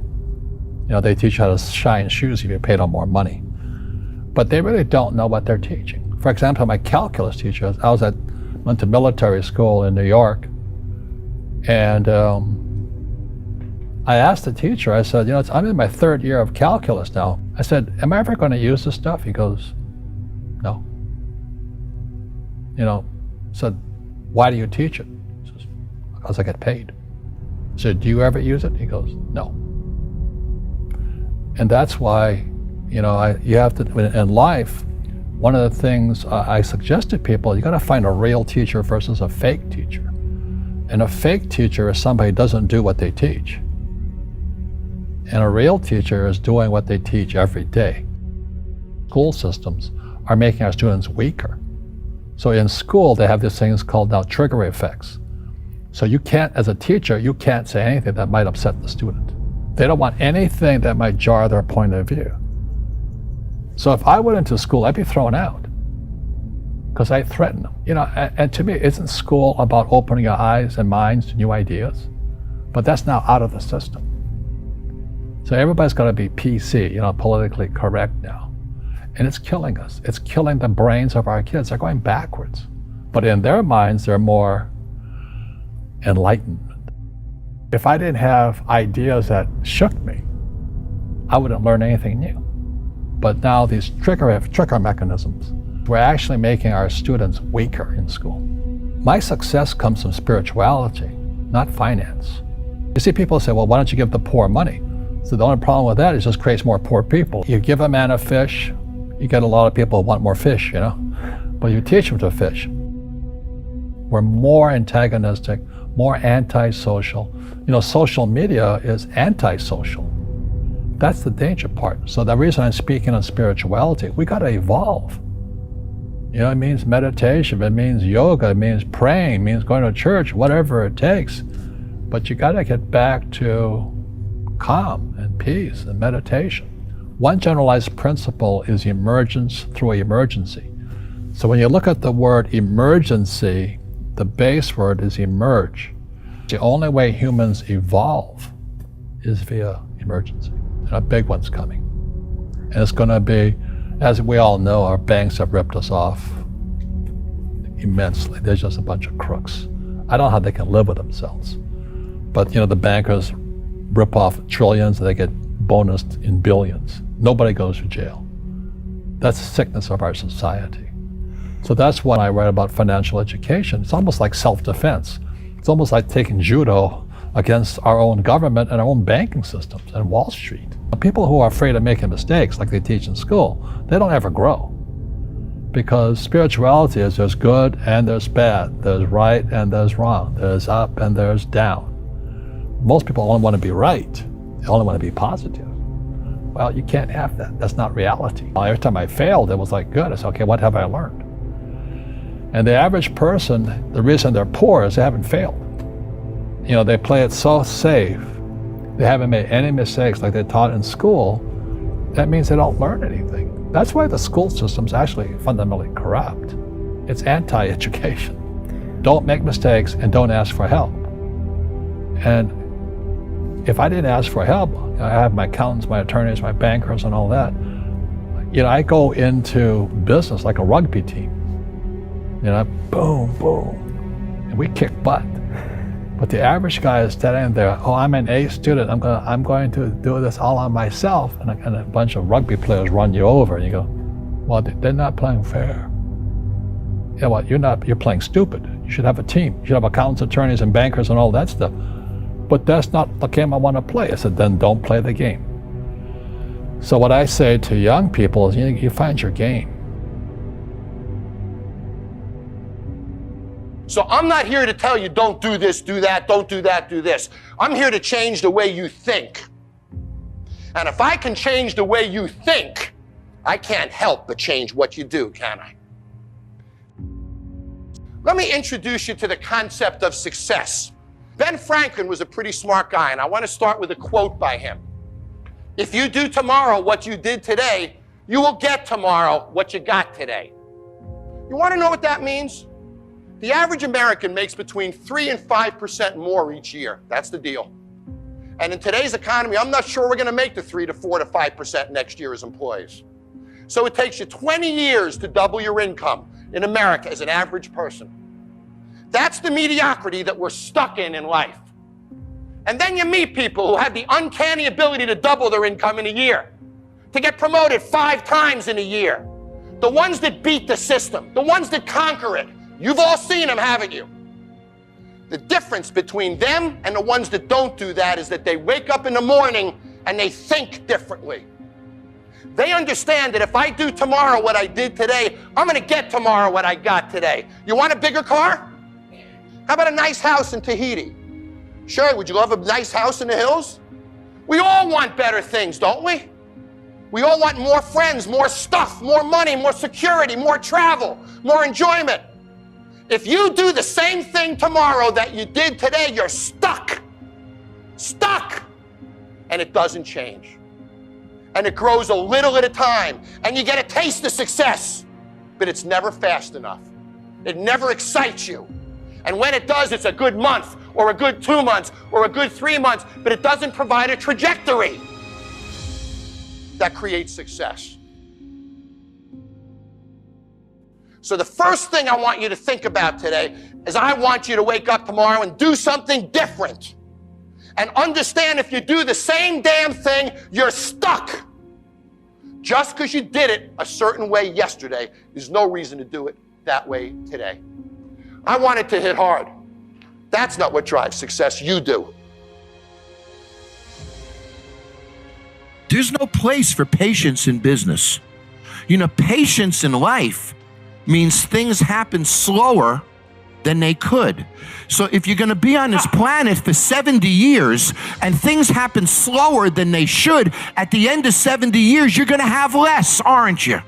You know, they teach how to shine shoes if you pay them more money. But they really don't know what they're teaching. For example, my calculus teacher, went to military school in New York, and I asked the teacher, I said, I'm in my third year of calculus now. I said, am I ever going to use this stuff? He goes, no. Said, why do you teach it? He says, because I get paid. I said, do you ever use it? He goes, no. And that's why, you have to, in life, one of the things I suggest to people, you got to find a real teacher versus a fake teacher. And a fake teacher is somebody who doesn't do what they teach. And a real teacher is doing what they teach every day. School systems are making our students weaker. So in school, they have these things called now trigger effects. So you can't, as a teacher, you can't say anything that might upset the student. They don't want anything that might jar their point of view. So if I went into school, I'd be thrown out because I threaten them. And to me, isn't school about opening your eyes and minds to new ideas? But that's now out of the system. So everybody's got to be PC, politically correct now. And it's killing us. It's killing the brains of our kids. They're going backwards. But in their minds, they're more enlightened. If I didn't have ideas that shook me, I wouldn't learn anything new. But now these trigger mechanisms, we're actually making our students weaker in school. My success comes from spirituality, not finance. You see, people say, well, why don't you give the poor money? So the only problem with that is it just creates more poor people. You give a man a fish, you get a lot of people who want more fish, but you teach them to fish. We're more antagonistic, more antisocial. Social media is antisocial. That's the danger part. So the reason I'm speaking on spirituality, we got to evolve. It means meditation, it means yoga, it means praying, it means going to church, whatever it takes. But you got to get back to calm and peace and meditation. One generalized principle is emergence through emergency. So when you look at the word emergency, the base word is emerge. The only way humans evolve is via emergency. And a big one's coming. And it's going to be, as we all know, our banks have ripped us off immensely. They're just a bunch of crooks. I don't know how they can live with themselves. But the bankers rip off trillions and they get bonused in billions. Nobody goes to jail. That's the sickness of our society. So that's why I write about financial education. It's almost like self-defense. It's almost like taking judo against our own government and our own banking systems and Wall Street. People who are afraid of making mistakes, like they teach in school, they don't ever grow. Because spirituality is there's good and there's bad, there's right and there's wrong, there's up and there's down. Most people only want to be right, they only want to be positive. Well, you can't have that, that's not reality. Every time I failed, it was like, good, I said, okay, what have I learned? And the average person, the reason they're poor is they haven't failed. You know, they play it so safe, they haven't made any mistakes like they taught in school. That means they don't learn anything. That's why the school system's actually fundamentally corrupt. It's anti-education. Don't make mistakes and don't ask for help. And if I didn't ask for help, I have my accountants, my attorneys, my bankers and all that. You know, I go into business like a rugby team. You know, boom, boom, and we kick butt. But the average guy is standing there, oh, I'm an A student, I'm going to do this all on myself, and a bunch of rugby players run you over, and you go, well, they're not playing fair. Yeah, well, you're playing stupid. You should have a team. You should have accountants, attorneys, and bankers and all that stuff. But that's not the game I want to play. I said, then don't play the game. So what I say to young people is, you find your game. So I'm not here to tell you don't do this, do that, don't do that, do this. I'm here to change the way you think. And if I can change the way you think, I can't help but change what you do, can I? Let me introduce you to the concept of success. Ben Franklin was a pretty smart guy, and I want to start with a quote by him. If you do tomorrow what you did today, you will get tomorrow what you got today. You want to know what that means? The average American makes between 3 and 5% more each year. That's the deal. And in today's economy, I'm not sure we're going to make the 3 to 4 to 5% next year as employees. So it takes you 20 years to double your income in America as an average person. That's the mediocrity that we're stuck in life. And then you meet people who have the uncanny ability to double their income in a year, to get promoted 5 times in a year. The ones that beat the system, the ones that conquer it. You've all seen them, haven't you? The difference between them and the ones that don't do that is that they wake up in the morning and they think differently. They understand that if I do tomorrow what I did today, I'm going to get tomorrow what I got today. You want a bigger car? How about a nice house in Tahiti? Sure, would you love a nice house in the hills? We all want better things, don't we? We all want more friends, more stuff, more money, more security, more travel, more enjoyment. If you do the same thing tomorrow that you did today, you're stuck. Stuck. And it doesn't change. And it grows a little at a time. And you get a taste of success. But it's never fast enough. It never excites you. And when it does, it's a good month, or a good 2 months, or a good 3 months. But it doesn't provide a trajectory that creates success. So the first thing I want you to think about today is I want you to wake up tomorrow and do something different. And understand if you do the same damn thing, you're stuck. Just because you did it a certain way yesterday, there's no reason to do it that way today. I want it to hit hard. That's not what drives success, you do. There's no place for patience in business. You know, patience in life means things happen slower than they could. So if you're going to be on this planet for 70 years and things happen slower than they should, at the end of 70 years, you're going to have less, aren't you?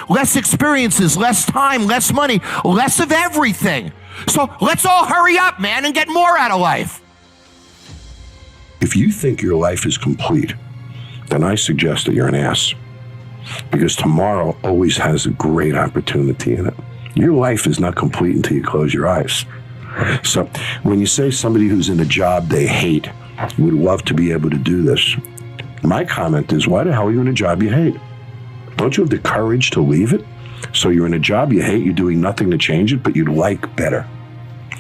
Less experiences, less time, less money, less of everything. So let's all hurry up, man, and get more out of life. If you think your life is complete, then I suggest that you're an ass. Because tomorrow always has a great opportunity in it. Your life is not complete until you close your eyes. So when you say somebody who's in a job they hate would love to be able to do this, my comment is, why the hell are you in a job you hate? Don't you have the courage to leave it? So you're in a job you hate, you're doing nothing to change it, but you'd like better.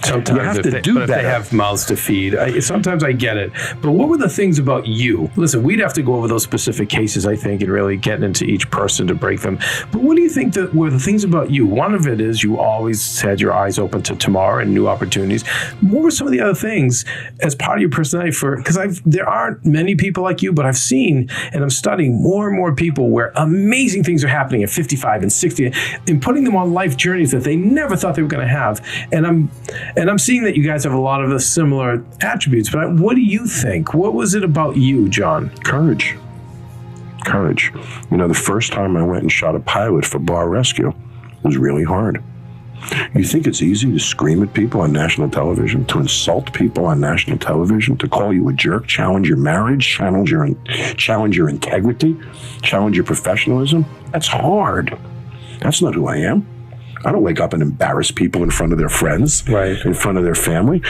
Sometimes you have if to they, do but better. If they have mouths to feed. Sometimes I get it. But what were the things about you? Listen, we'd have to go over those specific cases, I think, and really get into each person to break them. But what do you think that were the things about you? One of it is you always had your eyes open to tomorrow and new opportunities. What were some of the other things as part of your personality? Because there aren't many people like you, but I've seen and I'm studying more and more people where amazing things are happening at 55 and 60 and putting them on life journeys that they never thought they were going to have. And I'm seeing that you guys have a lot of the similar attributes, but what do you think? What was it about you, John? Courage. Courage. You know, the first time I went and shot a pilot for bar rescue was really hard. You think it's easy to scream at people on national television, to insult people on national television, to call you a jerk, challenge your marriage, challenge your integrity, challenge your professionalism? That's hard. That's not who I am. I don't wake up and embarrass people in front of their friends, in front of their family.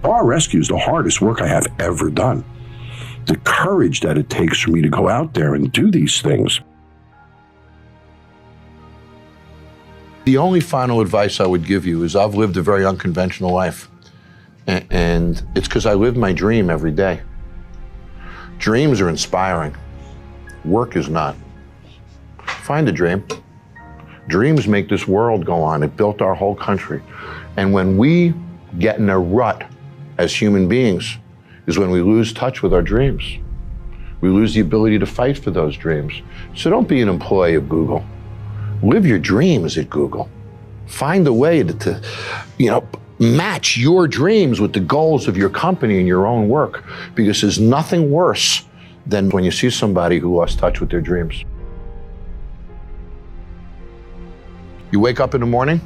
Bar rescue is the hardest work I have ever done. The courage that it takes for me to go out there and do these things. The only final advice I would give you is I've lived a very unconventional life. And it's because I live my dream every day. Dreams are inspiring. Work is not. Find a dream. Dreams make this world go on. It built our whole country. And when we get in a rut as human beings is when we lose touch with our dreams. We lose the ability to fight for those dreams. So don't be an employee of Google. Live your dreams at Google. Find a way to match your dreams with the goals of your company and your own work, because there's nothing worse than when you see somebody who lost touch with their dreams. You wake up in the morning,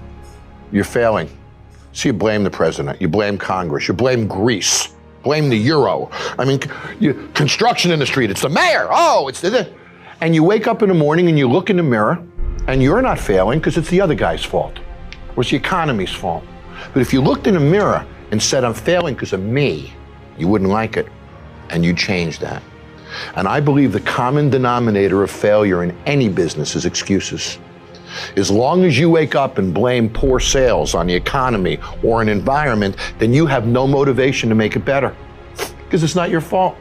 you're failing. So you blame the president, you blame Congress, you blame Greece, blame the euro. I mean, construction industry, it's the mayor, it's the... And you wake up in the morning and you look in the mirror and you're not failing because it's the other guy's fault, or it's the economy's fault. But if you looked in the mirror and said, I'm failing because of me, you wouldn't like it, and you'd change that. And I believe the common denominator of failure in any business is excuses. As long as you wake up and blame poor sales on the economy or an environment, then you have no motivation to make it better, because it's not your fault.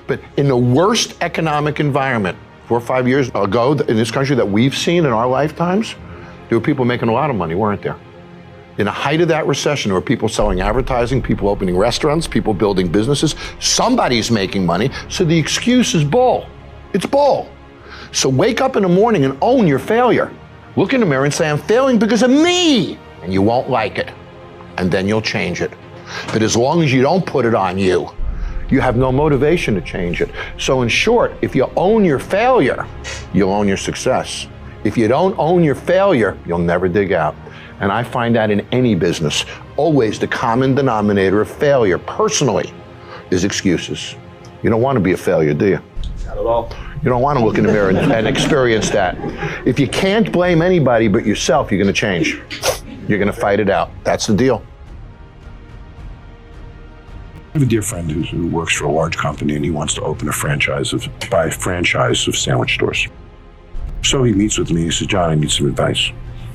But in the worst economic environment 4 or 5 years ago in this country that we've seen in our lifetimes, there were people making a lot of money, weren't there? In the height of that recession, there were people selling advertising, people opening restaurants, people building businesses. Somebody's making money, so the excuse is bull. It's bull. So wake up in the morning and own your failure. Look in the mirror and say, I'm failing because of me, and you won't like it, and then you'll change it. But as long as you don't put it on you, you have no motivation to change it. So in short, if you own your failure, you'll own your success. If you don't own your failure, you'll never dig out. And I find that in any business. Always the common denominator of failure, personally, is excuses. You don't want to be a failure, do you? Not at all. You don't want to look in the mirror and experience that. If you can't blame anybody but yourself, you're going to change. You're going to fight it out. That's the deal. I have a dear friend who works for a large company, and he wants to open a franchise of sandwich stores. So he meets with me. He says, John, I need some advice.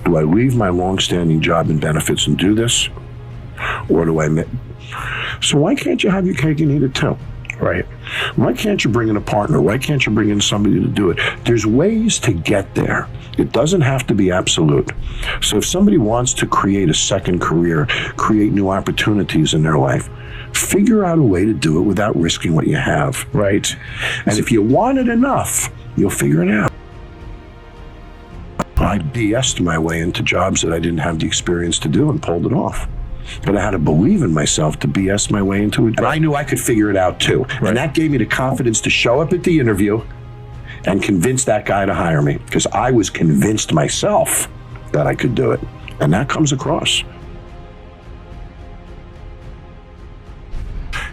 Do I leave my long-standing job and benefits and do this? Or do I... So why can't you have your cake and eat it too? Right? Why can't you bring in a partner? Why can't you bring in somebody to do it? There's ways to get there. It doesn't have to be absolute. So if somebody wants to create a second career, create new opportunities in their life, figure out a way to do it without risking what you have. Right? And if you want it enough, you'll figure it out. I BS'd my way into jobs that I didn't have the experience to do and pulled it off. But I had to believe in myself to BS my way into it. And I knew I could figure it out too. Right. And that gave me the confidence to show up at the interview and convince that guy to hire me, because I was convinced myself that I could do it. And that comes across.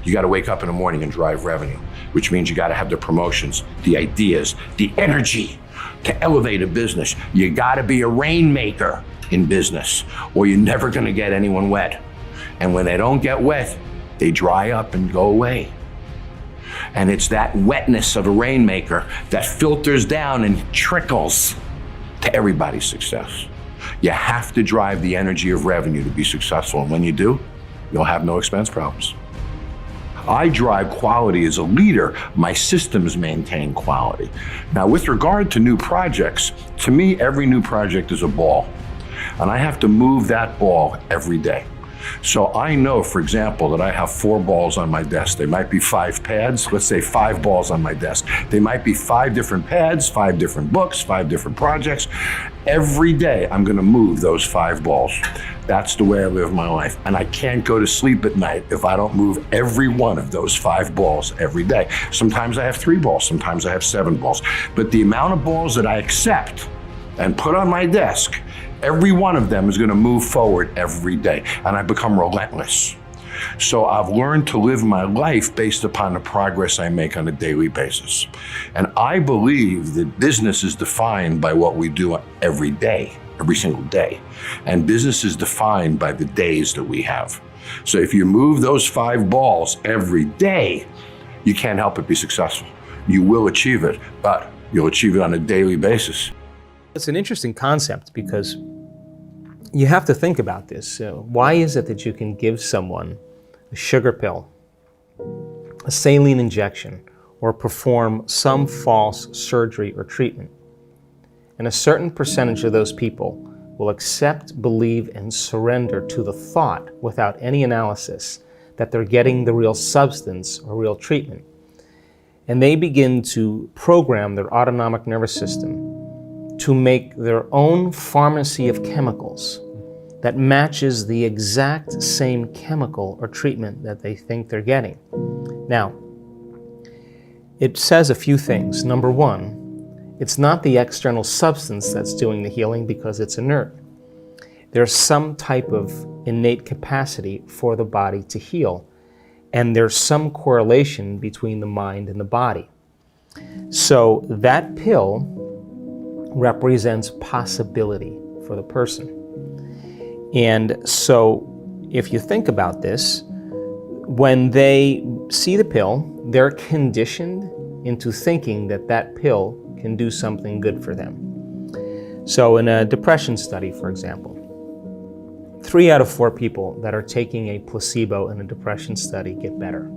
You got to wake up in the morning and drive revenue, which means you got to have the promotions, the ideas, the energy to elevate a business. You got to be a rainmaker in business, or you're never going to get anyone wet. And when they don't get wet, they dry up and go away. And it's that wetness of a rainmaker that filters down and trickles to everybody's success. You have to drive the energy of revenue to be successful. And when you do, you'll have no expense problems. I drive quality as a leader. My systems maintain quality. Now, with regard to new projects, to me, every new project is a ball. And I have to move that ball every day. So I know, for example, that I have 4 balls on my desk. They might be 5 pads, let's say 5 balls on my desk. They might be 5 different pads, 5 different books, 5 different projects. Every day I'm gonna move those 5 balls. That's the way I live my life. And I can't go to sleep at night if I don't move every one of those 5 balls every day. Sometimes I have 3 balls, sometimes I have 7 balls. But the amount of balls that I accept and put on my desk, every one of them is going to move forward every day, and I become relentless. So I've learned to live my life based upon the progress I make on a daily basis. And I believe that business is defined by what we do every day, every single day. And business is defined by the days that we have. So if you move those 5 balls every day, you can't help but be successful. You will achieve it, but you'll achieve it on a daily basis. It's an interesting concept because you have to think about this. Why is it that you can give someone a sugar pill, a saline injection, or perform some false surgery or treatment, and a certain percentage of those people will accept, believe, and surrender to the thought without any analysis that they're getting the real substance or real treatment. And they begin to program their autonomic nervous system to make their own pharmacy of chemicals that matches the exact same chemical or treatment that they think they're getting. Now, it says a few things. Number one, it's not the external substance that's doing the healing because it's inert. There's some type of innate capacity for the body to heal, and there's some correlation between the mind and the body. So that pill represents possibility for the person. And so if you think about this, when they see the pill, they're conditioned into thinking that that pill can do something good for them. So in a depression study, for example, 3 out of 4 people that are taking a placebo in a depression study get better.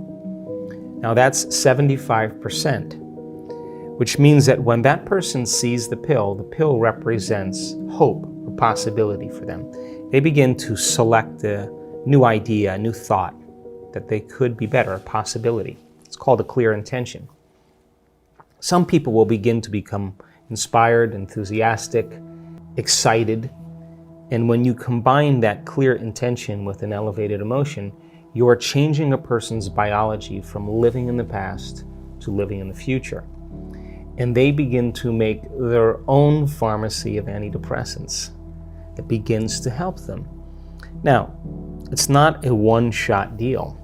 Now that's 75%. Which means that when that person sees the pill represents hope or possibility for them. They begin to select a new idea, a new thought, that they could be better, a possibility. It's called a clear intention. Some people will begin to become inspired, enthusiastic, excited, and when you combine that clear intention with an elevated emotion, you are changing a person's biology from living in the past to living in the future. And they begin to make their own pharmacy of antidepressants that begins to help them. Now, it's not a one-shot deal,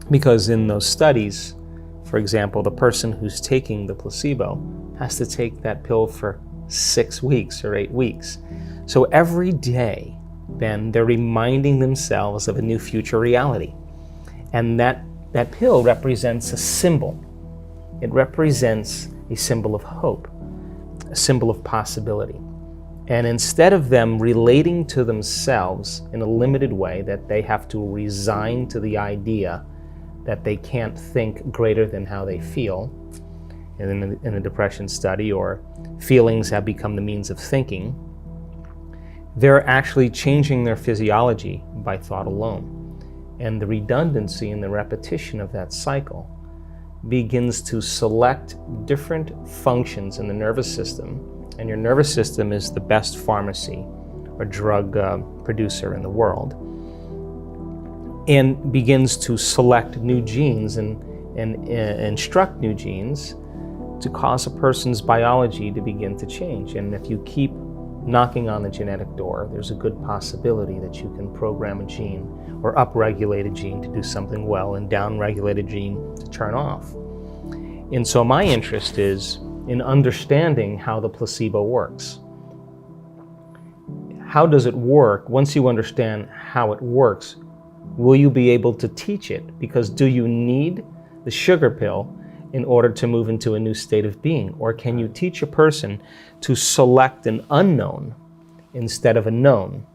because in those studies, for example, the person who's taking the placebo has to take that pill for 6 weeks or 8 weeks. So every day, then, they're reminding themselves of a new future reality. And that pill represents a symbol. It represents a symbol of hope, a symbol of possibility. And instead of them relating to themselves in a limited way, that they have to resign to the idea that they can't think greater than how they feel, in a depression study, or feelings have become the means of thinking, they're actually changing their physiology by thought alone. And the redundancy and the repetition of that cycle begins to select different functions in the nervous system, and your nervous system is the best pharmacy or drug producer in the world, and begins to select new genes and instruct new genes to cause a person's biology to begin to change. And if you keep knocking on the genetic door, there's a good possibility that you can program a gene or upregulate a gene to do something well and downregulate a gene to turn off. And so my interest is in understanding how the placebo works. How does it work? Once you understand how it works, will you be able to teach it? Because do you need the sugar pill in order to move into a new state of being? Or can you teach a person to select an unknown instead of a known,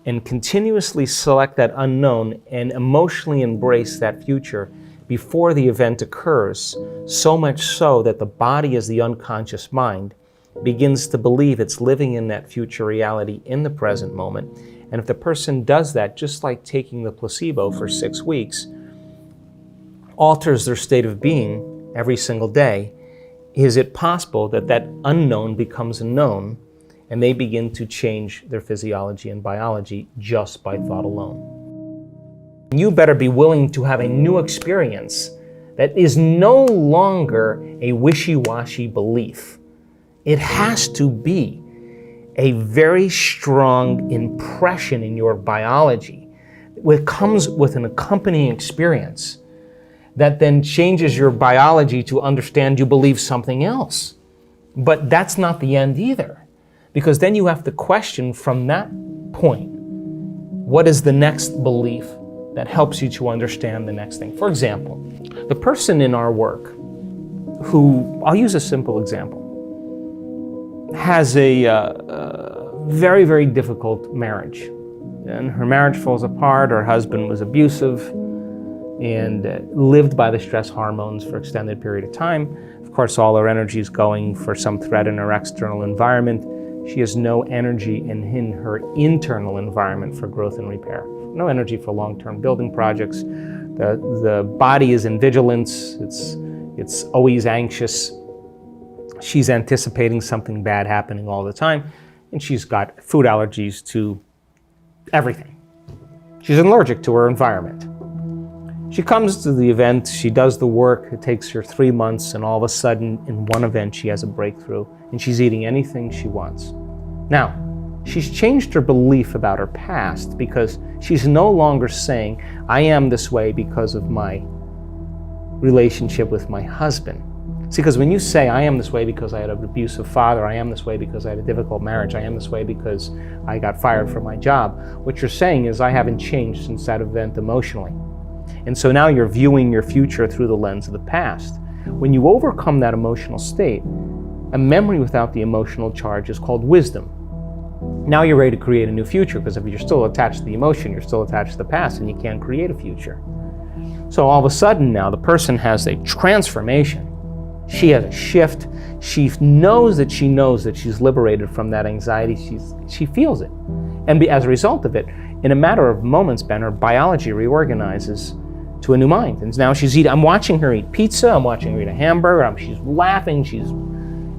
and continuously select that unknown and emotionally embrace that future before the event occurs, so much so that the body, as the unconscious mind, begins to believe it's living in that future reality in the present moment. And if the person does that, just like taking the placebo for 6 weeks, alters their state of being every single day, is it possible that that unknown becomes a known and they begin to change their physiology and biology just by thought alone? You better be willing to have a new experience that is no longer a wishy-washy belief. It has to be a very strong impression in your biology. It comes with an accompanying experience that then changes your biology to understand you believe something else. But that's not the end either, because then you have to question from that point, what is the next belief that helps you to understand the next thing? For example, the person in our work who, I'll use a simple example, has a very, very difficult marriage. And her marriage falls apart, her husband was abusive, and lived by the stress hormones for an extended period of time. Of course, all her energy is going for some threat in her external environment. She has no energy in her internal environment for growth and repair. No energy for long-term building projects. The body is in vigilance. It's always anxious. She's anticipating something bad happening all the time, and she's got food allergies to everything. She's allergic to her environment. She comes to the event, she does the work, it takes her 3 months, and all of a sudden, in one event, she has a breakthrough, and she's eating anything she wants. Now, she's changed her belief about her past because she's no longer saying, I am this way because of my relationship with my husband. See, because when you say, I am this way because I had an abusive father, I am this way because I had a difficult marriage, I am this way because I got fired from my job, what you're saying is, I haven't changed since that event emotionally. And so now you're viewing your future through the lens of the past. When you overcome that emotional state, a memory without the emotional charge is called wisdom. Now you're ready to create a new future, because if you're still attached to the emotion, you're still attached to the past, and you can't create a future. So all of a sudden now the person has a transformation. She has a shift. She knows that she's liberated from that anxiety. She feels it. And as a result of it, in a matter of moments, Ben, her biology reorganizes to a new mind. And now she's eating, I'm watching her eat pizza, I'm watching her eat a hamburger, she's laughing,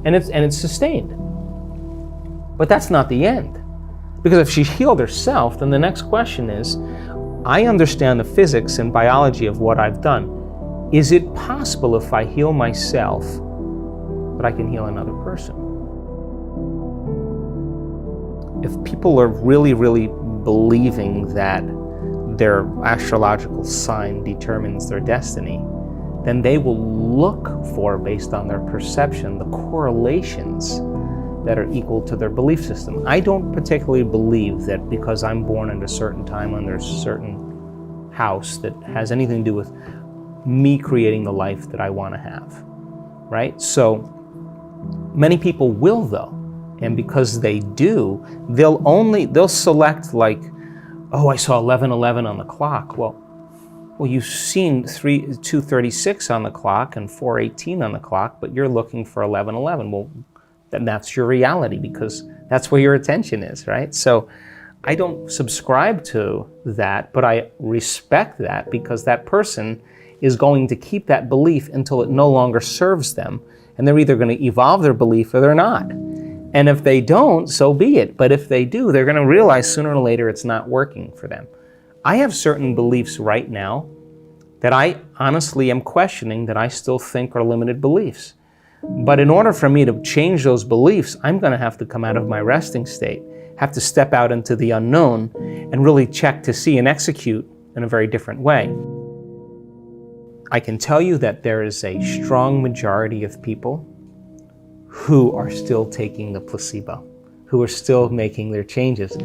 and it's sustained. But that's not the end. Because if she's healed herself, then the next question is, I understand the physics and biology of what I've done. Is it possible if I heal myself that I can heal another person? If people are really, really believing that their astrological sign determines their destiny, then they will look for, based on their perception, the correlations that are equal to their belief system. I don't particularly believe that because I'm born at a certain time under a certain house that has anything to do with me creating the life that I want to have, right? So many people will, though, and because they do, they'll select, like, oh, I saw 11:11 on the clock. Well, you've seen 2:36 on the clock and 4:18 on the clock, but you're looking for 11:11. Well, then that's your reality, because that's where your attention is, right? So I don't subscribe to that, but I respect that, because that person is going to keep that belief until it no longer serves them, and they're either going to evolve their belief or they're not. And if they don't, so be it. But if they do, they're going to realize sooner or later it's not working for them. I have certain beliefs right now that I honestly am questioning, that I still think are limited beliefs. But in order for me to change those beliefs, I'm going to have to come out of my resting state, have to step out into the unknown and really check to see and execute in a very different way. I can tell you that there is a strong majority of people who are still taking the placebo, who are still making their changes.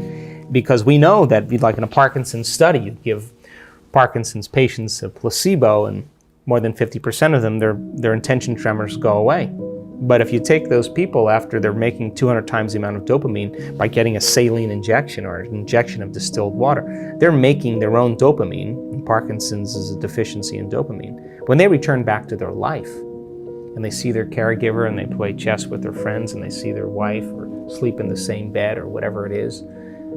Because we know that, like in a Parkinson's study, you give Parkinson's patients a placebo and more than 50% of them, their intention tremors go away. But if you take those people after they're making 200 times the amount of dopamine by getting a saline injection or an injection of distilled water, they're making their own dopamine, and Parkinson's is a deficiency in dopamine. When they return back to their life and they see their caregiver and they play chess with their friends and they see their wife or sleep in the same bed or whatever it is,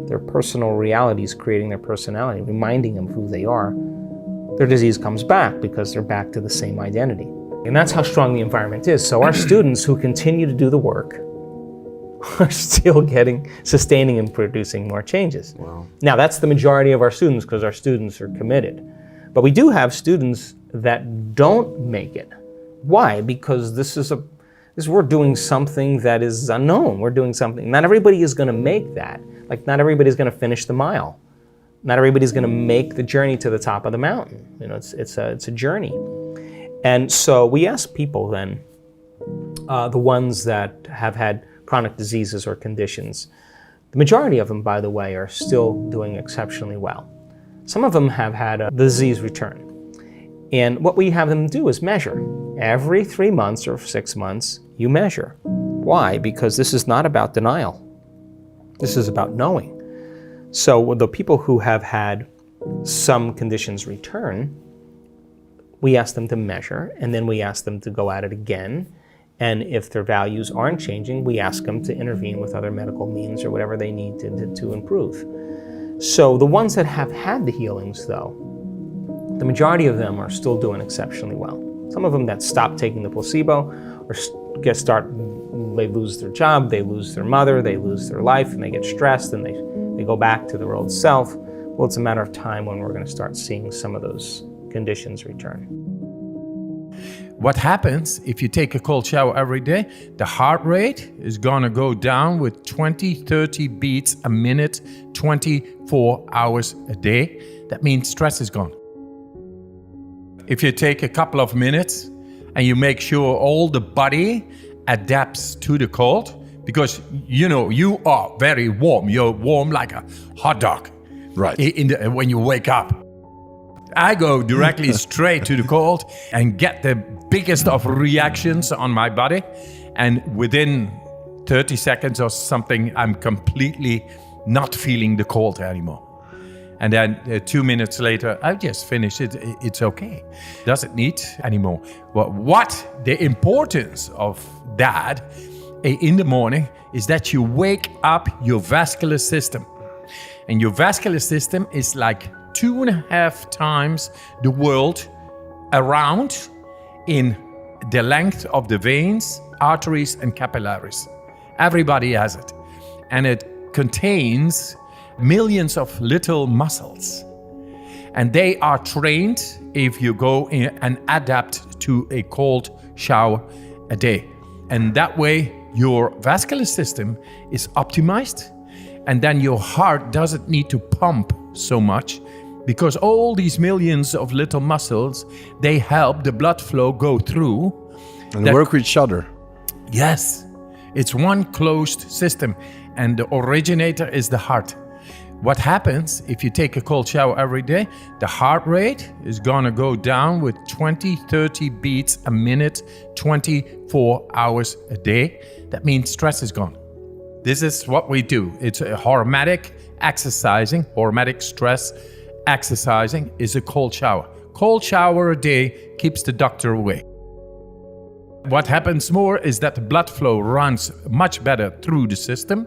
their personal reality is creating their personality, reminding them who they are. Their disease comes back because they're back to the same identity. And that's how strong the environment is. So our students who continue to do the work are still sustaining and producing more changes. Wow. Now that's the majority of our students because our students are committed. But we do have students that don't make it. Why? Because we're doing something that is unknown. We're doing something, not everybody is gonna make that. Like not everybody's gonna finish the mile. Not everybody's gonna make the journey to the top of the mountain. You know, it's a journey. And so we ask people then, the ones that have had chronic diseases or conditions, the majority of them, by the way, are still doing exceptionally well. Some of them have had a disease return. And what we have them do is measure. Every 3 months or 6 months, you measure. Why? Because this is not about denial. This is about knowing. So the people who have had some conditions return, we ask them to measure, and then we ask them to go at it again. And if their values aren't changing, we ask them to intervene with other medical means or whatever they need to improve. So the ones that have had the healings, though, the majority of them are still doing exceptionally well. Some of them that stop taking the placebo or they lose their job, they lose their mother, they lose their life, and they get stressed, and they go back to their old self. Well, it's a matter of time when we're going to start seeing some of those conditions return. What happens if you take a cold shower every day? The heart rate is gonna go down with 20, 30 beats a minute, 24 hours a day. That means stress is gone. If you take a couple of minutes and you make sure all the body adapts to the cold, because you know you are very warm. You're warm like a hot dog. Right. When you wake up. I go directly straight to the cold and get the biggest of reactions on my body. And within 30 seconds or something, I'm completely not feeling the cold anymore. And then 2 minutes later, I just finished it. It's okay. Doesn't need anymore. But what the importance of that in the morning is that you wake up your vascular system. And your vascular system is like 2.5 times the world around in the length of the veins, arteries, and capillaries. Everybody has it. And it contains millions of little muscles. And they are trained if you go in and adapt to a cold shower a day. And that way, your vascular system is optimized. And then your heart doesn't need to pump so much, because all these millions of little muscles, they help the blood flow go through. And work with each other. Yes, it's one closed system, and the originator is the heart. What happens if you take a cold shower every day? The heart rate is gonna go down with 20, 30 beats a minute, 24 hours a day. That means stress is gone. This is what we do. It's a hormetic exercising, hormetic stress exercising is a cold shower. Cold shower a day keeps the doctor away. What happens more is that the blood flow runs much better through the system.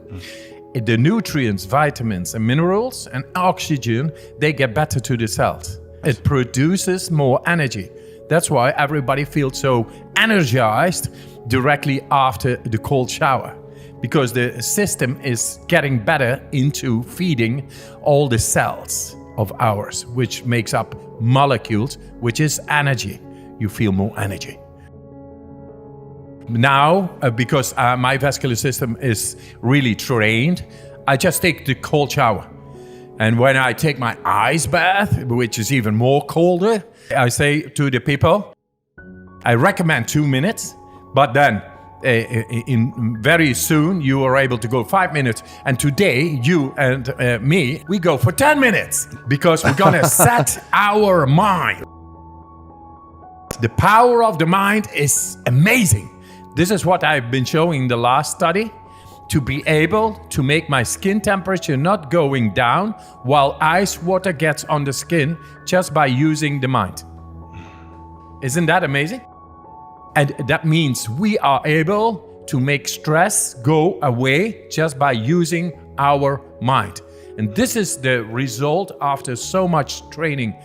The nutrients, vitamins and minerals and oxygen, they get better to the cells. It produces more energy. That's why everybody feels so energized directly after the cold shower, because the system is getting better into feeding all the cells of ours, which makes up molecules, which is energy. You feel more energy. Now, because my vascular system is really trained, I just take the cold shower. And when I take my ice bath, which is even more colder, I say to the people, I recommend 2 minutes, but then very soon you are able to go 5 minutes. And today, you and me, we go for 10 minutes because we're gonna set our mind. The power of the mind is amazing. This is what I've been showing in the last study, to be able to make my skin temperature not going down while ice water gets on the skin just by using the mind. Isn't that amazing? And that means we are able to make stress go away just by using our mind. And this is the result after so much training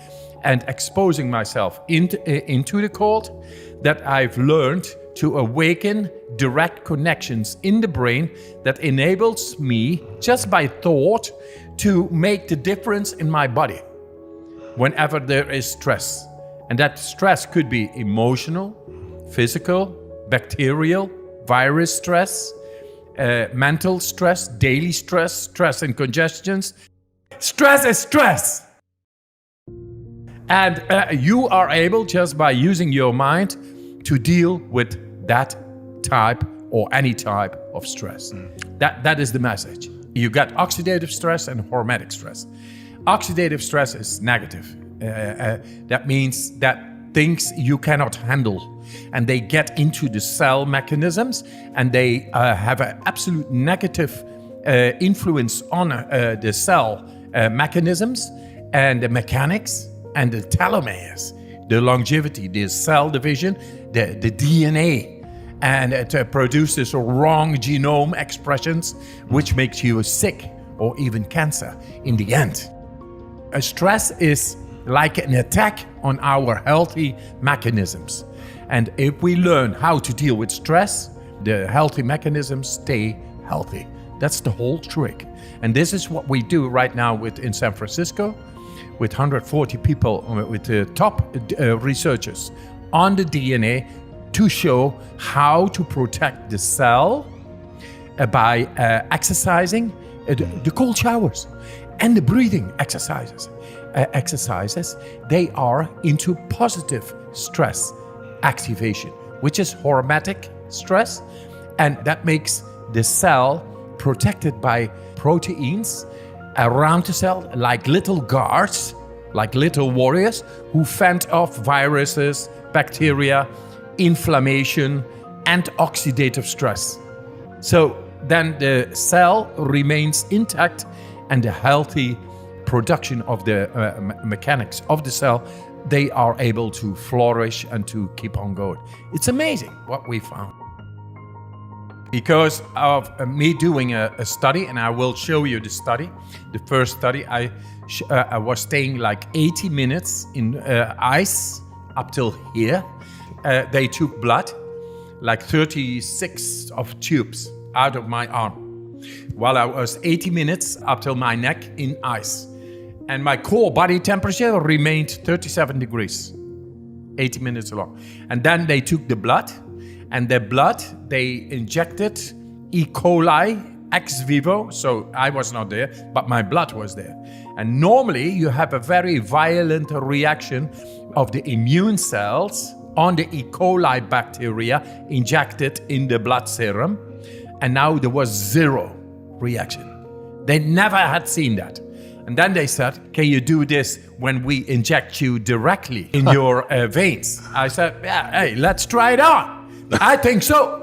and exposing myself into the cold, that I've learned to awaken direct connections in the brain that enables me, just by thought, to make the difference in my body whenever there is stress. And that stress could be emotional, physical, bacterial, virus stress, mental stress, daily stress, stress and congestions. Stress is stress! And you are able, just by using your mind, to deal with that type or any type of stress. That is the message. You got oxidative stress and hormetic stress. Oxidative stress is negative. That means that things you cannot handle, and they get into the cell mechanisms, and they have an absolute negative influence on the cell mechanisms and the mechanics and the telomeres, the longevity, the cell division, the DNA, and it produces wrong genome expressions, which makes you sick or even cancer in the end. Stress is like an attack on our healthy mechanisms. And if we learn how to deal with stress, the healthy mechanisms stay healthy. That's the whole trick. And this is what we do right now in San Francisco, with 140 people, with the top researchers on the DNA, to show how to protect the cell by exercising, the cold showers and the breathing exercises. They are into positive stress activation, which is hormetic stress, and that makes the cell protected by proteins around the cell, like little guards, like little warriors who fend off viruses, bacteria, inflammation, and oxidative stress. So then the cell remains intact, and the healthy production of the mechanics of the cell, they are able to flourish and to keep on going. It's amazing what we found. Because of me doing a study, and I will show you the study. The first study, I was staying like 80 minutes in ice up till here. They took blood, like 36 of tubes out of my arm, while I was 80 minutes up till my neck in ice. And my core body temperature remained 37 degrees, 80 minutes long. And then they took the blood, and the blood, they injected E. coli ex vivo. So I was not there, but my blood was there. And normally you have a very violent reaction of the immune cells on the E. coli bacteria injected in the blood serum. And now there was zero reaction. They never had seen that. And then they said, can you do this when we inject you directly in your veins? I said, yeah, hey, let's try it on. I think so.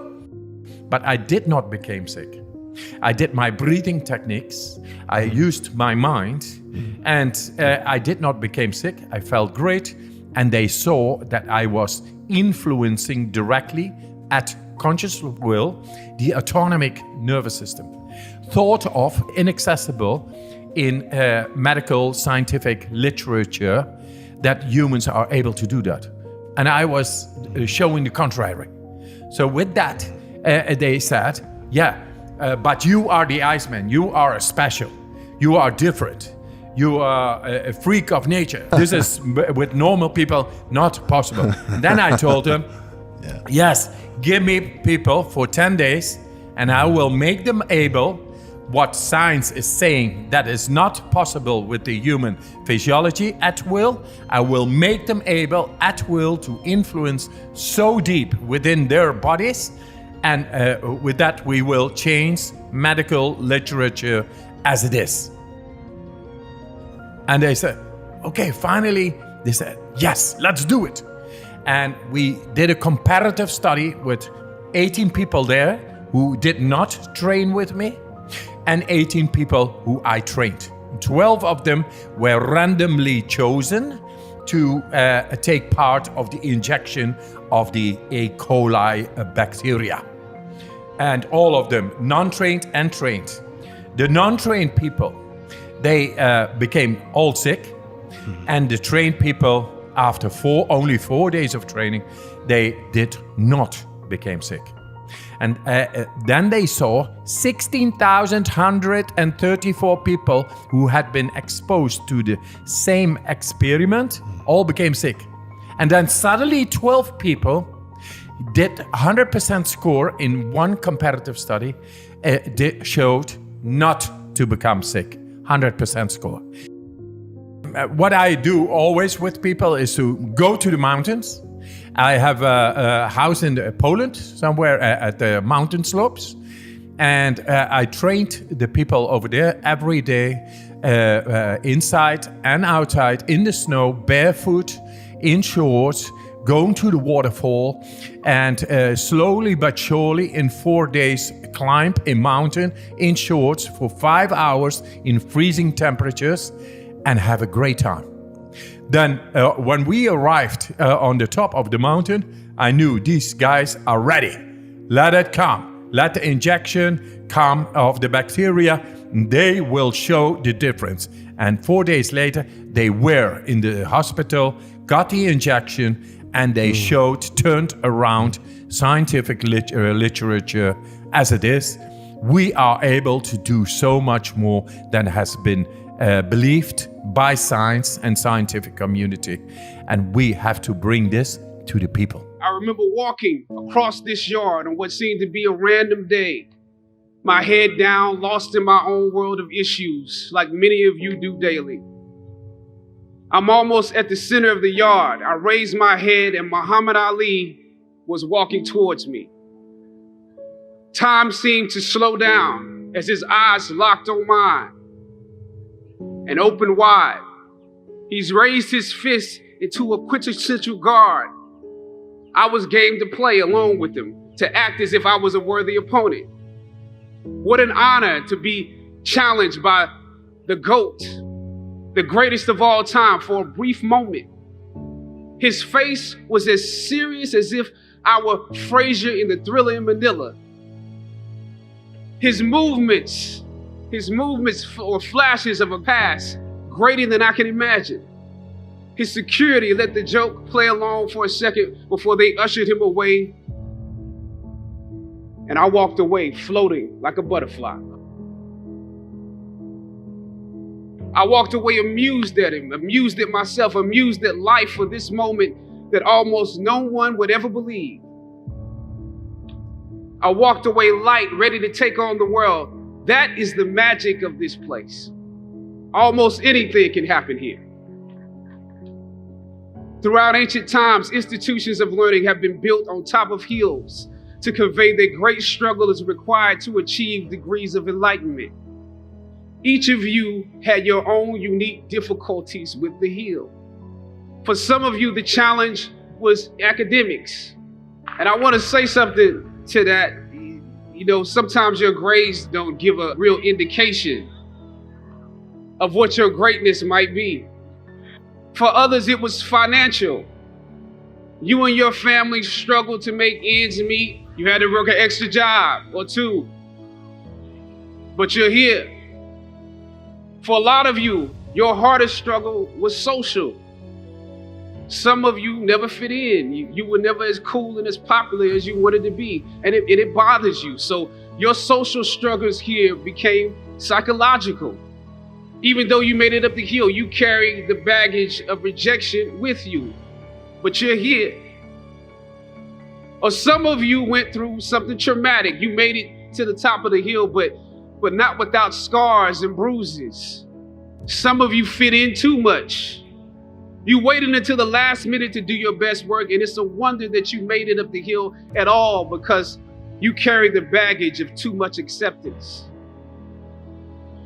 But I did not become sick. I did my breathing techniques. I used my mind, and I did not become sick. I felt great. And they saw that I was influencing directly at conscious will the autonomic nervous system, thought of inaccessible in medical scientific literature, that humans are able to do that. And I was showing the contrary. So with that, they said, yeah, but you are the Iceman. You are special. You are different. You are a freak of nature. This is, with normal people, not possible. And then I told them, yes, give me people for 10 days, and I will make them able, what science is saying that is not possible with the human physiology at will, I will make them able at will to influence so deep within their bodies, and with that we will change medical literature as it is. And they said, okay, finally, they said, yes, let's do it. And we did a comparative study with 18 people there who did not train with me, and 18 people who I trained. 12 of them were randomly chosen to take part of the injection of the E. coli bacteria. And all of them, non-trained and trained. The non-trained people, they became all sick, and the trained people, after only 4 days of training, they did not become sick. And then they saw 16,134 people who had been exposed to the same experiment all became sick. And then suddenly 12 people did 100% score in one comparative study, showed not to become sick, 100% score. What I do always with people is to go to the mountains. I have a house in Poland, somewhere at the mountain slopes. And I trained the people over there every day, inside and outside, in the snow, barefoot, in shorts, going to the waterfall, and slowly but surely in 4 days climb a mountain in shorts for 5 hours in freezing temperatures and have a great time. Then when we arrived on the top of the mountain, I knew these guys are ready. Let it come. Let the injection come of the bacteria. They will show the difference. And 4 days later, they were in the hospital, got the injection, and they turned around scientific literature as it is. We are able to do so much more than has been believed by science and scientific community. And we have to bring this to the people. I remember walking across this yard on what seemed to be a random day, my head down, lost in my own world of issues, like many of you do daily. I'm almost at the center of the yard. I raised my head and Muhammad Ali was walking towards me. Time seemed to slow down as his eyes locked on mine and opened wide. He's raised his fist into a quintessential guard. I was game to play along with him, to act as if I was a worthy opponent. What an honor to be challenged by the GOAT, the greatest of all time, for a brief moment. His face was as serious as if I were Frazier in the Thriller in Manila. His movements were flashes of a past greater than I can imagine. His security let the joke play along for a second before they ushered him away. And I walked away floating like a butterfly. I walked away amused at him, amused at myself, amused at life for this moment that almost no one would ever believe. I walked away light, ready to take on the world. That is the magic of this place. Almost anything can happen here. Throughout ancient times, institutions of learning have been built on top of hills to convey that great struggle is required to achieve degrees of enlightenment. Each of you had your own unique difficulties with the hill. For some of you, the challenge was academics. And I want to say something to that. You know, sometimes your grades don't give a real indication of what your greatness might be. For others, it was financial. You and your family struggled to make ends meet. You had to work an extra job or two. But you're here. For a lot of you, your hardest struggle was social. Some of you never fit in. You were never as cool and as popular as you wanted to be. And it bothers you. So your social struggles here became psychological. Even though you made it up the hill, you carried the baggage of rejection with you. But you're here. Or some of you went through something traumatic. You made it to the top of the hill, but not without scars and bruises. Some of you fit in too much. You waited until the last minute to do your best work, and it's a wonder that you made it up the hill at all because you carried the baggage of too much acceptance.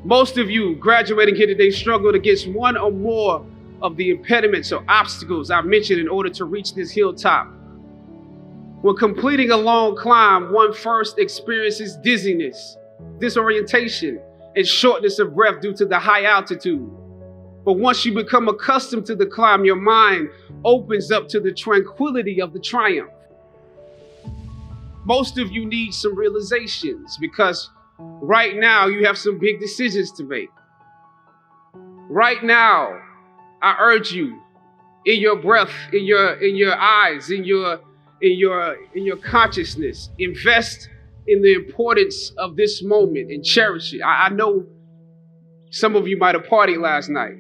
Most of you graduating here today struggled against one or more of the impediments or obstacles I mentioned in order to reach this hilltop. When completing a long climb, one first experiences dizziness, disorientation, and shortness of breath due to the high altitude. But once you become accustomed to the climb, your mind opens up to the tranquility of the triumph. Most of you need some realizations because right now you have some big decisions to make. Right now, I urge you, in your breath, in your eyes, in your consciousness, invest in the importance of this moment and cherish it. I know some of you might have partied last night.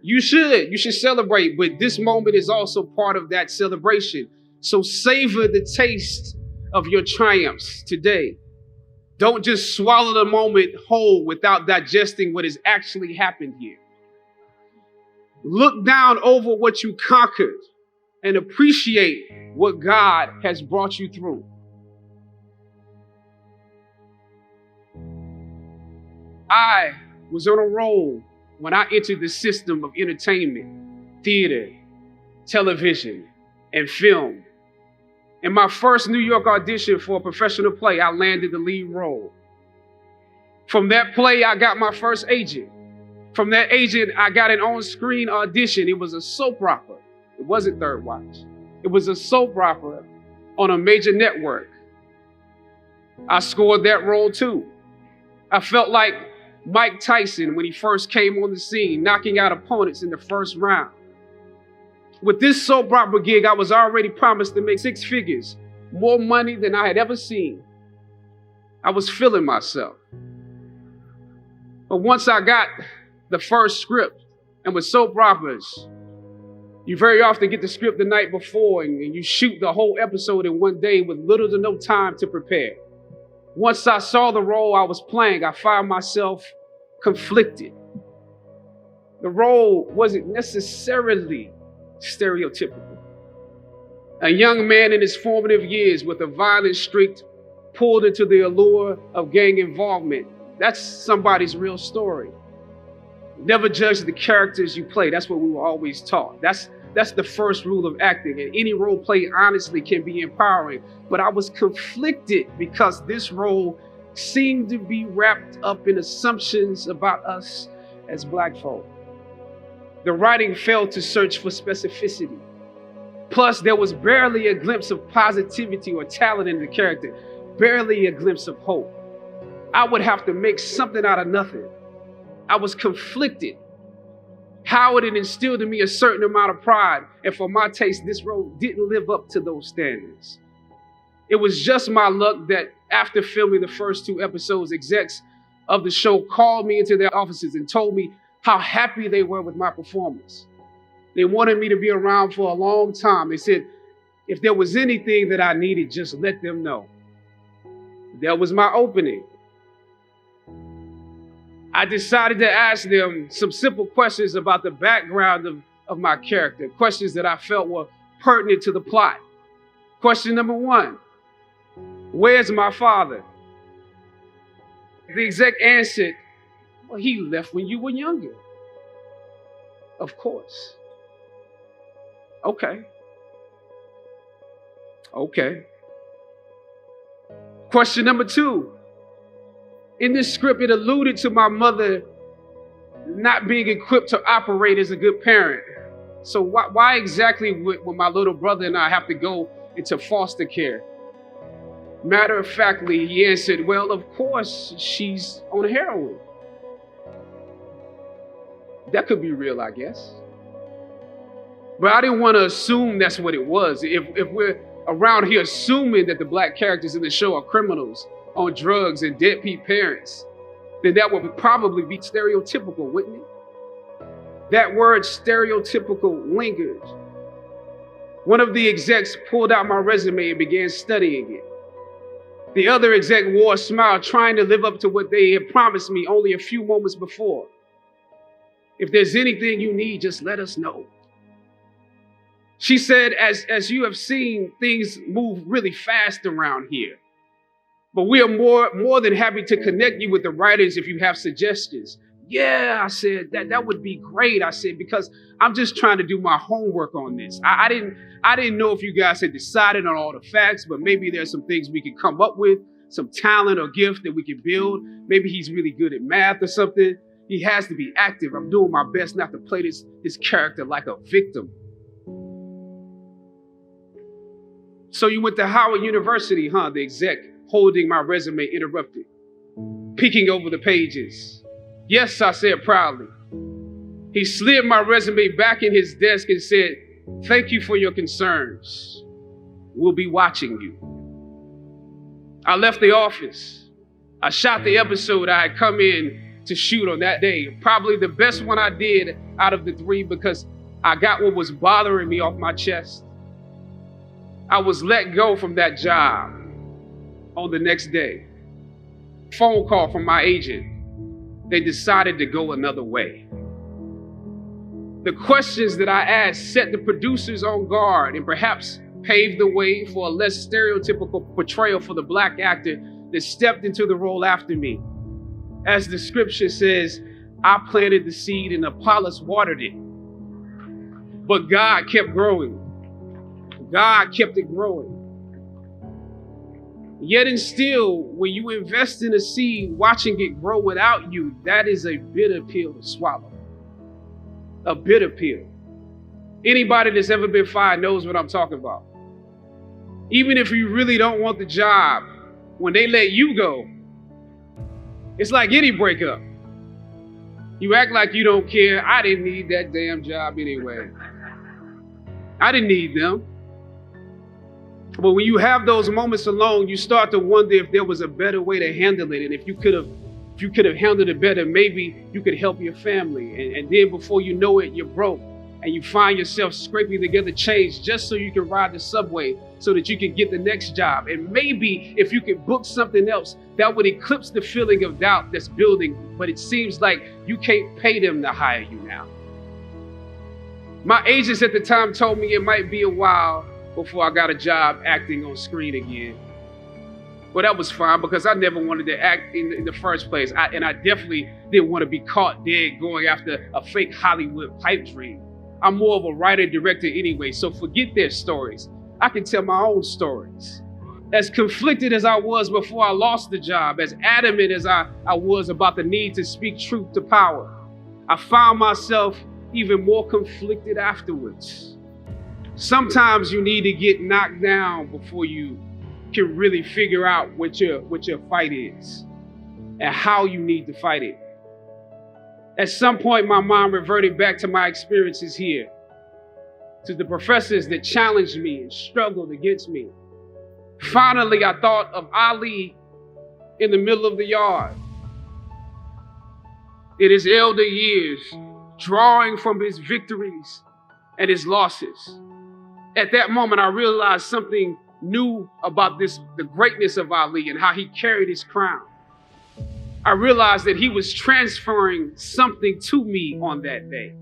You should celebrate, but this moment is also part of that celebration. So savor the taste of your triumphs today. Don't just swallow the moment whole without digesting what has actually happened here. Look down over what you conquered and appreciate what God has brought you through. I was on a roll when I entered the system of entertainment, theater, television, and film. In my first New York audition for a professional play, I landed the lead role. From that play, I got my first agent. From that agent, I got an on-screen audition. It was a soap opera. It wasn't Third Watch. It was a soap opera on a major network. I scored that role too. I felt like Mike Tyson when he first came on the scene, knocking out opponents in the first round. With this soap opera gig, I was already promised to make 6 figures, more money than I had ever seen. I was feeling myself. But once I got the first script, and with soap operas, you very often get the script the night before and you shoot the whole episode in one day with little to no time to prepare. Once I saw the role I was playing, I found myself conflicted. The role wasn't necessarily stereotypical. A young man in his formative years with a violent streak pulled into the allure of gang involvement. That's somebody's real story. Never judge the characters you play. That's what we were always taught. That's the first rule of acting. And any role play, honestly, can be empowering. But I was conflicted because this role seemed to be wrapped up in assumptions about us as Black folk. The writing failed to search for specificity. Plus, there was barely a glimpse of positivity or talent in the character, barely a glimpse of hope. I would have to make something out of nothing. I was conflicted. Howard had instilled in me a certain amount of pride, and for my taste, this role didn't live up to those standards. It was just my luck that after filming the first 2 episodes, execs of the show called me into their offices and told me how happy they were with my performance. They wanted me to be around for a long time. They said, if there was anything that I needed, just let them know. That was my opening. I decided to ask them some simple questions about the background of my character, questions that I felt were pertinent to the plot. Question number 1, where's my father? The exec answered, well, he left when you were younger. Of course. Okay. Question number 2. In this script, it alluded to my mother not being equipped to operate as a good parent. So why exactly would my little brother and I have to go into foster care? Matter of factly, he answered, well, of course, she's on heroin. That could be real, I guess. But I didn't want to assume that's what it was. If we're around here assuming that the Black characters in the show are criminals, on drugs and deadbeat parents, then that would probably be stereotypical, wouldn't it? That word stereotypical lingered. One of the execs pulled out my resume and began studying it. The other exec wore a smile, trying to live up to what they had promised me only a few moments before. If there's anything you need, just let us know. She said, as you have seen, things move really fast around here. But we are more than happy to connect you with the writers if you have suggestions. Yeah, I said, that would be great. I said, because I'm just trying to do my homework on this. I didn't know if you guys had decided on all the facts, but maybe there's some things we could come up with, some talent or gift that we can build. Maybe he's really good at math or something. He has to be active. I'm doing my best not to play this character like a victim. So you went to Howard University, huh? The exec holding my resume interrupted, peeking over the pages. Yes, I said proudly. He slid my resume back in his desk and said, thank you for your concerns. We'll be watching you. I left the office. I shot the episode I had come in to shoot on that day. Probably the best one I did out of the 3 because I got what was bothering me off my chest. I was let go from that job on the next day. Phone call from my agent. They decided to go another way. The questions that I asked set the producers on guard and perhaps paved the way for a less stereotypical portrayal for the Black actor that stepped into the role after me. As the scripture says, I planted the seed and Apollos watered it. But God kept growing. God kept it growing. Yet and still, when you invest in a seed, watching it grow without you, that is a bitter pill to swallow. A bitter pill. Anybody that's ever been fired knows what I'm talking about. Even if you really don't want the job, when they let you go, it's like any breakup. You act like you don't care. I didn't need that damn job anyway. I didn't need them. But when you have those moments alone, you start to wonder if there was a better way to handle it. And if you could have handled it better, maybe you could help your family. And then before you know it, you're broke. And you find yourself scraping together change just so you can ride the subway so that you can get the next job. And maybe if you could book something else, that would eclipse the feeling of doubt that's building. But it seems like you can't pay them to hire you now. My agents at the time told me it might be a while before I got a job acting on screen again. But that was fine because I never wanted to act in the first place. And I definitely didn't want to be caught dead going after a fake Hollywood pipe dream. I'm more of a writer-director anyway, so forget their stories. I can tell my own stories. As conflicted as I was before I lost the job, as adamant as I was about the need to speak truth to power, I found myself even more conflicted afterwards. Sometimes you need to get knocked down before you can really figure out what your fight is and how you need to fight it. At some point, my mind reverted back to my experiences here, to the professors that challenged me and struggled against me. Finally, I thought of Ali in the middle of the yard, in his elder years, drawing from his victories and his losses. At that moment, I realized something new about the greatness of Ali and how he carried his crown. I realized that he was transferring something to me on that day.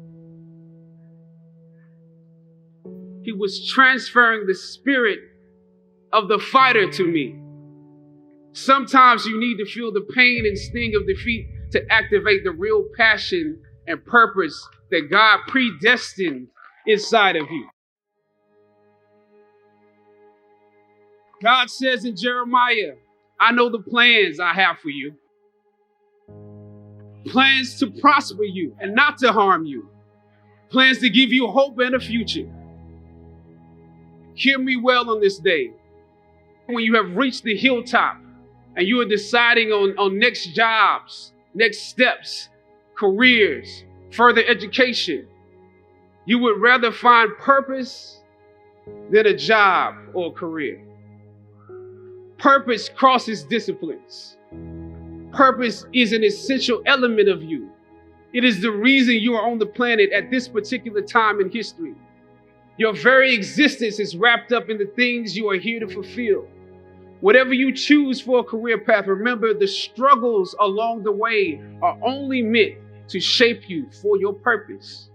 He was transferring the spirit of the fighter to me. Sometimes you need to feel the pain and sting of defeat to activate the real passion and purpose that God predestined inside of you. God says in Jeremiah, I know the plans I have for you. Plans to prosper you and not to harm you. Plans to give you hope and a future. Hear me well on this day. When you have reached the hilltop and you are deciding on next jobs, next steps, careers, further education, you would rather find purpose than a job or a career. Purpose crosses disciplines. Purpose is an essential element of you. It is the reason you are on the planet at this particular time in history. Your very existence is wrapped up in the things you are here to fulfill. Whatever you choose for a career path, remember the struggles along the way are only meant to shape you for your purpose.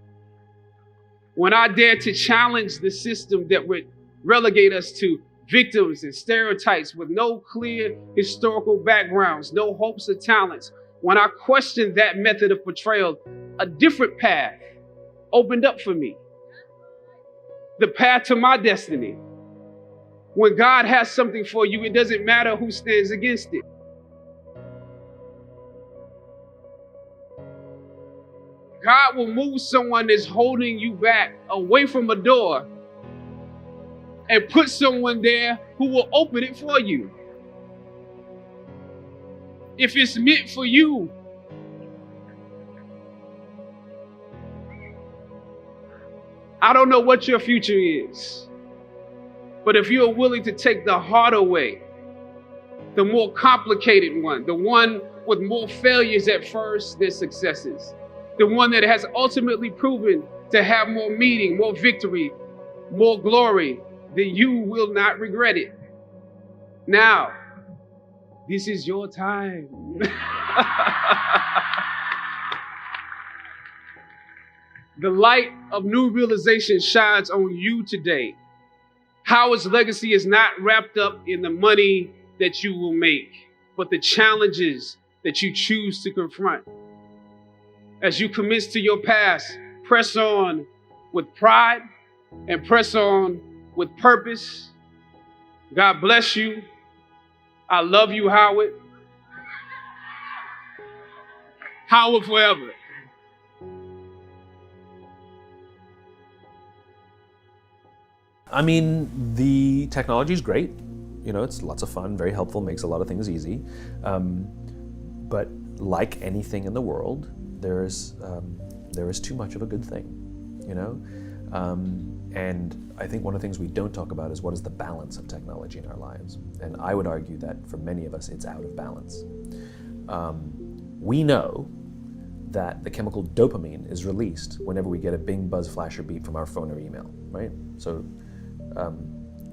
When I dare to challenge the system that would relegate us to victims and stereotypes with no clear historical backgrounds, no hopes or talents, When I questioned that method of portrayal, a different path opened up for me. The path to my destiny. When God has something for you, it doesn't matter who stands against it. God will move someone that's holding you back away from a door and put someone there who will open it for you. If it's meant for you, I don't know what your future is, but if you're willing to take the harder way, the more complicated one, the one with more failures at first than successes, the one that has ultimately proven to have more meaning, more victory, more glory, then you will not regret it. Now, this is your time. The light of new realization shines on you today. Howard's legacy is not wrapped up in the money that you will make, but the challenges that you choose to confront. As you commit to your past, press on with pride and press on with purpose. God bless you. I love you, Howard. Howard forever. I mean, the technology is great. You know, it's lots of fun, very helpful, makes a lot of things easy. But like anything in the world, there is too much of a good thing, you know? And I think one of the things we don't talk about is what is the balance of technology in our lives. And I would argue that for many of us, it's out of balance. We know that the chemical dopamine is released whenever we get a bing, buzz, flash, or beep from our phone or email, right? So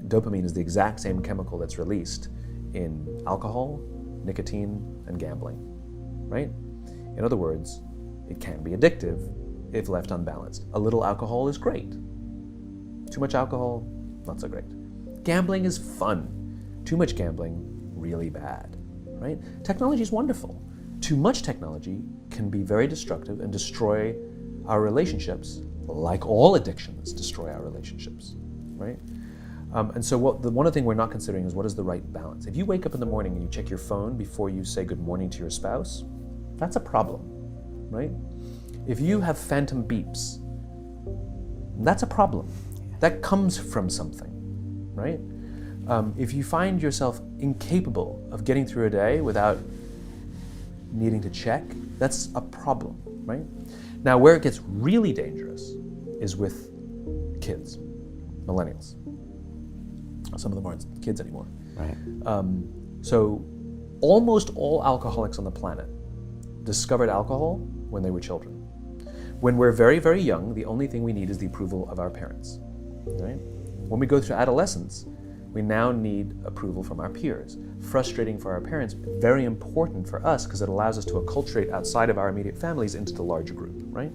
dopamine is the exact same chemical that's released in alcohol, nicotine, and gambling, right? In other words, it can be addictive if left unbalanced. A little alcohol is great. Too much alcohol, not so great. Gambling is fun. Too much gambling, really bad, right? Technology is wonderful. Too much technology can be very destructive and destroy our relationships, like all addictions destroy our relationships, right? And so one of the things we're not considering is what is the right balance. If you wake up in the morning and you check your phone before you say good morning to your spouse, that's a problem, right? If you have phantom beeps, that's a problem. That comes from something, right? If you find yourself incapable of getting through a day without needing to check, that's a problem, right? Now, where it gets really dangerous is with kids, millennials. Some of them aren't kids anymore. Right. So almost all alcoholics on the planet discovered alcohol when they were children. When we're very, very young, the only thing we need is the approval of our parents, right? When we go through adolescence, we now need approval from our peers. Frustrating for our parents, very important for us because it allows us to acculturate outside of our immediate families into the larger group, right?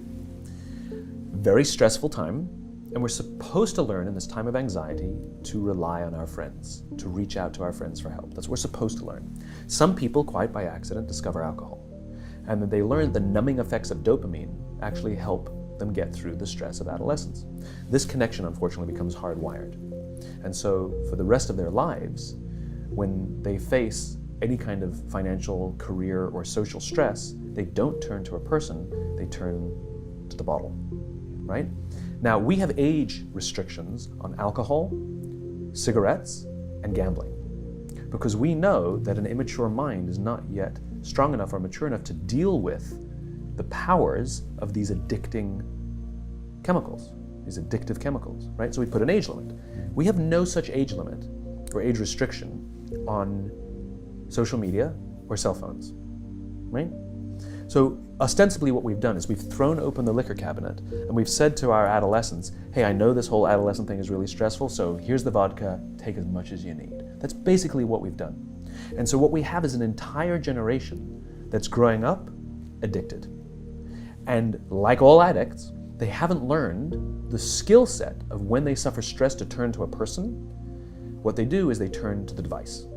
Very stressful time, and we're supposed to learn in this time of anxiety to rely on our friends, to reach out to our friends for help. That's what we're supposed to learn. Some people, quite by accident, discover alcohol. And then they learn the numbing effects of dopamine actually help them get through the stress of adolescence. This connection, unfortunately, becomes hardwired. And so for the rest of their lives, when they face any kind of financial, career, or social stress, they don't turn to a person, they turn to the bottle, right? Now, we have age restrictions on alcohol, cigarettes, and gambling, because we know that an immature mind is not yet strong enough or mature enough to deal with the powers of these addicting chemicals, these addictive chemicals, right? So we put an age limit. We have no such age limit or age restriction on social media or cell phones, right? So ostensibly what we've done is we've thrown open the liquor cabinet and we've said to our adolescents, hey, I know this whole adolescent thing is really stressful, so here's the vodka, take as much as you need. That's basically what we've done. And so what we have is an entire generation that's growing up addicted. And like all addicts, they haven't learned the skill set of when they suffer stress to turn to a person. What they do is they turn to the device.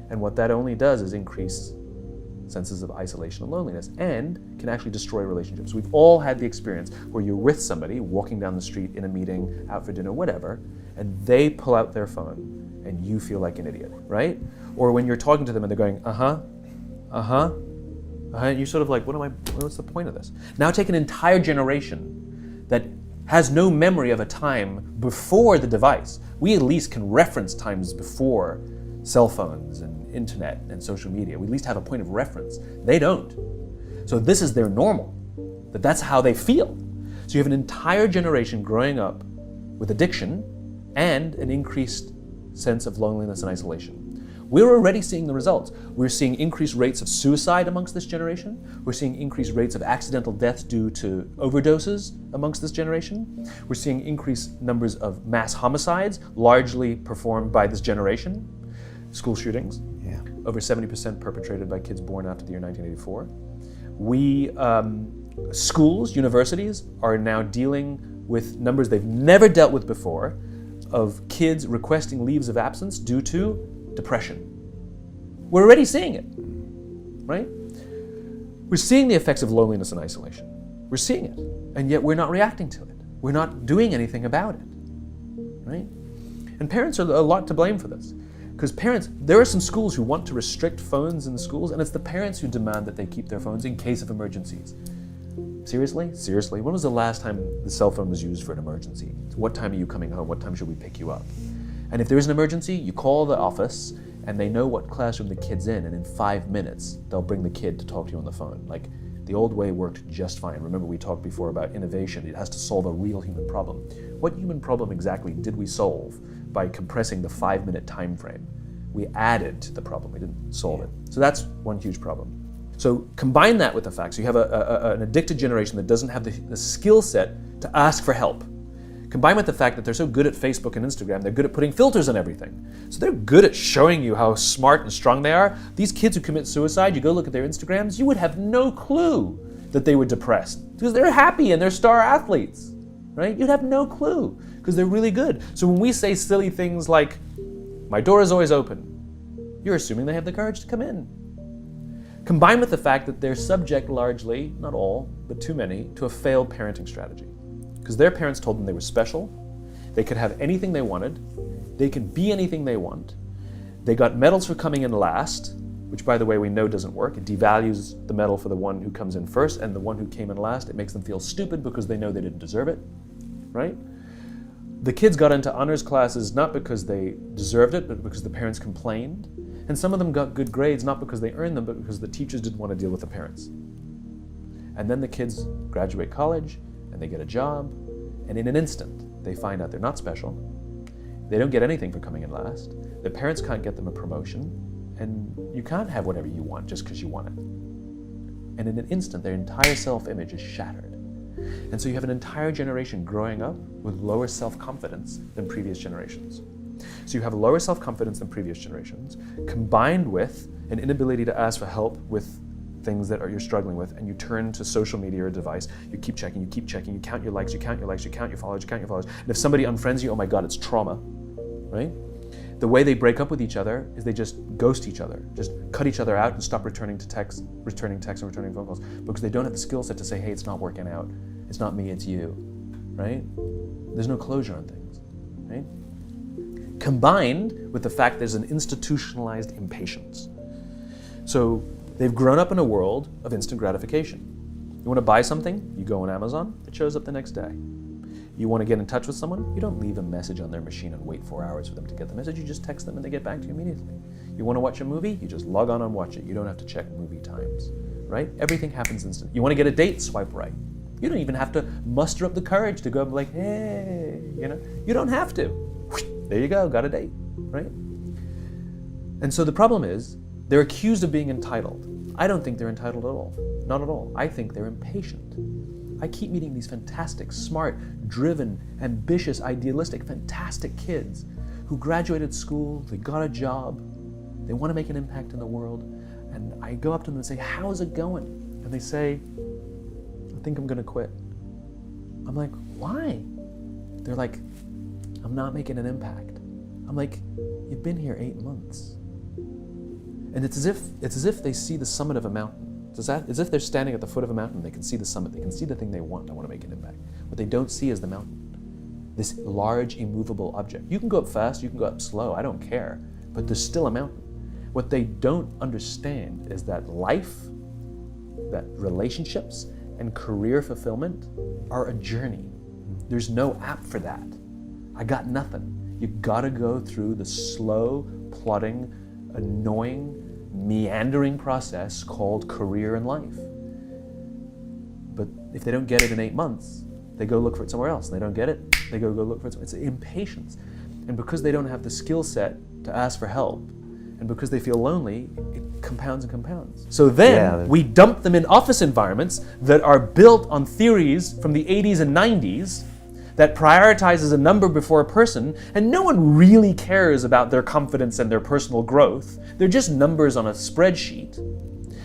And what that only does is increase senses of isolation and loneliness, and can actually destroy relationships. We've all had the experience where you're with somebody, walking down the street, in a meeting, out for dinner, whatever, and they pull out their phone and you feel like an idiot, right? Or when you're talking to them and they're going, and you're sort of like, what's the point of this? Now take an entire generation that has no memory of a time before the device. We at least can reference times before cell phones and internet and social media. We at least have a point of reference. They don't. So this is their normal, that's how they feel. So you have an entire generation growing up with addiction and an increased sense of loneliness and isolation. We're already seeing the results. We're seeing increased rates of suicide amongst this generation. We're seeing increased rates of accidental death due to overdoses amongst this generation. We're seeing increased numbers of mass homicides, largely performed by this generation. School shootings, over 70% perpetrated by kids born after the year 1984. Schools, universities are now dealing with numbers they've never dealt with before of kids requesting leaves of absence due to depression. We're already seeing it, right? We're seeing the effects of loneliness and isolation. We're seeing it, and yet we're not reacting to it. We're not doing anything about it, right? And parents are a lot to blame for this. Because parents, there are some schools who want to restrict phones in the schools, and it's the parents who demand that they keep their phones in case of emergencies. Seriously? Seriously? When was the last time the cell phone was used for an emergency? What time are you coming home? What time should we pick you up? And if there is an emergency, you call the office, and they know what classroom the kid's in, and in 5 minutes, they'll bring the kid to talk to you on the phone. Like, the old way worked just fine. Remember, we talked before about innovation. It has to solve a real human problem. What human problem exactly did we solve by compressing the 5-minute time frame? We added to the problem, we didn't solve it. So that's one huge problem. So combine that with the fact, so you have an addicted generation that doesn't have the skill set to ask for help. Combined with the fact that they're so good at Facebook and Instagram, they're good at putting filters on everything. So they're good at showing you how smart and strong they are. These kids who commit suicide, you go look at their Instagrams, you would have no clue that they were depressed because they're happy and they're star athletes, right? You'd have no clue because they're really good. So when we say silly things like, my door is always open, you're assuming they have the courage to come in. Combined with the fact that they're subject largely, not all, but too many, to a failed parenting strategy. Because their parents told them they were special, they could have anything they wanted, they could be anything they want, they got medals for coming in last, which by the way we know doesn't work. It devalues the medal for the one who comes in first, and the one who came in last, it makes them feel stupid because they know they didn't deserve it, right? The kids got into honors classes not because they deserved it, but because the parents complained. And some of them got good grades not because they earned them, but because the teachers didn't want to deal with the parents. And then the kids graduate college, and they get a job, and in an instant, they find out they're not special. They don't get anything for coming in last. Their parents can't get them a promotion, and you can't have whatever you want just because you want it. And in an instant, their entire self-image is shattered. And so you have an entire generation growing up with lower self-confidence than previous generations. So you have lower self-confidence than previous generations, combined with an inability to ask for help with things that you're struggling with, and you turn to social media or a device, you keep checking, you count your likes, you count your likes, you count your followers, and if somebody unfriends you, oh my God, it's trauma, right? The way they break up with each other is they just ghost each other, just cut each other out and stop returning texts and returning phone calls, because they don't have the skill set to say, hey, it's not working out, it's not me, it's you, right? There's no closure on things, right? Combined with the fact there's an institutionalized impatience. So they've grown up in a world of instant gratification. You want to buy something, you go on Amazon, it shows up the next day. You want to get in touch with someone, you don't leave a message on their machine and wait 4 hours for them to get the message, you just text them and they get back to you immediately. You want to watch a movie, you just log on and watch it. You don't have to check movie times, right? Everything happens instantly. You want to get a date, swipe right. You don't even have to muster up the courage to go and be like, hey, you don't have to. There you go, got a date, right? And so the problem is, they're accused of being entitled. I don't think they're entitled at all, not at all. I think they're impatient. I keep meeting these fantastic, smart, driven, ambitious, idealistic, fantastic kids who graduated school, they got a job, they want to make an impact in the world, and I go up to them and say, how's it going? And they say, I think I'm gonna quit. I'm like, why? They're like, I'm not making an impact. I'm like, you've been here 8 months. And it's as if they see the summit of a mountain. It's as if they're standing at the foot of a mountain. They can see the summit. They can see the thing they want. I want to make an impact. What they don't see is the mountain, this large, immovable object. You can go up fast. You can go up slow. I don't care. But there's still a mountain. What they don't understand is that life, that relationships, and career fulfillment are a journey. There's no app for that. I got nothing. You gotta go through the slow, plodding, annoying, meandering process called career and life. But if they don't get it in 8 months, they go look for it somewhere else. And they don't get it, they go look for it somewhere. It's impatience. And because they don't have the skill set to ask for help, and because they feel lonely, it compounds and compounds. So then we dump them in office environments that are built on theories from the 80s and 90s that prioritizes a number before a person, and no one really cares about their confidence and their personal growth. They're just numbers on a spreadsheet.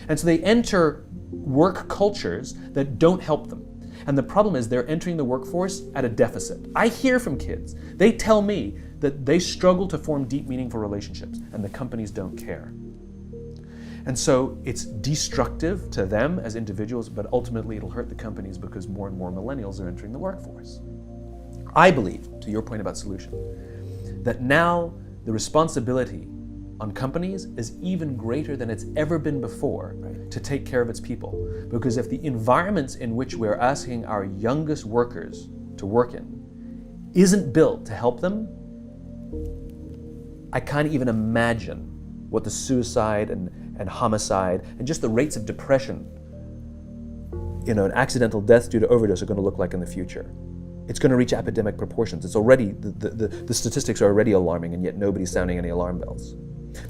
And so they enter work cultures that don't help them. And the problem is they're entering the workforce at a deficit. I hear from kids, they tell me that they struggle to form deep, meaningful relationships, and the companies don't care. And so it's destructive to them as individuals, but ultimately it'll hurt the companies because more and more millennials are entering the workforce. I believe, to your point about solution, that now the responsibility on companies is even greater than it's ever been before to take care of its people. Because if the environments in which we're asking our youngest workers to work in isn't built to help them, I can't even imagine what the suicide and homicide and just the rates of depression, and accidental deaths due to overdose are going to look like in the future. It's going to reach epidemic proportions. It's already, the statistics are already alarming, and yet nobody's sounding any alarm bells.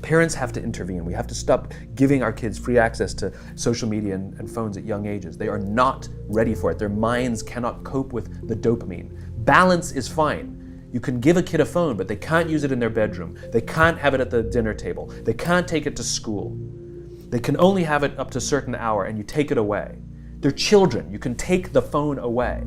Parents have to intervene. We have to stop giving our kids free access to social media and phones at young ages. They are not ready for it. Their minds cannot cope with the dopamine. Balance is fine. You can give a kid a phone, but they can't use it in their bedroom. They can't have it at the dinner table. They can't take it to school. They can only have it up to a certain hour, and you take it away. They're children. You can take the phone away.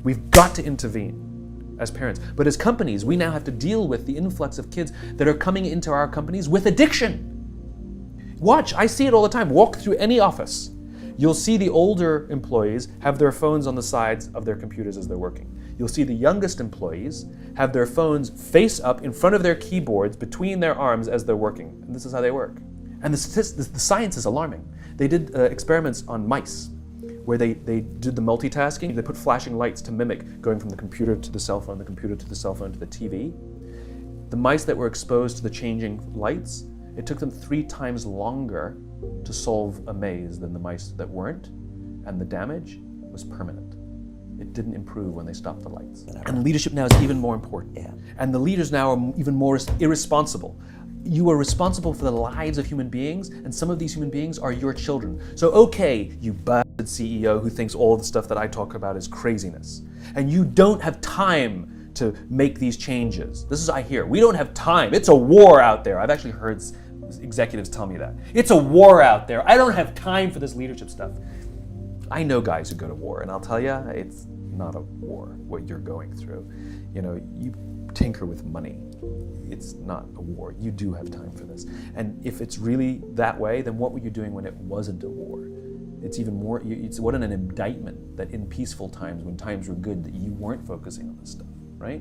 We've got to intervene as parents. But as companies, we now have to deal with the influx of kids that are coming into our companies with addiction. Watch, I see it all the time. Walk through any office. You'll see the older employees have their phones on the sides of their computers as they're working. You'll see the youngest employees have their phones face up in front of their keyboards between their arms as they're working. And this is how they work. And the science is alarming. They did experiments on mice, where they did the multitasking. They put flashing lights to mimic going from the computer to the cell phone, the computer to the cell phone to the TV. The mice that were exposed to the changing lights, it took them 3 times longer to solve a maze than the mice that weren't, and the damage was permanent. It didn't improve when they stopped the lights. And leadership now is even more important. And the leaders now are even more irresponsible. You are responsible for the lives of human beings, and some of these human beings are your children. So okay, you bastard CEO who thinks all the stuff that I talk about is craziness, and you don't have time to make these changes. This is I hear. We don't have time. It's a war out there. I've actually heard executives tell me that. It's a war out there. I don't have time for this leadership stuff. I know guys who go to war, and I'll tell you, it's not a war, what you're going through. You tinker with money. It's not a war. You do have time for this. And if it's really that way, then what were you doing when it wasn't a war? It's even more, it's what an indictment that in peaceful times, when times were good, that you weren't focusing on this stuff, right?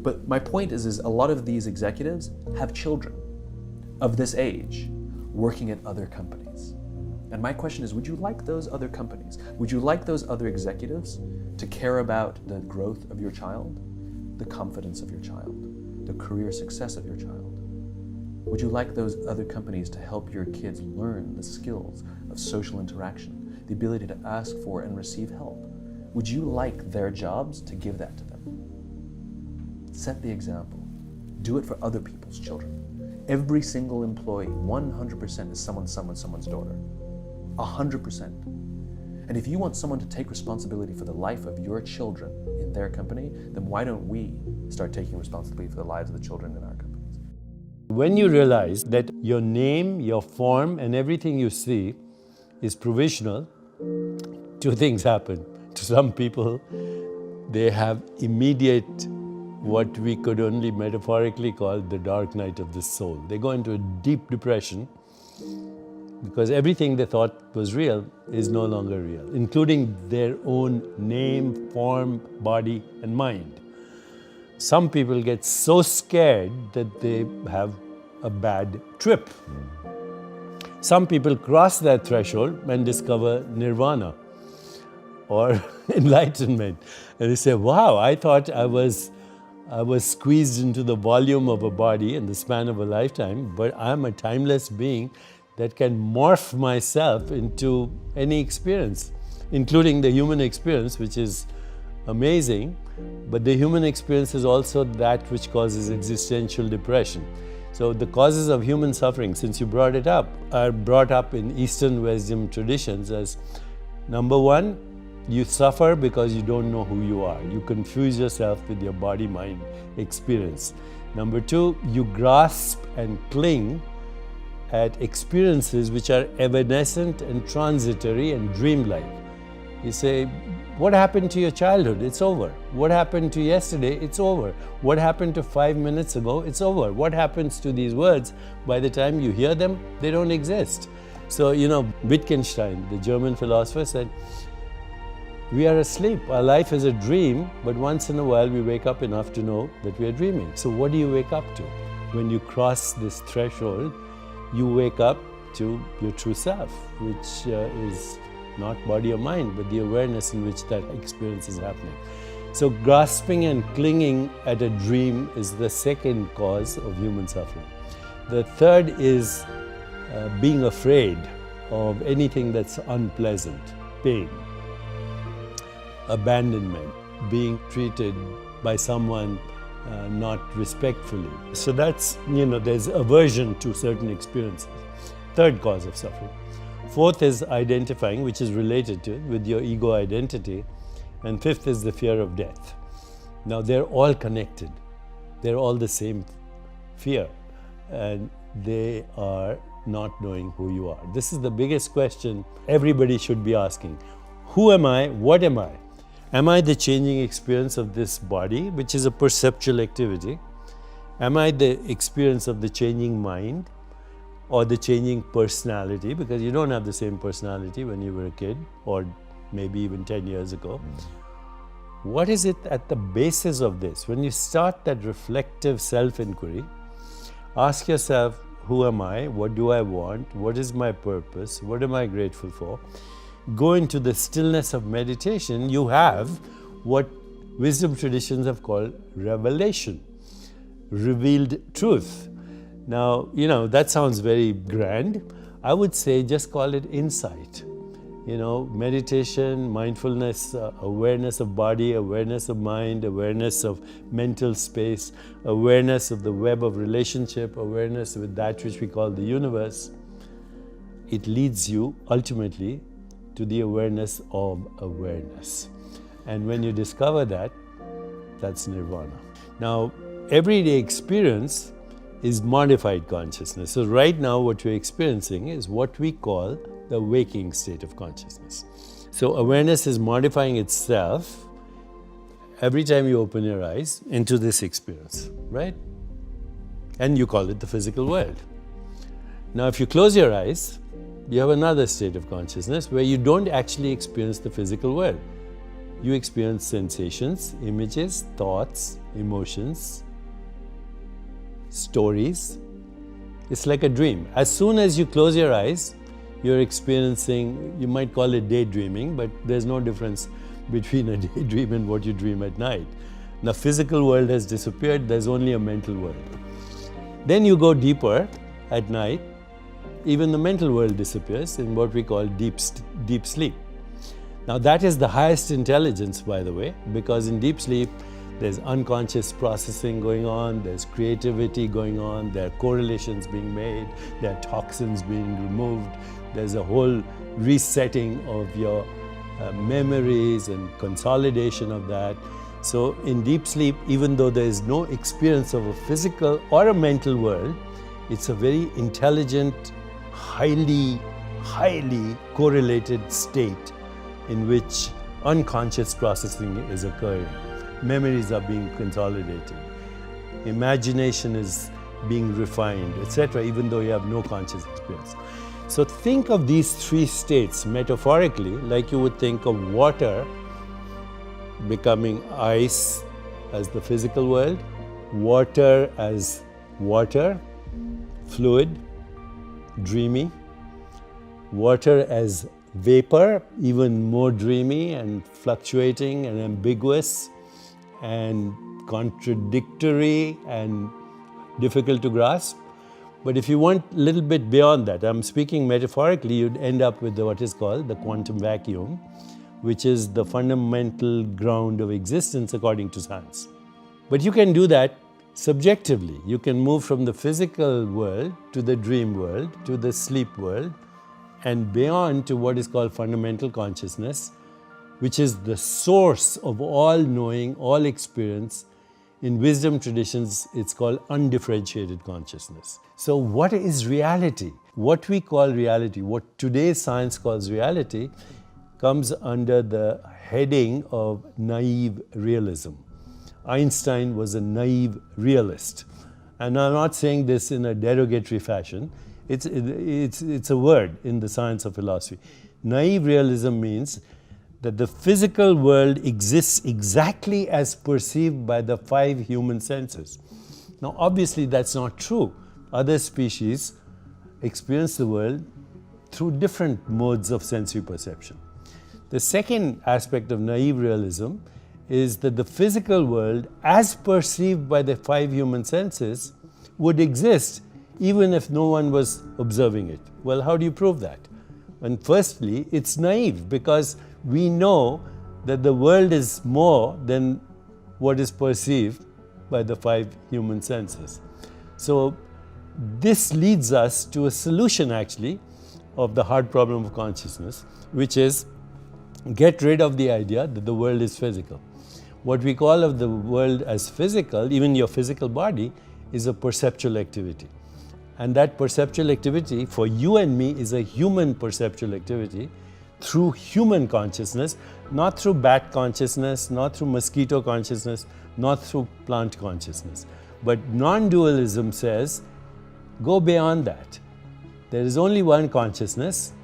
But my point is a lot of these executives have children of this age working at other companies. And my question is, would you like those other companies? Would you like those other executives to care about the growth of your child, the confidence of your child, the career success of your child? Would you like those other companies to help your kids learn the skills of social interaction, the ability to ask for and receive help? Would you like their jobs to give that to them? Set the example. Do it for other people's children. Every single employee, 100% is someone's daughter. 100%. And if you want someone to take responsibility for the life of your children in their company, then why don't we start taking responsibility for the lives of the children in our companies? When you realize that your name, your form, and everything you see is provisional, 2 things happen. To some people, they have immediate, what we could only metaphorically call the dark night of the soul. They go into a deep depression, because everything they thought was real is no longer real, including their own name, form, body, and mind. Some people get so scared that they have a bad trip. Some people cross that threshold and discover nirvana or enlightenment. And they say, wow, I thought I was squeezed into the volume of a body in the span of a lifetime, but I'm a timeless being that can morph myself into any experience, including the human experience, which is amazing. But the human experience is also that which causes existential depression. So the causes of human suffering, since you brought it up, are brought up in Eastern wisdom traditions as, number one, you suffer because you don't know who you are. You confuse yourself with your body-mind experience. Number two, you grasp and cling at experiences which are evanescent and transitory and dreamlike. You say, what happened to your childhood? It's over. What happened to yesterday? It's over. What happened to 5 minutes ago? It's over. What happens to these words? By the time you hear them, they don't exist. So, Wittgenstein, the German philosopher, said, we are asleep. Our life is a dream, but once in a while we wake up enough to know that we are dreaming. So what do you wake up to? When you cross this threshold, you wake up to your true self, which is not body or mind, but the awareness in which that experience is happening. So grasping and clinging at a dream is the second cause of human suffering. The third is being afraid of anything that's unpleasant, pain, abandonment, being treated by someone not respectfully. So that's, there's aversion to certain experiences. Third cause of suffering. Fourth is identifying, which is related to it, with your ego identity. And fifth is the fear of death. Now they're all connected. They're all the same fear. And they are not knowing who you are. This is the biggest question everybody should be asking. Who am I? What am I? Am I the changing experience of this body, which is a perceptual activity? Am I the experience of the changing mind? Or the changing personality, because you don't have the same personality when you were a kid, or maybe even 10 years ago. What is it at the basis of this? When you start that reflective self-inquiry, ask yourself, who am I? What do I want? What is my purpose? What am I grateful for? Go into the stillness of meditation, you have what wisdom traditions have called revelation, revealed truth. Now, that sounds very grand. I would say just call it insight. Meditation, mindfulness, awareness of body, awareness of mind, awareness of mental space, awareness of the web of relationship, awareness with that which we call the universe. It leads you ultimately to the awareness of awareness. And when you discover that, that's nirvana. Now, everyday experience is modified consciousness. So right now what we're experiencing is what we call the waking state of consciousness. So awareness is modifying itself every time you open your eyes into this experience, right? And you call it the physical world. Now if you close your eyes, you have another state of consciousness where you don't actually experience the physical world. You experience sensations, images, thoughts, emotions, stories. It's like a dream. As soon as you close your eyes, you're experiencing, you might call it daydreaming, but there's no difference between a daydream and what you dream at night. The physical world has disappeared, there's only a mental world. Then you go deeper at night, even the mental world disappears in what we call deep sleep. Now that is the highest intelligence, by the way, because in deep sleep, there's unconscious processing going on, there's creativity going on, there are correlations being made, there are toxins being removed, there's a whole resetting of your memories and consolidation of that. So in deep sleep, even though there is no experience of a physical or a mental world, it's a very intelligent, highly correlated state in which unconscious processing is occurring. Memories are being consolidated. Imagination is being refined, etc., even though you have no conscious experience. So think of these three states metaphorically, like you would think of water becoming ice as the physical world, water as water, fluid, dreamy, water as vapor, even more dreamy and fluctuating and ambiguous and contradictory and difficult to grasp. But if you want a little bit beyond that, I'm speaking metaphorically, you'd end up with what is called the quantum vacuum, which is the fundamental ground of existence according to science. But you can do that subjectively. You can move from the physical world to the dream world, to the sleep world, and beyond to what is called fundamental consciousness, which is the source of all knowing, all experience. In wisdom traditions, it's called undifferentiated consciousness. So what is reality? What we call reality, what today's science calls reality, comes under the heading of naive realism. Einstein was a naive realist. And I'm not saying this in a derogatory fashion. It's a word in the science of philosophy. Naive realism means that the physical world exists exactly as perceived by the 5 human senses. Now, obviously, that's not true. Other species experience the world through different modes of sensory perception. The second aspect of naive realism is that the physical world, as perceived by the 5 human senses, would exist even if no one was observing it. Well, how do you prove that? And firstly, it's naive because we know that the world is more than what is perceived by the 5 human senses. So this leads us to a solution actually of the hard problem of consciousness, which is get rid of the idea that the world is physical. What we call of the world as physical, even your physical body, is a perceptual activity. And that perceptual activity for you and me is a human perceptual activity through human consciousness, not through bat consciousness, not through mosquito consciousness, not through plant consciousness. But non-dualism says, go beyond that. There is only one consciousness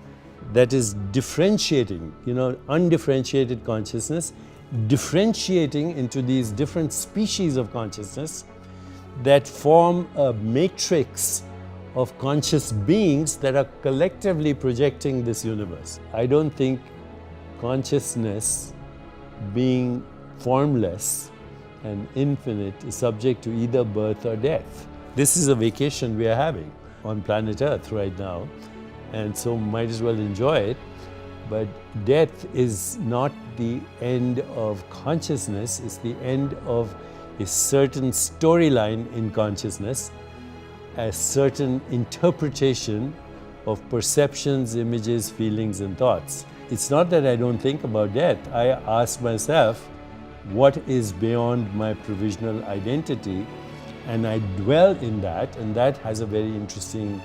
that is differentiating, undifferentiated consciousness, differentiating into these different species of consciousness that form a matrix of conscious beings that are collectively projecting this universe. I don't think consciousness, being formless and infinite, is subject to either birth or death. This is a vacation we are having on planet Earth right now, and so might as well enjoy it. But death is not the end of consciousness, it's the end of a certain storyline in consciousness, a certain interpretation of perceptions, images, feelings, and thoughts. It's not that I don't think about death. I ask myself, what is beyond my provisional identity? And I dwell in that, and that has a very interesting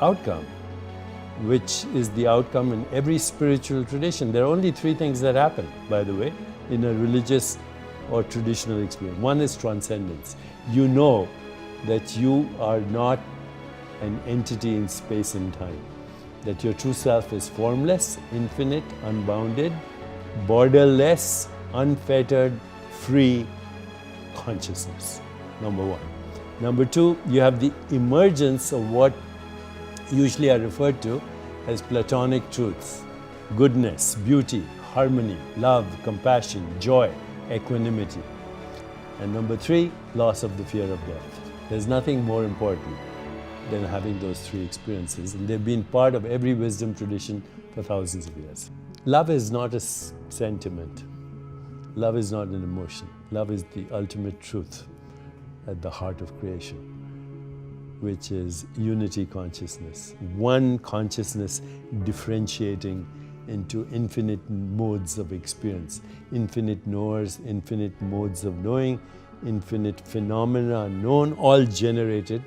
outcome, which is the outcome in every spiritual tradition. There are only 3 things that happen, by the way, in a religious or traditional experience. One is transcendence. You know that you are not an entity in space and time, that your true self is formless, infinite, unbounded, borderless, unfettered, free consciousness, number 1. Number 2, you have the emergence of what usually are referred to as Platonic truths: goodness, beauty, harmony, love, compassion, joy, equanimity. And number 3, loss of the fear of death. There's nothing more important than having those 3 experiences, and they've been part of every wisdom tradition for thousands of years. Love is not a sentiment. Love is not an emotion. Love is the ultimate truth at the heart of creation, which is unity consciousness. One consciousness differentiating into infinite modes of experience, infinite knowers, infinite modes of knowing, infinite phenomena known, all generated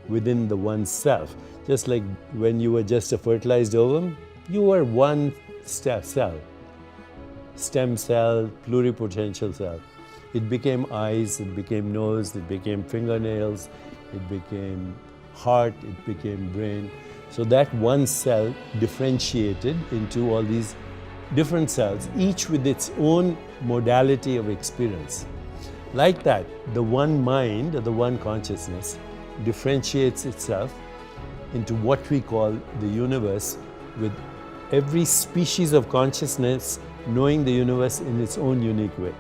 within the one self. Just like when you were just a fertilized ovum, you were one cell, stem cell, pluripotential cell. It became eyes, it became nose, it became fingernails, it became heart, it became brain. So that one cell differentiated into all these different cells, each with its own modality of experience. Like that, the one mind, or the one consciousness, differentiates itself into what we call the universe, with every species of consciousness knowing the universe in its own unique way.